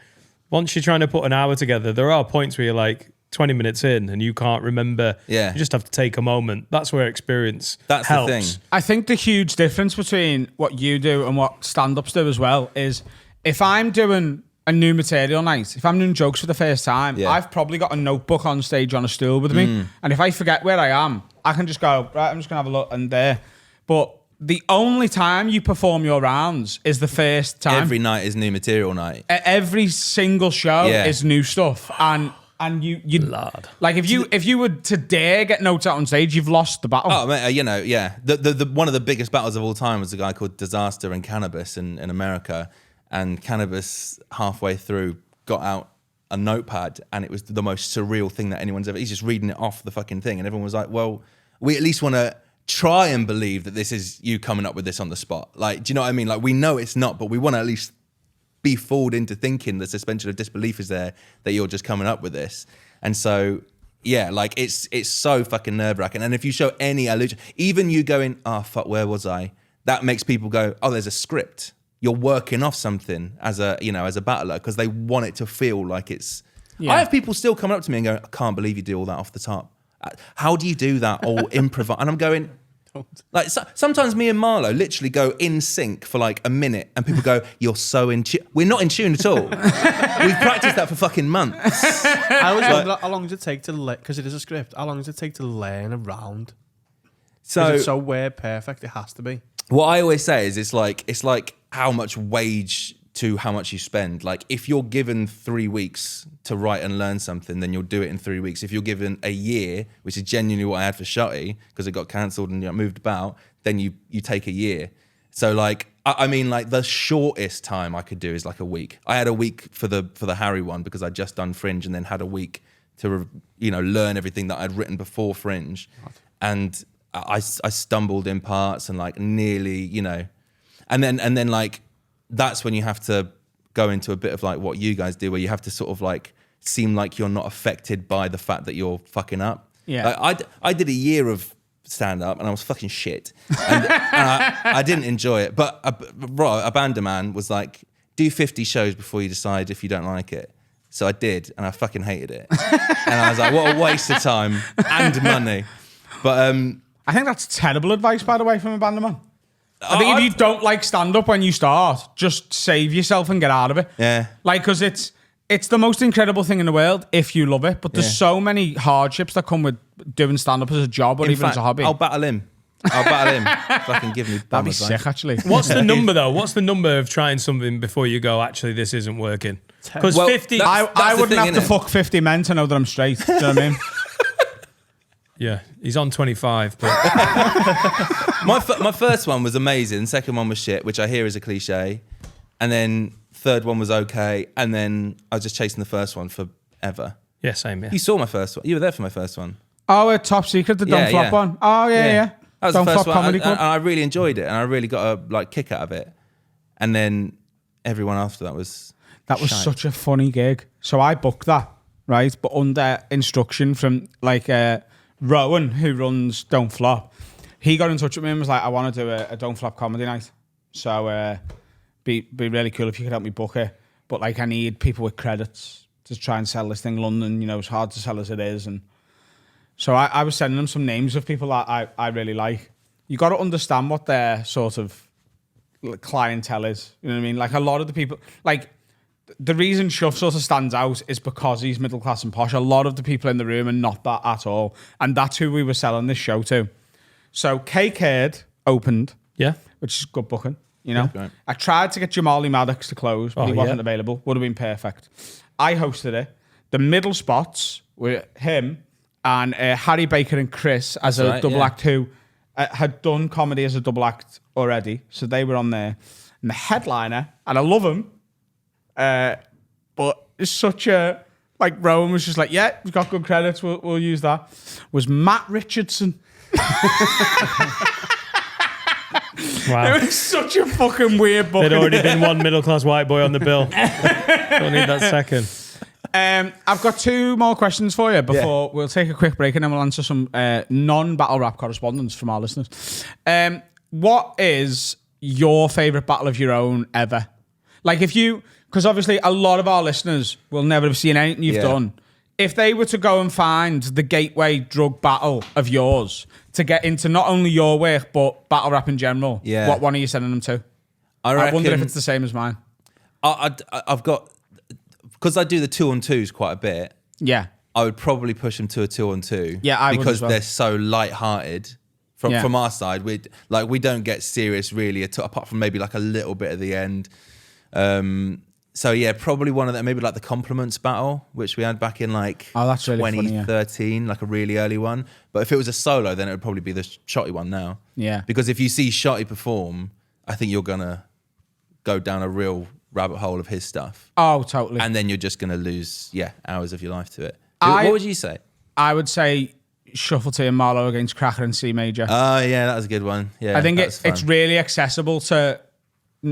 once you're trying to put an hour together, there are points where you're like 20 minutes in and you can't remember. Yeah. You just have to take a moment. That's where experience That's helps. the thing. I think the huge difference between what you do and what stand-ups do as well is if I'm doing a new material night, if I'm doing jokes for the first time, I've probably got a notebook on stage on a stool with me. And if I forget where I am, I can just go, right, I'm just going to have a look and there. But the only time you perform your rounds is the first time. Every night is new material night. Every single show is new stuff. And you Lord. Like if you were to dare get notes out on stage, you've lost the battle. Oh, mate, you know, yeah. The one of the biggest battles of all time was a guy called Disaster and Cannabis in America. And Cannabis, halfway through, got out a notepad and it was the most surreal thing that anyone's ever... He's just reading it off the fucking thing. And everyone was like, well, we at least want to try and believe that this is you coming up with this on the spot. Like, do you know what I mean? Like, we know it's not, but we want to at least be fooled into thinking the suspension of disbelief is there, that you're just coming up with this. And so, yeah, like it's so fucking nerve-wracking. And if you show any illusion, even you going, oh, fuck, where was I? That makes people go, oh, there's a script. You're working off something as a battler because they want it to feel like it's... Yeah. I have people still coming up to me and going, I can't believe you do all that off the top. How do you do that or improvise? And I'm going... Like sometimes me and Marlo literally go in sync for like a minute and people go, you're so in tune. We're not in tune at all. We've practiced that for fucking months. I always wonder how long does it take to because it is a script, how long does it take to learn a round? So it's so word perfect, it has to be. What I always say is it's like how much wage to how much you spend. Like if you're given 3 weeks to write and learn something, then you'll do it in 3 weeks. If you're given a year, which is genuinely what I had for Shotty, because it got cancelled and moved about, then you take a year. So like, I mean like the shortest time I could do is like a week. I had a week for the Harry one because I'd just done Fringe and then had a week to, learn everything that I'd written before Fringe. And I stumbled in parts and like nearly, and then like, that's when you have to go into a bit of like what you guys do, where you have to sort of like seem like you're not affected by the fact that you're fucking up. Yeah. Like I did a year of stand up and I was fucking shit. And I didn't enjoy it. But a band man was like, do 50 shows before you decide if you don't like it. So I did, and I fucking hated it. And I was like, what a waste of time and money. But I think that's terrible advice, by the way, from a band man. I think if you don't like stand-up when you start, just save yourself and get out of it. Yeah. Like, because it's the most incredible thing in the world if you love it, but there's so many hardships that come with doing stand-up as a job or even as a hobby. I'll battle him. Fucking give me That'd be sick, actually. What's the number, though? What's the number of trying something before you go, actually, this isn't working? Because 50... I wouldn't have to fuck 50 men to know that I'm straight. Do you know what I mean? Yeah, he's on 25. But my first one was amazing. Second one was shit, which I hear is a cliche. and then third one was okay, and then I was just chasing the first one forever. Yeah, same. Yeah. You saw my first one. You were there for my first one. Oh, Top Secret, the Don't Flop one. Oh, yeah. That was Don't the first Flop one, Comedy and Club. I really enjoyed it, and I really got a kick out of it. And then everyone after that was That was such a funny gig. So I booked that, right? But under instruction from Rowan, who runs Don't Flop, he got in touch with me and was like, I want to do a Don't Flop comedy night. So be really cool if you could help me book it. But like I need people with credits to try and sell this thing. London, it's hard to sell as it is. And so I was sending them some names of people that I really like. You got to understand what their sort of clientele is. You know what I mean? Like a lot of the people, like the reason Shuff sort of stands out is because he's middle class and posh. A lot of the people in the room are not that at all. And that's who we were selling this show to. So K-Caird opened, which is good booking, Right. I tried to get Jamali Maddox to close, but he wasn't available. Would have been perfect. I hosted it. The middle spots were him and Harry Baker and Chris as a double act who had done comedy as a double act already. So they were on there. And the headliner, and I love him, but it's such a, like Rowan was just like, yeah, we've got good credits, we'll use that, was Matt Richardson. Wow. It was such a fucking weird book. There'd already been one middle-class white boy on the bill. Don't need that second. I've got two more questions for you before we'll take a quick break and then we'll answer some non-battle rap correspondence from our listeners. What is your favourite battle of your own ever? Like because obviously a lot of our listeners will never have seen anything you've done. If they were to go and find the gateway drug battle of yours to get into not only your work but battle rap in general, what one are you sending them to? I wonder if it's the same as mine. I've got, because I do the 2-on-2s quite a bit. Yeah. I would probably push them to a 2-on-2. Yeah, I would because as well. they're so light-hearted. From our side, we don't get serious really apart from maybe like a little bit at the end. So yeah, probably one of them. Maybe like the compliments battle, which we had back in like that's really 2013, funny, like a really early one. But if it was a solo, then it would probably be the Shotty one now. Yeah. Because if you see Shotty perform, I think you're gonna go down a real rabbit hole of his stuff. Oh, totally. And then you're just gonna lose hours of your life to it. What would you say? I would say Shuffle T and Marlowe against Cracker and C Major. Oh yeah, that was a good one. Yeah, I think it's really accessible to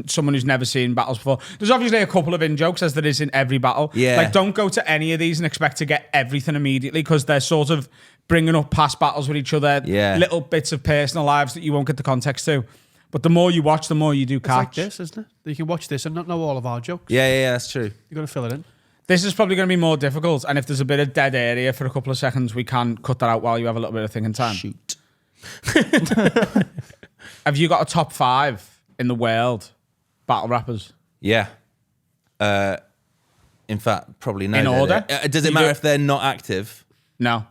someone who's never seen battles before. There's obviously a couple of in-jokes, as there is in every battle. Yeah. Like, don't go to any of these and expect to get everything immediately, because they're sort of bringing up past battles with each other, little bits of personal lives that you won't get the context to. But the more you watch, the more you do catch. It's like this, isn't it? You can watch this and not know all of our jokes. Yeah, that's true. You've got to fill it in. This is probably going to be more difficult, and if there's a bit of dead area for a couple of seconds, we can cut that out while you have a little bit of thinking time. Shoot. Have you got a top 5 in the world battle rappers? Yeah. In fact, probably no. In order? Does it matter if they're not active? No.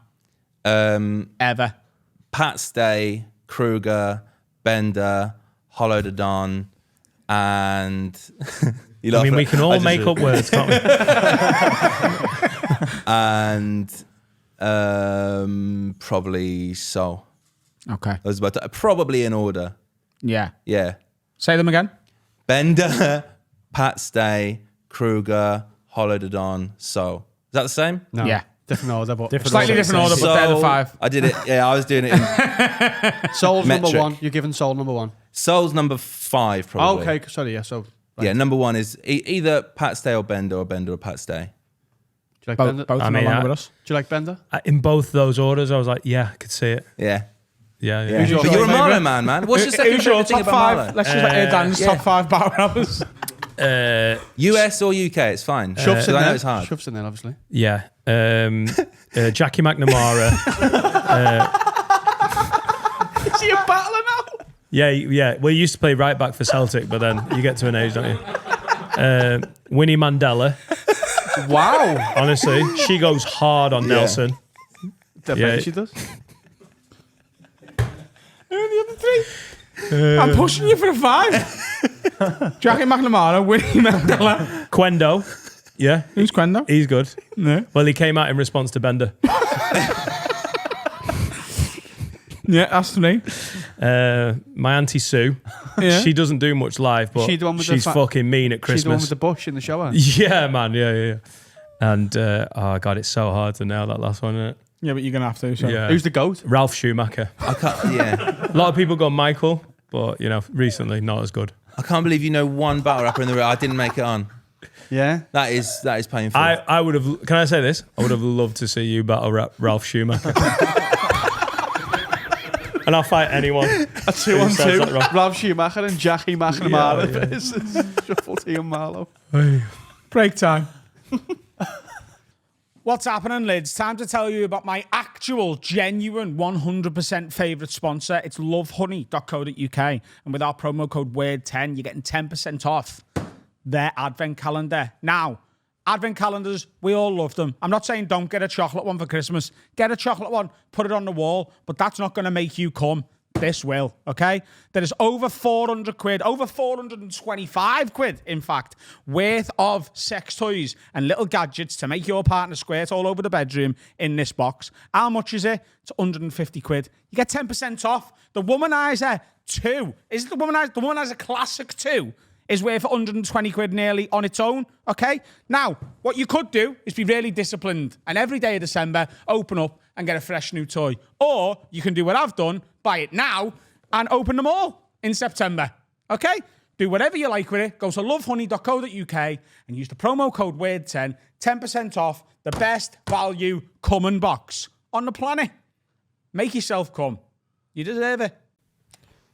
Ever. Pat Stay, Kruger, Bender, Hollow the Don, and we can all make up words, can't we? And probably Soul. Okay. I was about to, probably in order. Yeah. Yeah. Say them again. Bender, Pat Stay, Kruger, Hollow the Don, Soul. Is that the same? No. Yeah. Different order, but Slightly different order, but they're the 5. I did it. Yeah, I was doing it in Soul's metric. number 1. You're giving Soul number 1. Soul's number 5, probably. Oh, okay, sorry, yeah. So right. Yeah, number 1 is either Pat Stay or Bender or Pat Stay. Do you like Both Bender? are no longer with us. Do you like Bender? In both those orders, I was like, yeah, I could see it. Yeah. Yeah. But you're a Marlow man. What's your second Who's your favourite thing top about 5? Marlow? Let's just let Dan's top 5 battle rappers. US or UK, it's fine. Shuff's in I know there. it's hard. Shuff's in there, obviously. Yeah. Jackie McNamara. Is he a battler now? Yeah. Well, you used to play right back for Celtic, but then you get to an age, don't you? Winnie Mandela. Wow. Honestly, she goes hard on Nelson. Definitely she does. Who are the other 3? I'm pushing you for a 5. Jackie McNamara, Winnie Mandela. Quendo. Yeah. Who's Quendo? He's good. No. Well, he came out in response to Bender. Yeah, that's me. My auntie Sue. Yeah. She doesn't do much live, but She the one with the she's fucking mean at She's the one Christmas. with the bush in the shower. Yeah, man. Yeah. And oh god, it's so hard to nail that last one, isn't it? Yeah, but you're going to have to. So. Yeah. Who's the goat? Ralph Schumacher. I can't. Yeah. A lot of people go Michael, but recently not as good. I can't believe you know one battle rapper in the room. I didn't make it on. Yeah. That is painful. I would have. Can I say this? I would have loved to see you battle Ralph Schumacher. And I'll fight anyone. A 2-on-2. like Ralph. Ralph Schumacher and Jackie McNamara Yeah. versus Shuffle T and Marlowe. Break time. What's happening, lads? Time to tell you about my actual, genuine, 100% favourite sponsor. It's lovehoney.co.uk. And with our promo code WORD10, you're getting 10% off their advent calendar. Now, advent calendars, we all love them. I'm not saying don't get a chocolate one for Christmas. Get a chocolate one, put it on the wall, but that's not going to make you come. This will, okay? There is over 400 quid, over 425 quid, in fact, worth of sex toys and little gadgets to make your partner squirt all over the bedroom in this box. How much is it? It's 150 quid. You get 10% off. The Womanizer 2. Is it the Womanizer? The Womanizer Classic 2 is worth 120 quid nearly on its own, okay? Now, what you could do is be really disciplined and every day of December, open up and get a fresh new toy. Or you can do what I've done, buy it now and open them all in September, okay? Do whatever you like with it. Go to lovehoney.co.uk and use the promo code WORD10, 10% off the best value coming box on the planet. Make yourself come. You deserve it.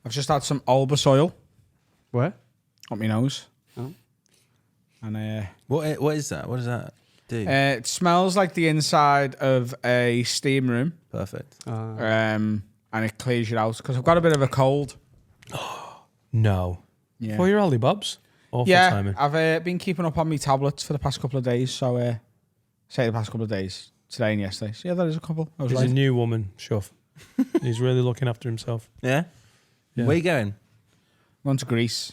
I've just had some Albus oil Where? up my nose. Oh. And What is that? What does that do? it smells like the inside of a steam room. Perfect. And it clears you out because I've got a bit of a cold. No. Yeah. For your Ollie Bobs? Awful Yeah, timing. I've been keeping up on my tablets for the past couple of days. So, say the past couple of days, today and yesterday. So, yeah, there is a couple. I was He's right. a new woman, Shuff. He's really looking after himself. Yeah? Yeah. Where are you going? I'm going to Greece.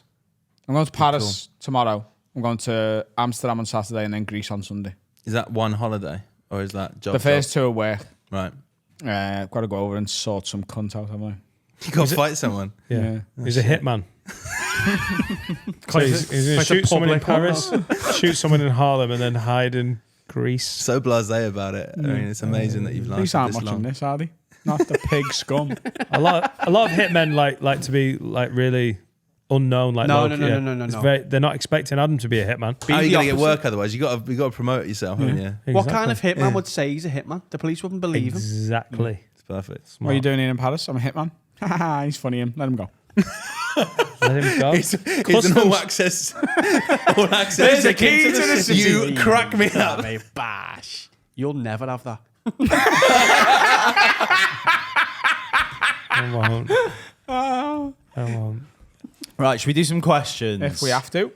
I'm going to Paris tomorrow. I'm going to Amsterdam on Saturday and then Greece on Sunday. Is that one holiday or is that job? The first two are work. Right. I've got to go over and sort some cunt out, haven't I? You got to fight someone. Yeah. He's a hitman. So he's going to shoot someone in Paris, shoot someone in Harlem, and then hide in Greece. So blasé about it. I mean, it's amazing that you've These lasted aren't this much long. on this, are they? Not the pig scum. A lot of hitmen like to be like really unknown. Like No, low-key, no, yeah. no, no, It's no. they're not expecting Adam to be a hitman. How are you the going to get opposite. work otherwise? You got to promote yourself, haven't you? What kind of Exactly. hitman would say he's a hitman? The police wouldn't believe him. Exactly. It's perfect. What are you doing here in Paris? I'm a hitman. He's funny. Let him go. Let him go. It's an all access. All access. There's a key to the city. You crack me up. Mate, bash. You'll never have that. I won't. I won't. Right, should we do some questions? If we have to.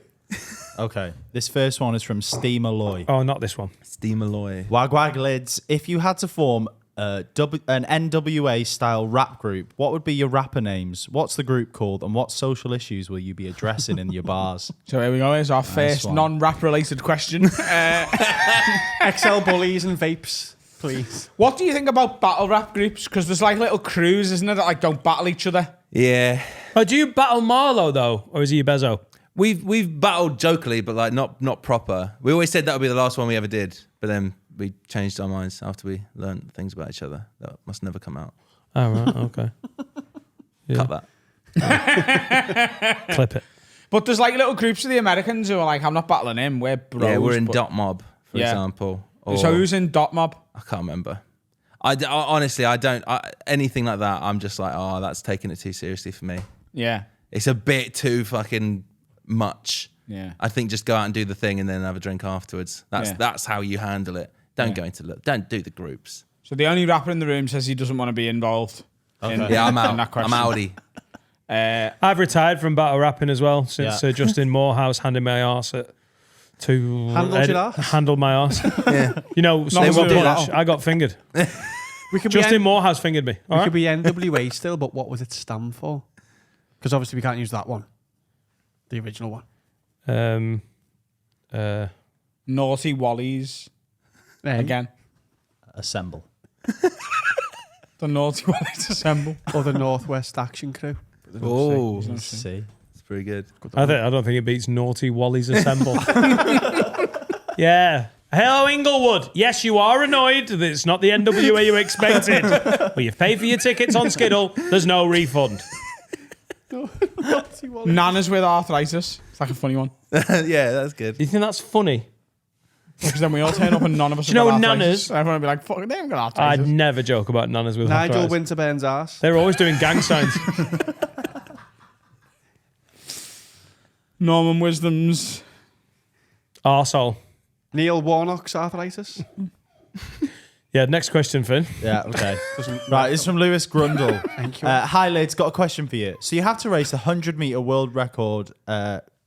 Okay. This first one is from Steam Alloy. Oh, not this one. Steam alloy. Wag Wag Lids, if you had to form an NWA style rap group, what would be your rapper names? What's the group called? And what social issues will you be addressing in your bars? So here we go. Here's our first one. non-rap related question. XL bullies and vapes, please. What do you think about battle rap groups? Because there's like little crews, isn't it, that like don't battle each other? Yeah. Oh, do you battle Marlowe though, or is he a Bezo? We've battled jokingly, but like not proper. We always said that would be the last one we ever did, but then we changed our minds after we learned things about each other. That must never come out. Oh right, okay. Cut that. Clip it. But there's like little groups of the Americans who are like, I'm not battling him. We're bros. Yeah, we're in but- Dot Mob, for Yeah. example. Or, So who's in Dot Mob? I can't remember. Honestly, I don't. Anything like that, I'm just like, oh, that's taking it too seriously for me. Yeah. It's a bit too fucking much. Yeah. I think just go out and do the thing and then have a drink afterwards. That's how you handle it. Don't go into don't do the groups. So the only rapper in the room says he doesn't want to be involved. Yeah, I'm in out. that question. I'm outie. I've retired from battle rapping as well since Yeah. Justin Morehouse handed my arse to Handled your arse? handled my arse. Yeah. You know, Not one to do punch. that. I got fingered. We could be Justin Morehouse fingered me. All we right? could be NWA still, but what would it stand for? Because obviously we can't use that one, the original one. Naughty Wallies. Hey. Again. Assemble. The naughty Wallies assemble. Or the Northwest Action Crew. Oh, Let's see. it's pretty good. I don't think it beats Naughty Wallies Assemble. Yeah. Hello, Inglewood. Yes, you are annoyed that it's not the NWA you expected. But you've paid for your tickets on Skiddle. There's no refund. Nanas with arthritis. It's like a funny one. Yeah, that's good. Do you think that's funny? Because then we all turn up and none of us Do you have know got nanas? arthritis. Everyone will be like, fuck, they haven't got arthritis. I'd never joke about nanas with Nigel arthritis. Winterburn's ass. They're always doing gang signs. Norman Wisdom's. Arsehole. Neil Warnock's arthritis. Yeah, next question, Finn. Yeah, okay. Right, it's from Lewis Grundle. Thank you. Hi, lads. Got a question for you. So you have to race the 100-meter world record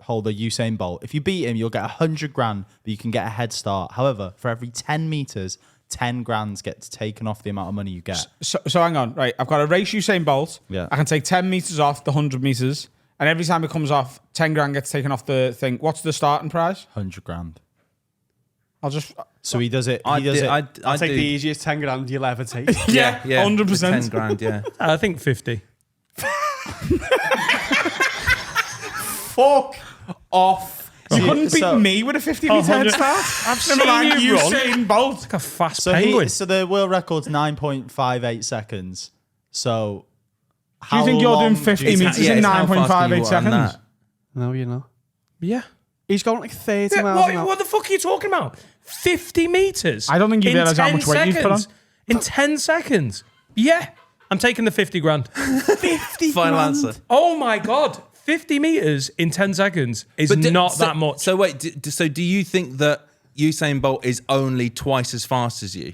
holder Usain Bolt. If you beat him, you'll get 100 grand, but you can get a head start. However, for every 10 meters, 10 grand gets taken off the amount of money you get. So hang on, right? I've got to race Usain Bolt. Yeah. I can take 10 meters off the 100 meters, and every time it comes off, 10 grand gets taken off the thing. What's the starting price? 100 grand. I'll just. So he does it. He does it. I'll take the easiest 10 grand you'll ever take. Yeah, 100%. 10 grand, yeah. I think 50. Fuck off. You couldn't beat so- me with a 50 meter head 100 start. I've Never mind seen you run. Usain Bolt. Like a fast So, penguin. so the world record's 9.58 seconds. So Do you think you're doing 50 50 meters Yeah, in it's how fast can you 9.58 run seconds? that? No, you're not. Yeah. He's going like 30 Yeah, miles an hour. what the fuck are you talking about? 50 meters? I don't think you in realise how 10 much weight you've put on. seconds? In 10 seconds? Yeah. I'm taking the 50 grand. Final answer. Oh my God. 50 meters in 10 seconds is not that much. So wait, so do you think that Usain Bolt is only twice as fast as you?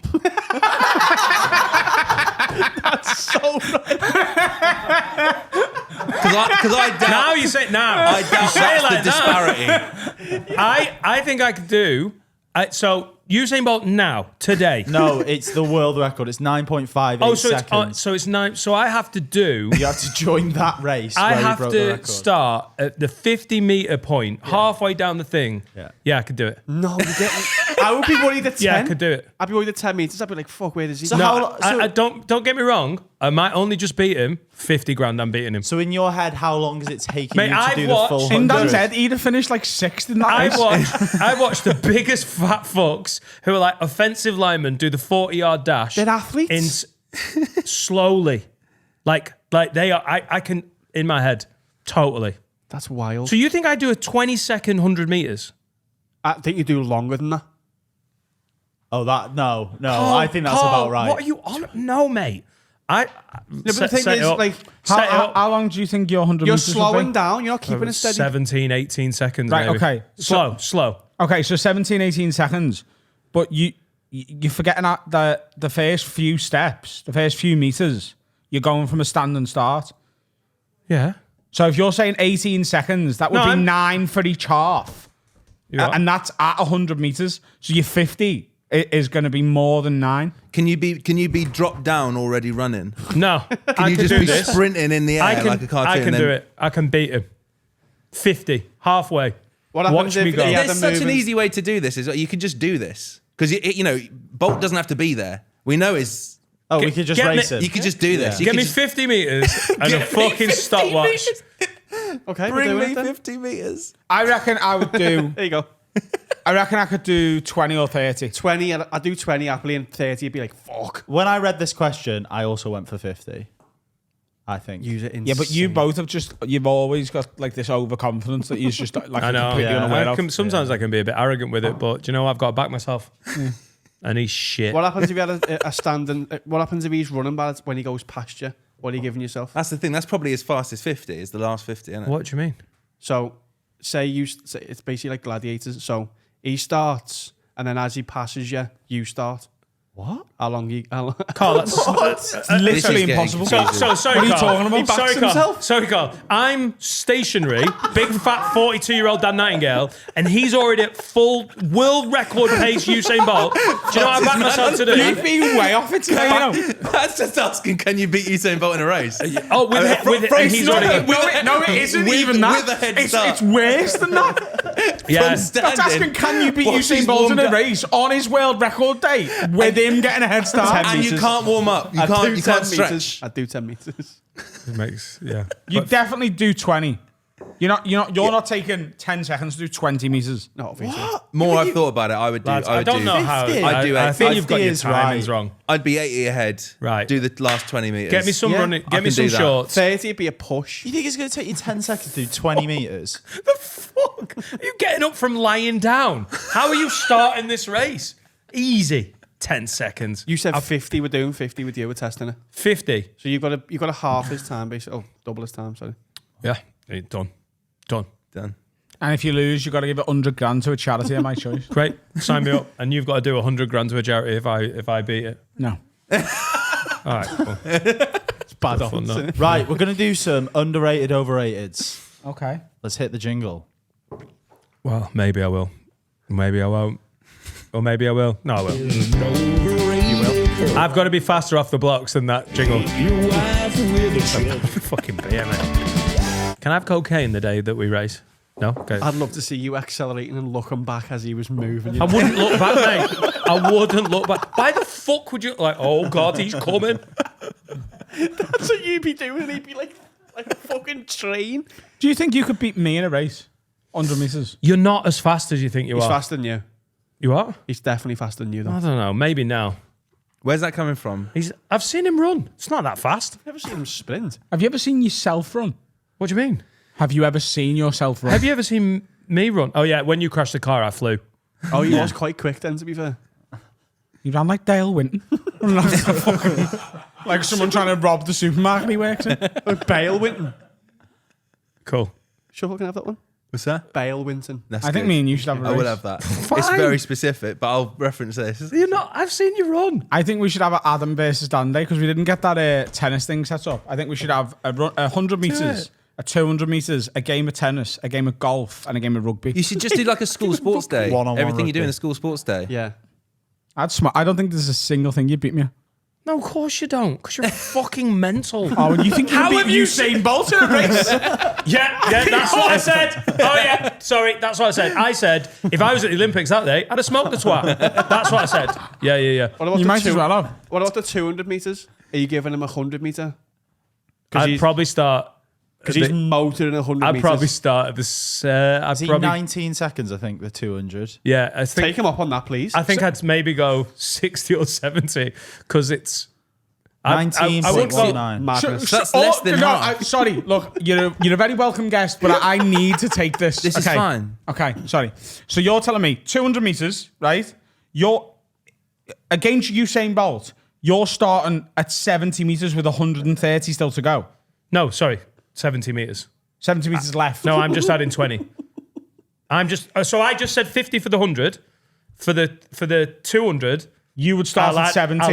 Because I doubt. Now you say now. I doubt say that's it like the that. disparity. I think I could do. So Usain Bolt now today. No, it's the world record. It's 9.58 Oh, so seconds. it's 9. So I have to do. You have to join that race. I where he have broke the to record. start at the 50 meter point, halfway down the thing. Yeah. I could do it. No, you didn't. I would be worried at 10. Yeah, I could do it. I'd be worried at 10 meters. I'd be like, fuck, where is he? So No, how lo- so- I don't get me wrong. I might only just beat him. 50 grand, I'm beating him. So in your head, how long is it taking Mate, you to I've do the full watched- In 100? Dan's head, he'd have finished like 6th in that race. I watched the biggest fat fucks who are like offensive linemen do the 40-yard dash. They're athletes. Slowly. Like they are. I can, in my head, totally. That's wild. So you think I do a 20-second 100 meters? I think you do longer than that. Oh, no. I think that's Carl, about right. What are you on? No, mate. But the thing is, like, How long do you think your 100 you're meters would slowing be? down. You're not keeping it steady. 17, 18 seconds. Right, maybe. okay. Slow. Okay, so 17, 18 seconds. But you're forgetting that the first few steps, the first few meters, you're going from a standing start. Yeah. So if you're saying 18 seconds, that would No, be I'm- 9 for each half. You're right. And that's at 100 meters. So your 50 is going to be more than 9. Can you be dropped down already running? No. Can you just do be this. sprinting in the air like a cartoon? I can and then- do it. I can beat him. 50. Halfway. What happens Watch me if go. he had There's the such an movement? easy way to do this. Is you can just do this because Bolt doesn't have to be there. We know is Oh, we could just get race me- him. you could just do this. Yeah. You Get could me just 50 meters and a fucking stopwatch. Okay, we're bring doing me it then. 50 meters. I reckon I would do. There you go. I reckon I could do 20 or 30. 20, I'd do 20 happily, and 30, you'd be like, fuck. When I read this question, I also went for 50. I think. Use it in. Yeah, but you both have you've always got like this overconfidence that you're just like I know. completely unaware of. Sometimes I can be a bit arrogant with it, but do you know I've got to back myself. And he's shit. What happens if you had a standing? What happens if he's running bad when he goes past you? What are you giving yourself? That's the thing. That's probably as fast as 50 is the last 50, isn't it? What do you mean? So, say it's basically like gladiators. So he starts, and then as he passes you, you start. What? How long you? Carl, that's Literally This is getting impossible. confusing. sorry, What are you Carl. talking about? He Sorry, backs Carl. himself? Sorry, Carl. I'm stationary, big fat 42-year-old Dan Nightingale, and he's already at full world record pace Usain Bolt. Do you know what I backed myself to do? You've been way off it today, you know. That's just asking, can you beat Usain Bolt in a race? Oh, and he's already. No, it isn't With- even that. with a head It's start. worse than that. Yeah. That's asking, can you beat While Usain she's Bolt in warmed a up. race on his world record day within him getting a head start. 10 And you meters. can't warm up. You can't stretch. meters. I'd do 10 meters. It makes, yeah. You definitely do 20. You're not taking 10 seconds to do 20 meters. No, obviously. More I've thought about it, I would do. Lads, I don't know how. I'd do I think 50 you've got your is timings right. wrong. I'd be 80 ahead. Right. Do the last 20 meters. Get me some Yeah, running. I Get me can some do that. shorts. 30 would be a push. You think it's going to take you 10 seconds to do 20 meters? The fuck? Are you getting up from lying down? How are you starting this race? Easy. 10 seconds. You said 50. We're doing 50 with you. We're testing it. 50. So you've got a half his time, basically. Oh, double his time. Sorry. Yeah. Done. Done. And if you lose, you've got to give it 100 grand to a charity of my choice. Great. Sign me up. And you've got to do 100 grand to a charity if I beat it. No. All right. Cool. It's bad Fun, no? Right, we're going to do some underrated, overrateds. Okay. Let's hit the jingle. Well, maybe I will. Maybe I won't. Or maybe I will. No, I will. I've got to be faster off the blocks than that jingle. Fucking beer, mate. Can I have cocaine the day that we race? No? Okay. I'd love to see you accelerating and looking back as he was moving. I wouldn't look back, mate. I wouldn't look back. Why the fuck would you... Like, oh, God, he's coming. That's what you'd be doing. He'd be like a fucking train. Do you think you could beat me in a race? 100 meters. You're not as fast as you think you He's are. faster than you. You are? He's definitely faster than you, though. I don't know. Maybe now. Where's that coming from? I've seen him run. It's not that fast. I've never seen him sprint. Have you ever seen yourself run? What do you mean? Have you ever seen yourself run? Have you ever seen me run? Oh, yeah. When you crashed the car, I flew. Oh, he was quite quick then, to be fair. You ran like Dale Winton. Like someone trying to rob the supermarket he works in. Like Bale Winton. Cool. Shuffle, can I have that one? What's that? Bale Winton. That's I think good. me and you should have a I race. will have that. It's very specific, but I'll reference this. You're not. I've seen you run. I think we should have an Adam versus Dan day because we didn't get that tennis thing set up. I think we should have a 100 meters, a 200 meters, a game of tennis, a game of golf, and a game of rugby. You should just do like a school sports day. One-on-one Everything you do rugby. in a school sports day. Yeah. I don't think there's a single thing you'd beat me at. No, of course you don't. Because you're fucking mental. Oh, and you think you How beat have you Usain Bolt in a race? Yeah, that's what I said. Oh, yeah. Sorry, that's what I said. I said, if I was at the Olympics that day, I'd have smoked the twat. That's what I said. Yeah. What about You the might as well have. What about the 200 meters? Are you giving him a 100 meter? I'd probably start... Because he's motoring 100 I'd meters. probably start at the... I'd Is he probably... 19 seconds, I think, the 200? Yeah, I think... Take him up on that, please. I think I'd maybe go 60 or 70 because it's... I would go... 19.19. Madness. That's less than half. Sorry, look, you're a very welcome guest, but I need to take this. This is fine. Okay, sorry. So you're telling me 200 meters, right? You're against Usain Bolt. You're starting at 70 meters with 130 still to go. No, sorry. 70 meters. 70 meters left. No, I'm just adding 20. So I just said 50 for the 100. For the 200, You would start at 70.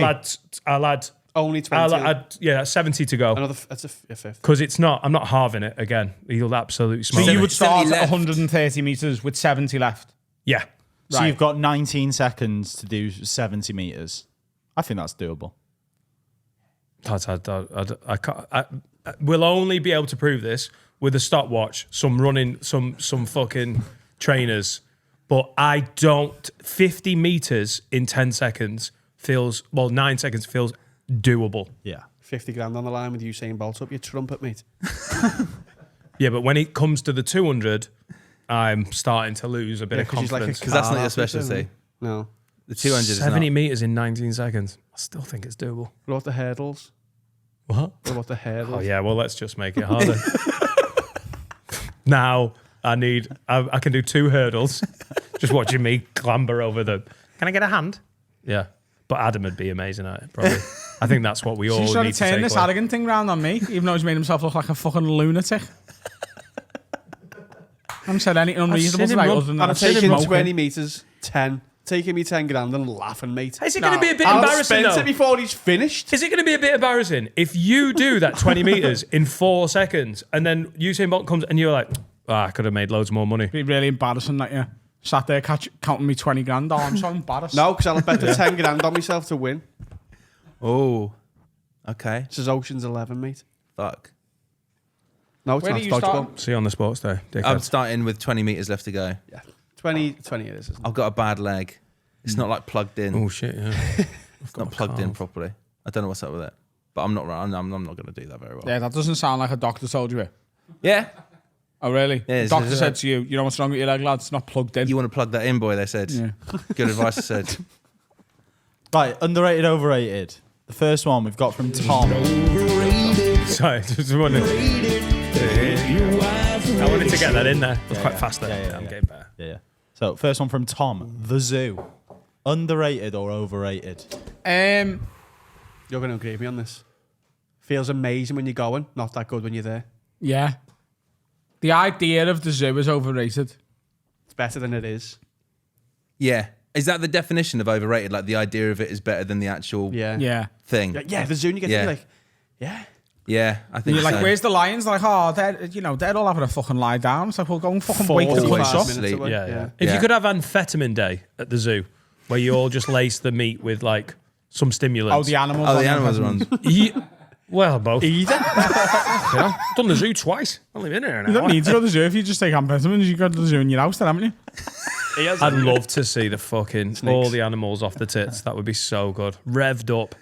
I'll add Only 20. 70 to go. That's a fifth. Because I'm not halving it again. He'll absolutely smoke So you me. would start 70 at left. 130 meters with 70 left. Yeah. So Right. you've got 19 seconds to do 70 meters. I think that's doable. I can't, we'll only be able to prove this with a stopwatch, some running, some fucking trainers. But I don't... 50 meters in 10 seconds feels... Well, 9 seconds feels doable. Yeah. 50 grand on the line with Usain Bolt up your trumpet, mate. Yeah, but when it comes to the 200, I'm starting to lose a bit of 'cause he's like a confidence. Because that's not your athlete, specialty. isn't he? No. The 200 is 70 not. meters in 19 seconds. I still think it's doable. What about the hurdles? What? What about the hurdles? Oh, yeah, well, let's just make it harder. Now, I can do 2 hurdles. Just watching me clamber over them. Can I get a hand? Yeah. But Adam would be amazing at it, probably. I think that's what we all He's trying need to to turn take this away. arrogant thing round on me, even though he's made himself look like a fucking lunatic. I haven't said anything unreasonable seen him tonight run. other than I'm that. taking Smoking. 20 metres, 10. Taking me 10 grand and laughing, mate. Is it going to be a bit I'll embarrassing, spend though? it before he's finished. Is it going to be a bit embarrassing if you do that 20 meters in 4 seconds and then Usain Bolt comes and you're like, I could have made loads more money. Be really embarrassing that you sat there counting me 20 grand. Oh, I'm so embarrassed. No, because I'll bet the 10 grand on myself to win. Oh. Okay. This is Ocean's 11, mate. Fuck. No, it's Where not. do It's you dodgeball. start? See you on the sports day, dickhead. I'm starting with 20 meters left to go. Yeah. 20 it is, isn't it? I've got a bad leg. It's not like plugged in. Oh, shit, yeah. It's not plugged in properly. I don't know what's up with it, but I'm not going to do that very well. Yeah, that doesn't sound like a doctor told you it. Yeah. Oh, really? Yeah, The doctor said to you, you know what's wrong with your leg, lad? It's not plugged in. You want to plug that in, boy? They said. Yeah. Good advice. I said. Right, underrated, overrated. The first one we've got from Tom. Sorry, just wanted. I wanted to get that in there. It was quite fast there. Yeah, I'm getting better. Yeah. So first one from Tom. The zoo. Underrated or overrated? You're going to agree with me on this. Feels amazing when you're going, not that good when you're there. Yeah. The idea of the zoo is overrated. It's better than it is. Yeah. Is that the definition of overrated? Like the idea of it is better than the actual Yeah. thing? Yeah, the zoo, and you get to be like, yeah. Yeah, I think You're like, so. where's the lions? They're like, oh, they're all having a fucking lie down. It's like, well, go and fucking wake the 45 place up. minutes away. Yeah. If Yeah. you could have amphetamine day at the zoo, where you all just lace the meat with like some stimulants. Oh, the animals. Oh, on the animals are amphetamine. on. Well, both. Done the zoo twice. Only been here an You hour. don't need to go to the zoo if you just take amphetamines. You go to the zoo in your house, then, haven't you? I'd love to see the fucking all the animals off the tits. That would be so good. Revved up.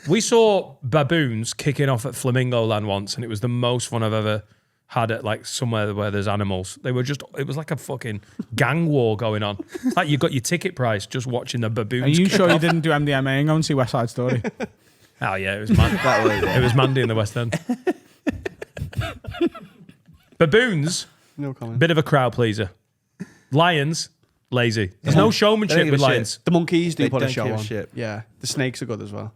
We saw baboons kicking off at Flamingo Land once, and it was the most fun I've ever had at like somewhere where there's animals. It was like a fucking gang war going on. It's like you got your ticket price just watching the baboons. Are you kick sure you off. didn't do MDMA and go and see West Side Story? Oh yeah, it was it was Mandy in the West End. Baboons, No comment. bit of a crowd pleaser. Lions, lazy. There's no They don't showmanship give with a shit. lions. The monkeys do They put a don't show give a on. shit. Yeah, the snakes are good as well.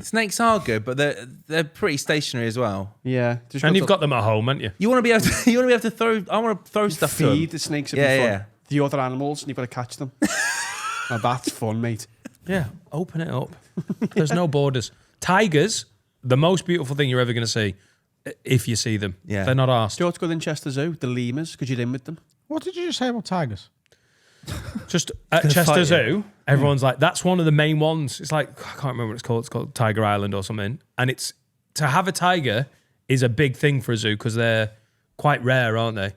Snakes are good, but they're pretty stationary as well. Yeah. Just And got you've to got them at home, haven't you? You want to be able to throw. I want to throw stuff to them. feed the snakes a bit Yeah, fun. yeah. The other animals, and you've got to catch them. Now that's fun, mate. Yeah, open it up. There's no borders. Tigers, the most beautiful thing you're ever going to see, if you see them. Yeah. They're not arsed. Do you know what's good in Chester Zoo? The lemurs, because you're in with them. What did you just say about tigers? Just at gonna Chester fight you. Zoo, everyone's like, that's one of the main ones. It's like, I can't remember what it's called. It's called Tiger Island or something. And it's to have a tiger is a big thing for a zoo because they're quite rare, aren't they?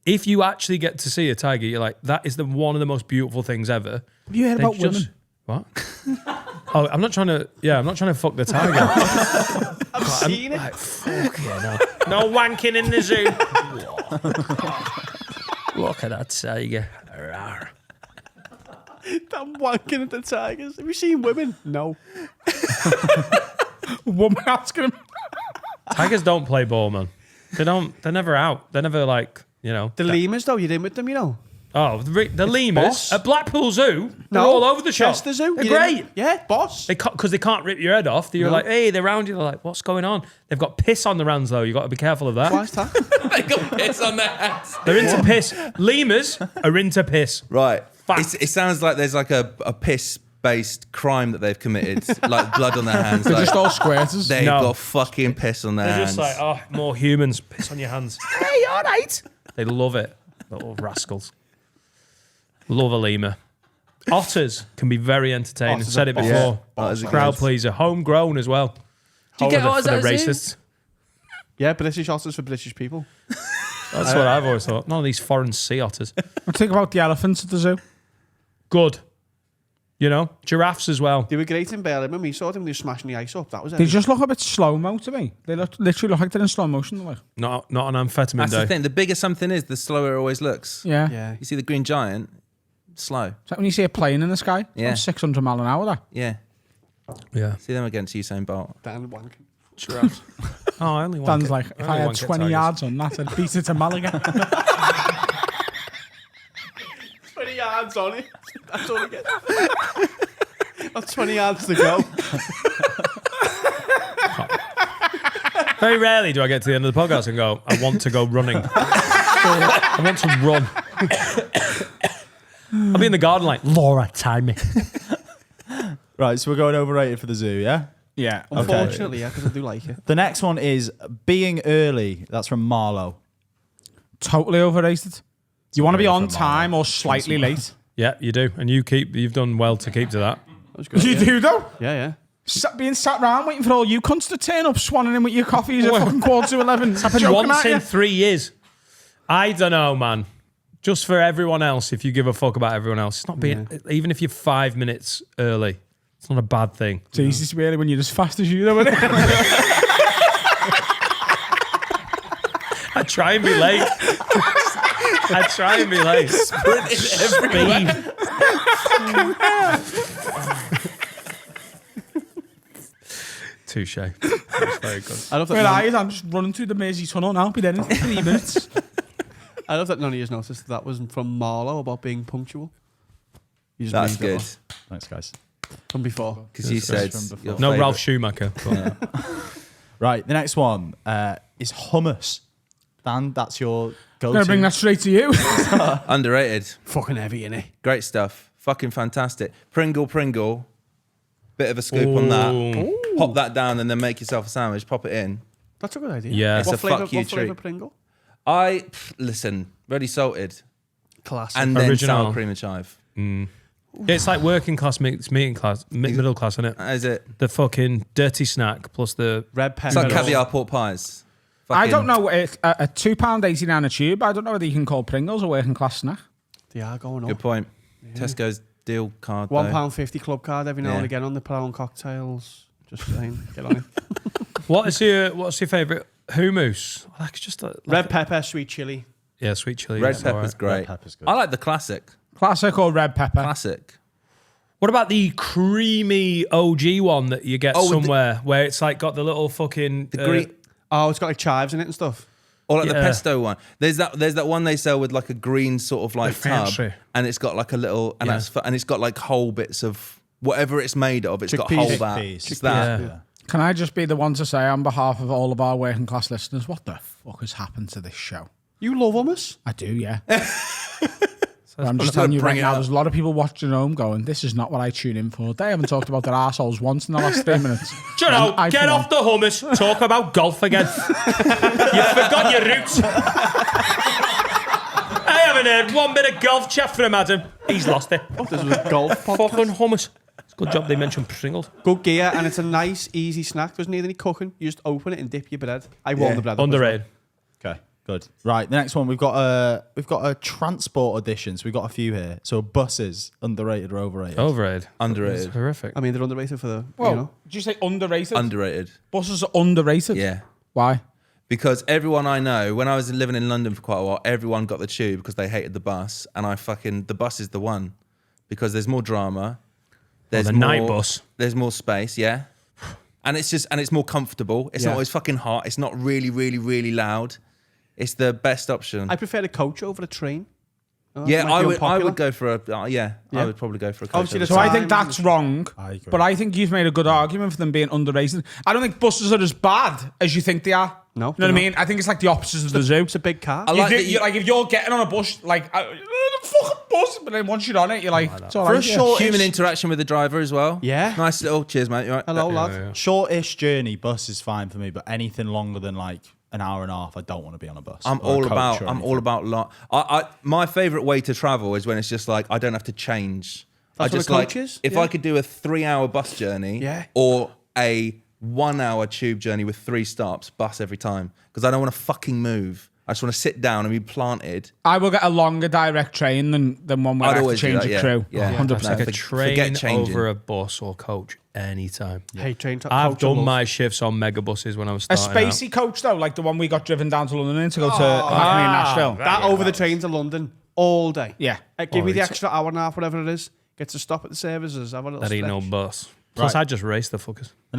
If you actually get to see a tiger, you're like, that is one of the most beautiful things ever. Have you heard They about just- women? What? Oh, I'm not trying to fuck the tiger. I've seen it. Like, fuck yeah, no. No wanking in the zoo. Look at that tiger. Rawr. I'm wanking at the tigers. Have you seen women? No. Woman asking him. Tigers don't play ball, man. They don't. They're never out. They're never like, The lemurs, though, you're in with them, you know. Oh, the lemurs boss. at Blackpool Zoo. They're all over the shop. Chester Zoo. They're you're in- great. Yeah, boss. Because they can't rip your head off. You're like, hey, they're around you. They're like, what's going on? They've got piss on the hands, though. You've got to be careful of that. Why is that? They got piss on their hands. They're into piss. Lemurs are into piss. Right. Fact. It sounds like there's like a piss-based crime that they've committed, like blood on their hands. They're Like, just all squirters. they've No. got fucking piss on their They're hands. just like, oh, more humans. Piss on your hands. Hey, all right. They love it. Little rascals. Love a lemur. Otters can be very entertaining. Otters Said are it boss. before. Otters are Crowd good. pleaser. Homegrown as well. Do you get otters for the at a zoo? racists? Yeah, British otters for British people. That's what I've always thought. None of these foreign sea otters. What think about the elephants at the zoo? Good. You know, giraffes as well. They were great in Berlin when we saw them. They were smashing the ice up. That was They it. just look a bit slow-mo to me. They literally look like they're in slow motion. Like. Not an amphetamine That's day. the thing. The bigger something is, the slower it always looks. Yeah. Yeah. You see the green giant, slow. It's like when you see a plane in the sky. Yeah. 600 mile an hour. That. Yeah. Yeah. See them against Usain Bolt. Dan wanking. Giraffes. Oh, I only want Dan's like, if I had 20 yards on that, I'd beat it to Malaga. 20 yards on it. That's all I get. That's 20 yards to go. Very rarely do I get to the end of the podcast and go, I want to go running. I want to run. I'll be in the garden like, Laura, time me. Right, so we're going overrated for the zoo, yeah? yeah. Unfortunately, yeah, because I do like it. The next one is being early. That's from Marlowe. Totally overrated. You want to be Very on from time Marlowe. or slightly late. Yeah, you do. And you've done well to keep to that. That was good. You yeah. do, though. Yeah. Being sat around waiting for all you cunts to turn up, swanning in with your coffees at fucking 11:15. It's Happened once in 3 years. I don't know, man. Just for everyone else, if you give a fuck about everyone else, it's not being, even if you're 5 minutes early, It's not a bad thing. It's easy to be early when you're as fast as you, though, isn't it? I try and be late. I try and be late. Speed. Touche. That's very good. I love that. Where are you? I'm just running through the Mersey Tunnel now. I'll be there in 3 minutes. I love that none of you noticed that wasn't from Marlowe about being punctual. You just That's made that good. up Thanks, guys. from before. Because you said from before. your No favourite. Ralph Schumacher. Right, the next one is hummus. Dan, that's your I'm going to bring go-to. that straight to you. Underrated. Fucking heavy, innit? Great stuff. Fucking fantastic. Pringle. Bit of a scoop on that. Pop that down and then make yourself a sandwich. Pop it in. That's a good idea. Yeah. It's What a flavour? fuck you What flavour treat. Pringle? Listen, ready salted. Classic. And then Original. sour cream and chive. Yeah, it's like working class meets middle class, middle class, isn't it? That is it. The fucking dirty snack plus the Red pepper. It's like caviar pork pies. I don't Fucking- know. If, a £2.89 a tube. I don't know whether you can call Pringles a working class snack. They are going Good up. point. Tesco's deal card. though. £1.50 club card every now and Yeah. again on the prawn cocktails. Just saying. Get on it. what's your favourite hummus? Like it's just Red pepper, sweet chili. yeah, sweet chili. Red that's pepper's alright. great. pepper's good. I like the classic. Classic or red pepper? Classic. What about the creamy OG one that you get Oh, with the- somewhere where it's like got the little fucking The green. Oh, it's got like chives in it and stuff. Or like the Yeah. pesto one. There's that one they sell with like a green sort of like The tub, fancy. and it's got like a little and Yeah. and it's got like whole bits of whatever it's made of. It's got Chickpeas. whole that. Chickpeas. It's that. Yeah. Can I just be the one to say on behalf of all of our working class listeners, what the fuck has happened to this show? You love hummus? I do, yeah. I'm just just telling you bring right it now, up. there's a lot of people watching at home going, this is not what I tune in for. They haven't talked about their arseholes once in the last 3 minutes. Do you know, I get for off the hummus, talk about golf again. You forgot your roots. I haven't heard one bit of golf chat from Adam. He's lost it. Oh, this was a golf podcast. Fucking hummus. It's a good job they mentioned Pringles. Good gear, and it's a nice, easy snack. Doesn't need any cooking. You just open it and dip your bread. I warm the bread up as well. Underrated. Okay, good. Right, the next one we've got a transport edition. So we've got a few here. So buses, underrated or overrated? Overrated. Underrated. It's horrific. I mean, they're underrated for the, Well, you know. did you say underrated? Underrated. Buses are underrated? Yeah. Why? Because everyone I know, when I was living in London for quite a while, everyone got the tube because they hated the bus, and the bus is the one because there's more drama. There's the more, night bus. There's more space, yeah. And it's more comfortable. It's Yeah. not always fucking hot. It's not really, really, really loud. It's the best option. I prefer a coach over a train. Oh, yeah, might be I unpopular. would go for a Yeah. I would probably go for a coach. Obviously, over the So I time think that's wrong, I agree. but I think you've made a good argument for them being underrated. I don't think buses are as bad as you think they are. No, You know what I they're mean? I think it's like the opposite of the zoo. It's a big car. I like that you- Like if you're getting on a bus, like the fucking bus, but then once you're on it, you're like, it's all For right. a yeah. short human interaction with the driver as well. Yeah. Nice little cheers, mate. You all right? Hello, lad. Shortish journey, bus is fine for me, but anything longer than like an hour and a half, I don't want to be on a bus. I'm or a all coach about. or I'm anything. all about lot. My favorite way to travel is when it's just like I don't have to change. That's I what just a like coach is? if Yeah. I could do a 3-hour bus journey, Yeah. or a 1-hour tube journey with 3 stops, bus every time, because I don't want to fucking move. I just want to sit down and be planted. I will get a longer direct train than one where I'd I have to always do change that, a yeah. crew. Yeah. 100%. No, Like a train forget changing. over a bus or coach anytime. Hey, train. I've coach I done love. my shifts on mega buses when I was A starting out. spacey coach though, like the one we got driven down to London in to go to Hackney and Nashville. That over the train to London all day. Yeah. Give me the extra hour and a half, whatever it is. Get to stop at the services. Have a little That ain't no stretch. bus. Plus, Right. I just race the fuckers. The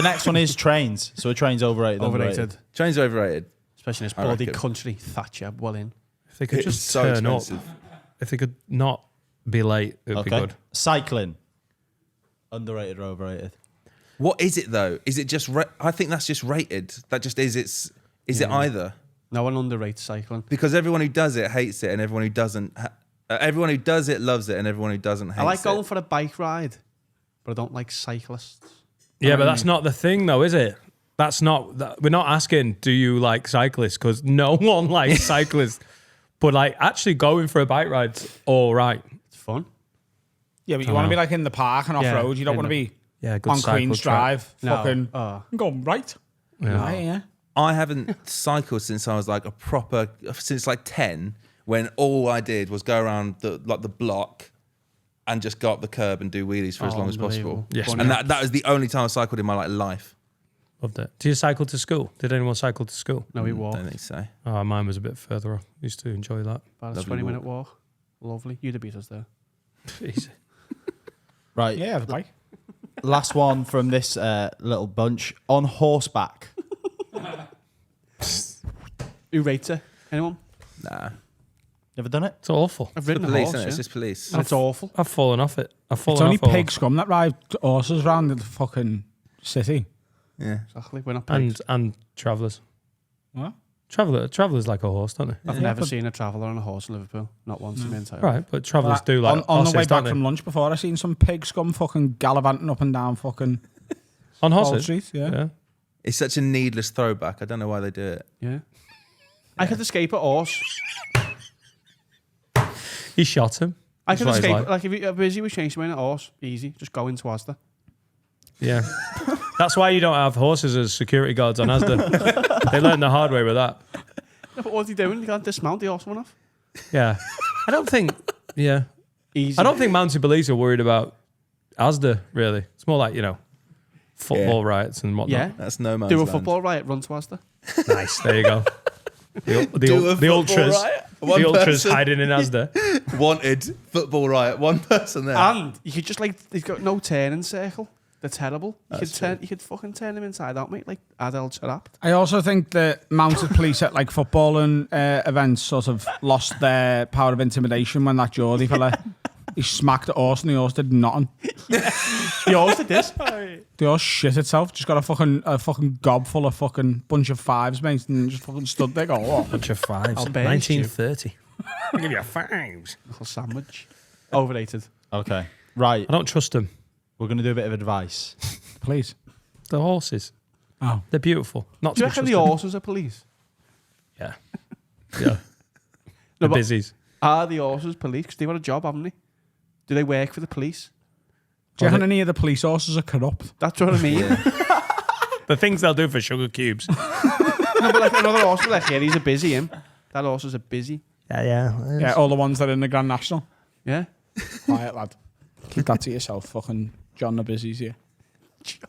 next one is trains. So a train's overrated. Overrated. Underrated. Trains are overrated. Especially in this I bloody reckon. country. Thatcher, well in. If they could It's just so turn expensive. up, if they could not be late, it would be Okay. good. Cycling. Underrated or overrated? What is it though? Is it just? I think that's just rated. That just is. Is it either? No one underrates cycling. Because everyone who does it hates it, and everyone who doesn't, everyone who does it loves it, and everyone who doesn't hates I like it. going for a bike ride, but I don't like cyclists. Yeah, but that's not the thing, though, is it? That's not. We're not asking, do you like cyclists? Because no one likes cyclists. But like actually going for a bike ride's all right. It's fun. Yeah, but you want to be like in the park and off Yeah, road. You don't in want to the- be Yeah, good on cycle Queen's track. Drive. No. Fucking Oh. going right. Yeah. Yeah. I haven't cycled since I was like since like 10, when all I did was go around the block and just go up the curb and do wheelies for as long as possible. Yes, And that was the only time I cycled in my life. Loved it. Do you cycle to school? Did anyone cycle to school? No, we I walked. don't think so. Oh, mine was a bit further off. Used to enjoy that. About a 20-minute walk. Lovely. You'd have beat us there. Easy. Right. Yeah, the bike. Last one from this little bunch. On horseback. Who rates it? Anyone? Nah. Never done it? It's awful. I've The ridden a police, horse, innit? It's yeah. just police. And it's awful. I've fallen off it. I've fallen It's only off a pig horse. scum that ride horses around the fucking city. Yeah. Exactly. We're not pigs. and travellers. What? Travellers like a horse, don't they? I've never seen a traveller on a horse in Liverpool. Not once in my entire life. Right, but travellers do like on horses, the way don't back they? from lunch before, I seen some pig scum fucking gallivanting up and down fucking On Old horses. Street. Yeah. Yeah. It's such a needless throwback. I don't know why they do it. Yeah. I could escape a horse. He shot him. I That's could what he's escape. like. Like if you're busy with changing a horse, easy. Just go into Asda. Yeah. That's why you don't have horses as security guards on Asda. They learned the hard way with that. Yeah, but what's he doing? You can't dismount the horse one off. Yeah. I don't think. Yeah. Easy. I don't think mounted police are worried about Asda, really. It's more like, football riots and whatnot. Yeah. That's no man's Do a land. football riot, run to Asda. Nice. There you go. The football ultras. riot? One The ultras person. hiding in Asda. Wanted football riot. One person there. And you could just they've got no turning circle. They're terrible. You could fucking turn them inside out, mate, like Adel Charap. I also think that mounted police at like footballing events sort of lost their power of intimidation when that Geordie fella he smacked the horse and the horse did nothing. The horse did this. The horse shit itself. Just got a fucking gob full of fucking bunch of fives, mate, and just fucking stood there going, "What?" Bunch of fives. I'll bench you. 1930. I'll give you a fives. Little sandwich. Overrated. Okay. Right. I don't trust them. We're going to do a bit of advice. Please. The horses. Oh. They're beautiful. Not Do you to be reckon the trusted. horses are police? Yeah. Yeah. No, The but busies. are the horses police? Because they've got a job, haven't they? Do they work for the police? Do you reckon any of the police horses are corrupt? That's what I mean. The things they'll do for sugar cubes. No, but like another horse will be like, yeah, these are busy, him. That horses are busy. Yeah, all the ones that are in the Grand National. Yeah. Quiet, lad. Keep that to yourself, fucking John the Busy's here. Busy.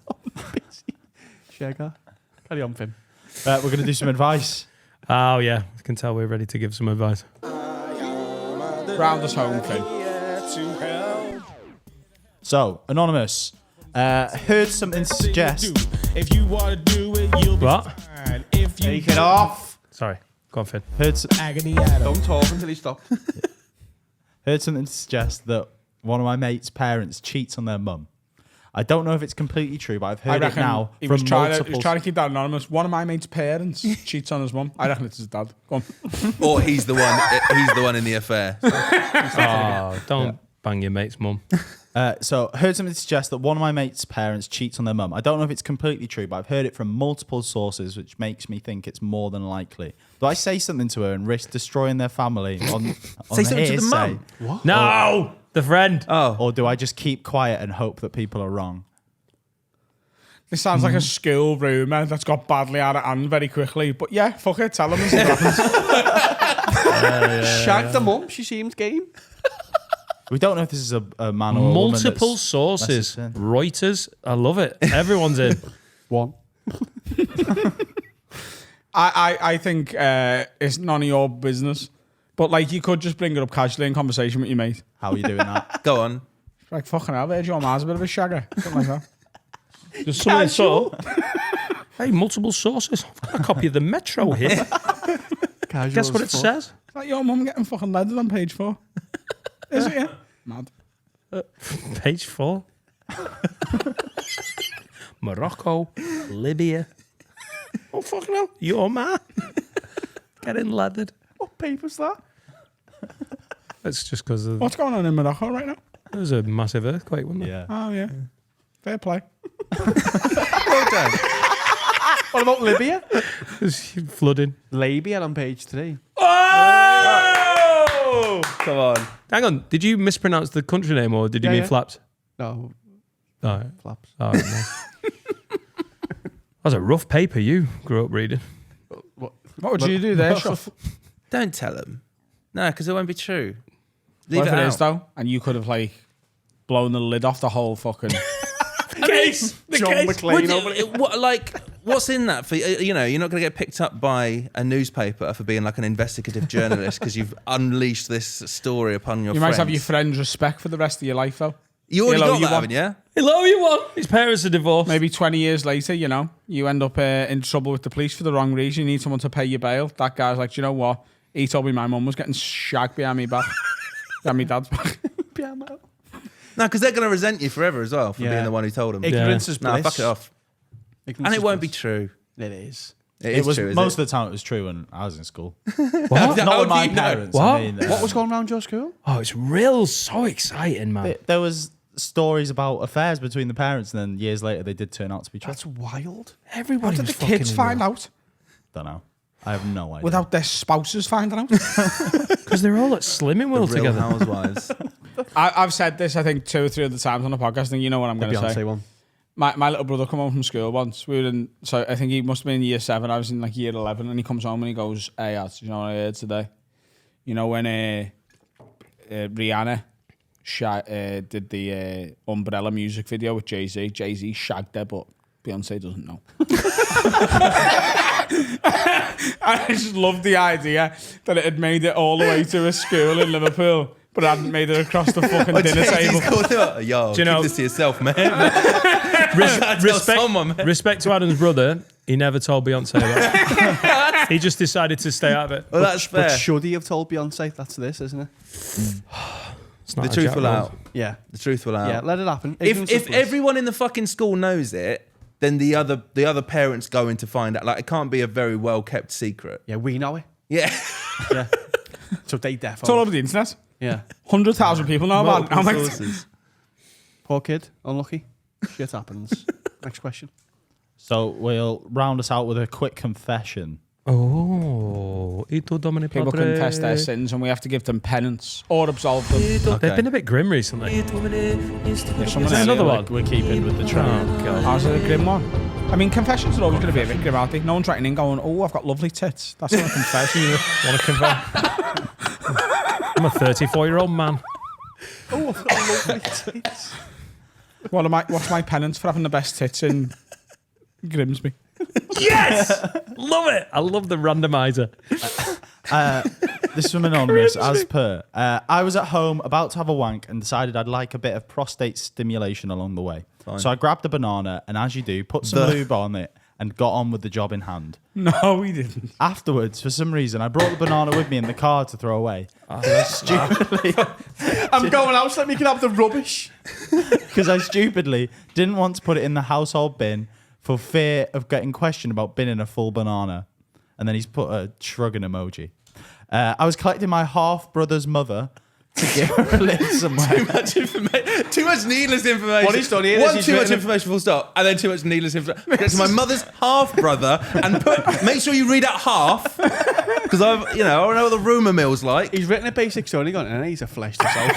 Shagger. Carry on, Finn. We're going to do some advice. Oh, yeah. I can tell we're ready to give some advice. Round us home, Finn. So, Anonymous, heard something suggest. If you want to do it, you'll be What? fine. If you Take it off. Sorry. Go on, Finn. agony Adam. Don't talk until he stops. Heard something to suggest that one of my mates' parents cheats on their mum. I don't know if it's completely true, but I've heard it now he from was trying multiple. to keep that anonymous. One of my mate's parents cheats on his mum. I reckon it's his dad. Go on. Or he's the one. He's the one in the affair. Oh, don't bang your mate's mum. So, heard something to suggest that one of my mates' parents cheats on their mum. I don't know if it's completely true, but I've heard it from multiple sources, which makes me think it's more than likely. Do I say something to her and risk destroying their family on Say something to the hearsay? mum? No! The friend. Oh, Or do I just keep quiet and hope that people are wrong? This sounds like a school rumour that's got badly out of hand very quickly. But yeah, fuck it, tell him and see what happens. Shagged the mum. She seemed game. We don't know if this is a man or a woman. Multiple that's sources. messaged in. Reuters. I love it. Everyone's in. One. I think it's none of your business. But like, you could just bring it up casually in conversation with your mate. How are you doing that? go on. Like, fucking hell, there's your man's a bit of a shagger. Something like that. There's someone subtle. Hey, multiple sources. I've got a copy of the Metro here. Casual Guess what it as fuck. says? Is that your mum getting fucking leaded on page 4? Is it, yeah? Mad. Page 4. Morocco, Libya. Oh, fucking hell. Your man. Getting leathered. What paper's that? It's just because What's going on in Morocco right now? there was a massive earthquake, wasn't there? Yeah. Oh, yeah. Fair play. What about Libya? It was flooding. Labia on page 3. Oh! Come on. Hang on. Did you mispronounce the country name or did you Yeah, mean yeah. flaps? No, All right. flaps. All right, nice. That was a rough paper you grew up reading. What would you do there, Shuff? Don't tell him. No, because it won't be true. What Leave if it it out. is, though? And you could have, like, blown the lid off the whole fucking. Case. The John case. McClane over it. What's in that for? You know, you're not going to get picked up by a newspaper for being like an investigative journalist because you've unleashed this story upon your You friends. might have your friends' respect for the rest of your life, though. You already He'll owe got you that, one. haven't you? Hello, you won. His parents are divorced. Maybe 20 years later, you know, you end up in trouble with the police for the wrong reason. You need someone to pay your bail. That guy's like, do you know what? He told me my mum was getting shagged behind me back. Behind me dad's back. No, because they're going to resent you forever as well for Yeah. being the one who told them. Ignorance is No, bliss. fuck it off. Ignorance And it is won't be bliss. true. It is. It was true, is most it? of the time it was true when I was in school. What? Not with my parents. What? I mean, What was going around your school? Oh, it's so exciting, man. there was stories about affairs between the parents, and then years later they did turn out to be true. That's wild. How Everybody did was the kids fucking find out Don't know. I have no idea. without their spouses finding out? because they're all at Slimming World Real together. Housewives. I've said this, I think, 2 or 3 other times on the podcast, and you know what I'm going to say. Beyonce one. My little brother come home from school once. We were in, so I think he must have been in year 7. I was in like year 11, and he comes home and he goes, "Hey, lads, you know what I heard today? You know when Rihanna did the Umbrella music video with Jay-Z? Jay-Z shagged her, but Beyonce doesn't know." I just loved the idea that it had made it all the way to a school in Liverpool, but it hadn't made it across the fucking dinner table. Yo, Do you know- keep this to yourself, man. Respect to Adam's brother. He never told Beyonce about it. He just decided to stay out of it. Well, that's But fair. should he have told Beyonce? That's this, isn't it? It's not The a truth Jack will Rose. out. Yeah. The truth will out. Yeah, let it happen. Ignorance is If bliss. everyone in the fucking school knows it, then the other parents going to find out. Like, it can't be a very well kept secret. Yeah, we know it. Yeah. Yeah. So they It's all definitely. over the internet. Yeah. 100,000 people know about it. I'm like, Poor kid. Unlucky. Shit happens. Next question. So we'll round us out with a quick confession. Oh, people confess their sins and we have to give them penance or absolve them. They've been a bit grim recently. Someone Is there else- another one? We're keeping with the trend. Oh, God. Oh, is it a grim one? I mean, confessions are always going to be a bit grim, aren't they? No one's writing in going, "Oh, I've got lovely tits." That's not a confession. Want to confess? I'm a 34-year-old man. What's my penance for having the best tits in Grimsby? Yes! Love it. I love the randomizer. This is from Anonymous, as per. I was at home about to have a wank and decided I'd like a bit of prostate stimulation along the way. So I grabbed a banana and, as you do, put some lube on it and got on with the job in hand. No, we didn't. Afterwards, for some reason, I brought the banana with me in the car to throw away. Stupidly, I'm going out so that we can have the rubbish. because I stupidly didn't want to put it in the household bin for fear of getting questioned about binning a full banana. And then he's put a shrugging emoji. I was collecting my half-brother's mother to give her a lift somewhere. Too much needless information. What he's done here is One, he's too much written a- information, full stop, and then too much needless information. Get to my mother's half brother and make sure you read out half because I know what the rumour mill's like. He's written a basic story going, and he's a flesh to soul.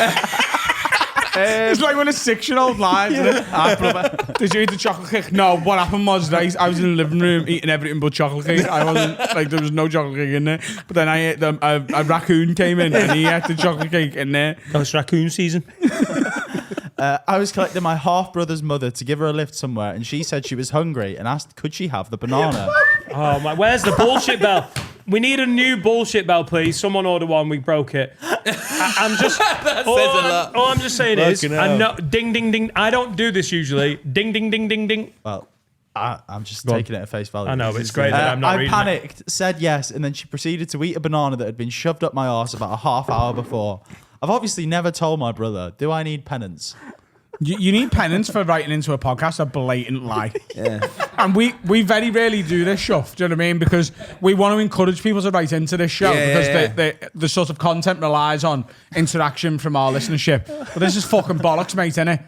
It's like when a 6-year-old lies. Isn't it? Ah, brother, did you eat the chocolate cake? No, what happened was that I was in the living room eating everything but chocolate cake. I wasn't, like, there was no chocolate cake in there. But then I ate them, a raccoon came in and he ate the chocolate cake in there. Oh, it's raccoon season. I was collecting my half-brother's mother to give her a lift somewhere, and she said she was hungry and asked could she have the banana. Oh, my. Where's the bullshit bell? We need a new bullshit bell, please. Someone order one. We broke it. I'm just. That says a lot. All I'm just saying is, Fucking I hell. know, ding, ding, ding. I don't do this usually. Ding, ding, ding, ding, ding. Well, I'm just on. taking it at face value. I know, it's great that I'm not I reading panicked, said yes, and then she proceeded to eat a banana that had been shoved up my arse about a half hour before. I've obviously never told my brother. Do I need penance? You need penance for writing into a podcast a blatant lie. Yeah. And we very rarely do this stuff, do you know what I mean? Because we want to encourage people to write into this show because the sort of content relies on interaction from our listenership. But this is fucking bollocks, mate, innit?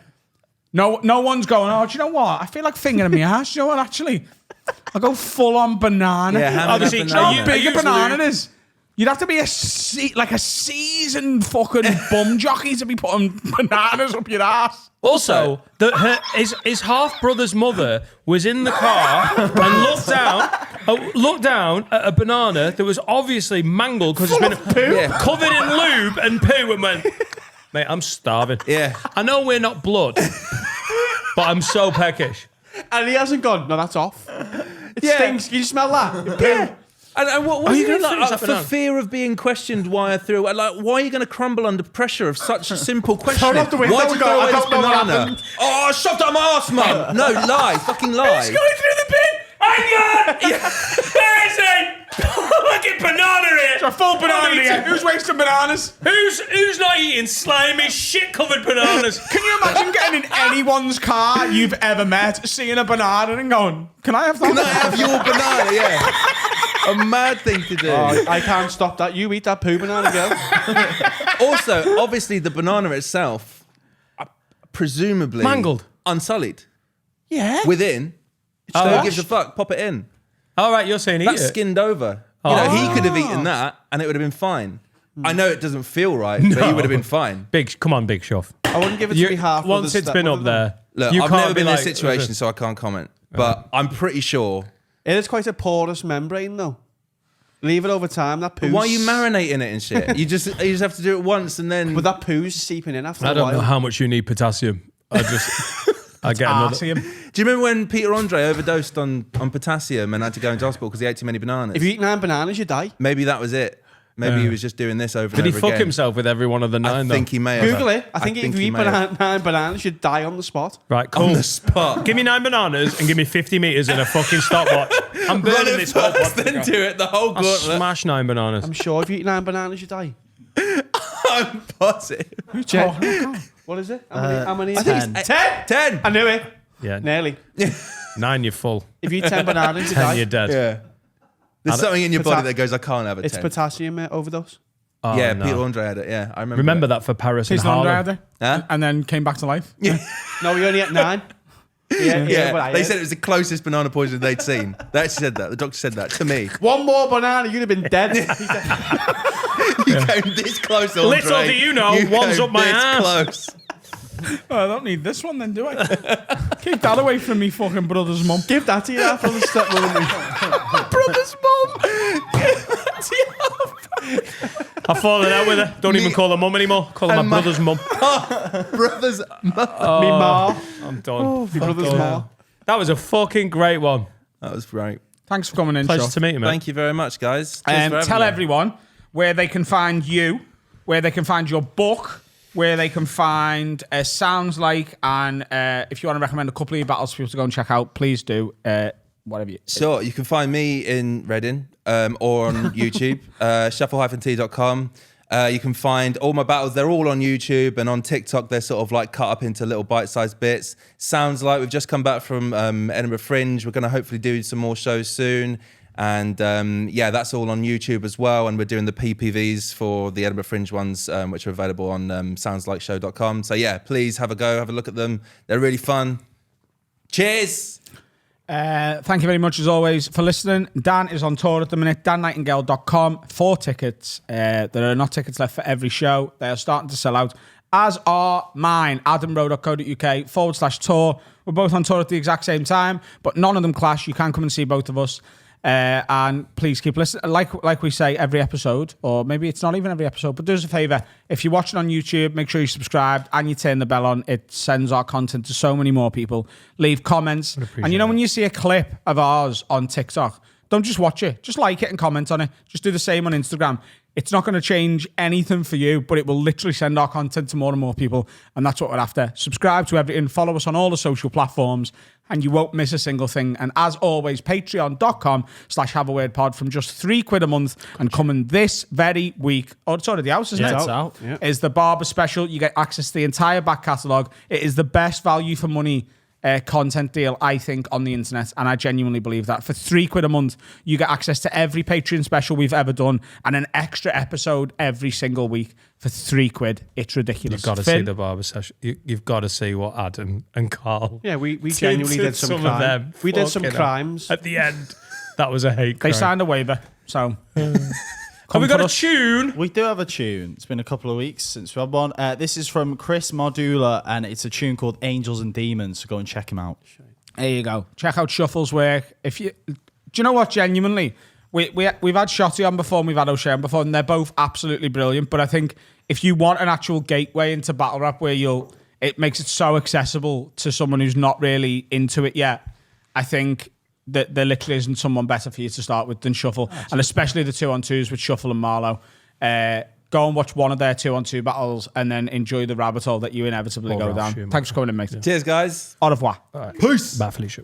No one's going, oh, do you know what? I feel like fingering my ass. Do you know what, actually? I go full on banana. Yeah, hamming Obviously, up Do you know banana. how big a I usually- banana it is? You'd have to be a seasoned fucking bum jockey to be putting bananas up your ass. Also, his half brother's mother was in the car and looked down at a banana that was obviously mangled because it's been covered in lube and poo and went, Mate, I'm starving. Yeah. I know we're not blood, but I'm so peckish. And he hasn't gone, no, that's off. It stinks. Can you smell that? Yeah. And what was you it gonna like, finish that for banana? fear of being questioned why I threw? Like, why are you going to crumble under pressure of such a simple question? Turn off the window Why did and you go, throw "I away this don't know what banana? happened." Oh, I shoved it up my arse, mum. No, lie, fucking lie. He's going through the bin. Hang on. Where is he? Fucking banana here. A full banana here. Who's wasting bananas? Who's not eating slimy, shit-covered bananas? Can you imagine getting in anyone's car you've ever met, seeing a banana and going, can I have that? Can I have your banana? Yeah. A mad thing to do. Oh, I can't stop that. You eat that poo banana, girl. Also, obviously, the banana itself, presumably Mangled. unsullied. Yeah. Within. Oh, Who gives a fuck? Pop it in. All right, you're saying eat That's it. skinned over. You know, he could have eaten that and it would have been fine. I know it doesn't feel right, but he would have been fine. Come on, Big Shuff. I wouldn't give it to be half. Once it's been up there, Look, you I've can't never be been in like, this situation, so I can't comment. But I'm pretty sure. It is quite a porous membrane, though. Leave it over time. That poo. Why are you marinating it and shit? You just have to do it once and then. But that poo's seeping in after I a don't while. know how much you need potassium. I get another. Arsium. Do you remember when Peter Andre overdosed on potassium and had to go into hospital because he ate too many bananas? If you eat 9 bananas, you die. Maybe that was it. Maybe he was just doing this over Did and he over fuck again. himself with every one of the 9? I think he may have. Google it. I think if you he eat may have. 9 bananas, you die on the spot. Right, cool. On the spot. Give me 9 bananas and give me 50 meters and a fucking stopwatch. I'm Run burning it this whole first, podcast. then do it. The whole I'll gauntlet. smash 9 bananas. I'm sure if you eat 9 bananas, you die. I'm positive. What is it? How many? I think it's 10. I knew it. Yeah, Nearly. 9, you're full. If you eat 10 bananas, you 10, die. you're dead. Yeah. There's something in your body Pota- that goes, I can't have a 10. It's potassium overdose. Oh, Yeah, no. Peter Andre had it. Yeah, I remember. Remember that for Paris and His Andre Harlem. had it, Huh? and then came back to life. No, we only ate 9. Yeah, what I they ate. said it was the closest banana poison they'd seen. They actually said that. The doctor said that to me. One more banana, you'd have been dead. You came this close, Andre. Little do you know, one's came up my this ass. close. Oh, I don't need this one then, do I? Keep that away from me fucking brother's mum. Give that to your half brother stepmother. Brother's mum! I've fallen out with her. Don't even call her mum anymore. Call her my brother's mum. Brothers. Me ma. I'm done. Me brother's ma. That was a fucking great one. That was great. Thanks for coming in, Pleasure Sean. to meet you, mate. Thank you very much, guys. Cheers for having Tell me. everyone where they can find you, where they can find your book, where they can find Sounds Like, and if you want to recommend a couple of your battles for people to go and check out, please do. Whatever you. Sure, you can find me in Reading or on YouTube, shuffle-t.com. You can find all my battles. They're all on YouTube, and on TikTok, they're sort of like cut up into little bite-sized bits. Sounds Like we've just come back from Edinburgh Fringe. We're going to hopefully do some more shows soon. And yeah, that's all on YouTube as well. And we're doing the PPVs for the Edinburgh Fringe ones, which are available on soundslikeshow.com. So yeah, please have a go, have a look at them. They're really fun. Cheers. Thank you very much, as always, for listening. Dan is on tour at the minute, dannightingale.com. 4 tickets. There are not tickets left for every show. They are starting to sell out, as are mine, adamrowe.co.uk/tour. We're both on tour at the exact same time, but none of them clash. You can come and see both of us. And please keep listening. Like we say every episode, or maybe it's not even every episode, but do us a favour. If you're watching on YouTube, make sure you subscribe and you turn the bell on. It sends our content to so many more people. Leave comments. And you know, when you see a clip of ours on TikTok, don't just watch it. Just like it and comment on it. Just do the same on Instagram. It's not going to change anything for you, but it will literally send our content to more and more people. And that's what we're after. Subscribe to everything. Follow us on all the social platforms, and you won't miss a single thing. And as always, patreon.com/haveawordpod from just £3 a month. And coming this very week, oh, it's already out, isn't it? It's out. Yeah. Is the Barber Special. You get access to the entire back catalogue. It is the best value for money content deal, I think, on the internet, and I genuinely believe that. For £3 a month, you get access to every Patreon special we've ever done and an extra episode every single week for £3. It's ridiculous. You've got to Finn? see the barber session. You've got to see what Adam and Carl. Yeah, we genuinely did some of crime. them. We did some Fucking crimes. At the end, that was a hate crime. They signed a waiver, so Have we got for a us. tune? We do have a tune. It's been a couple of weeks since we had one. This is from Chris Mardula, and it's a tune called Angels and Demons, so go and check him out. there you go. Check out Shuffle's work. Do you know what? Genuinely, we've had Shotty on before and we've had O'Shea on before, and they're both absolutely brilliant. But I think if you want an actual gateway into battle rap where it makes it so accessible to someone who's not really into it yet, I think that there literally isn't someone better for you to start with than Shuffle, and especially the 2-on-2s with Shuffle and Marlowe. Go and watch one of their 2-on-2 battles and then enjoy the rabbit hole that you inevitably go down. Thanks for coming in, mate. Cheers, guys. Au revoir. Peace. Bye, Felicia.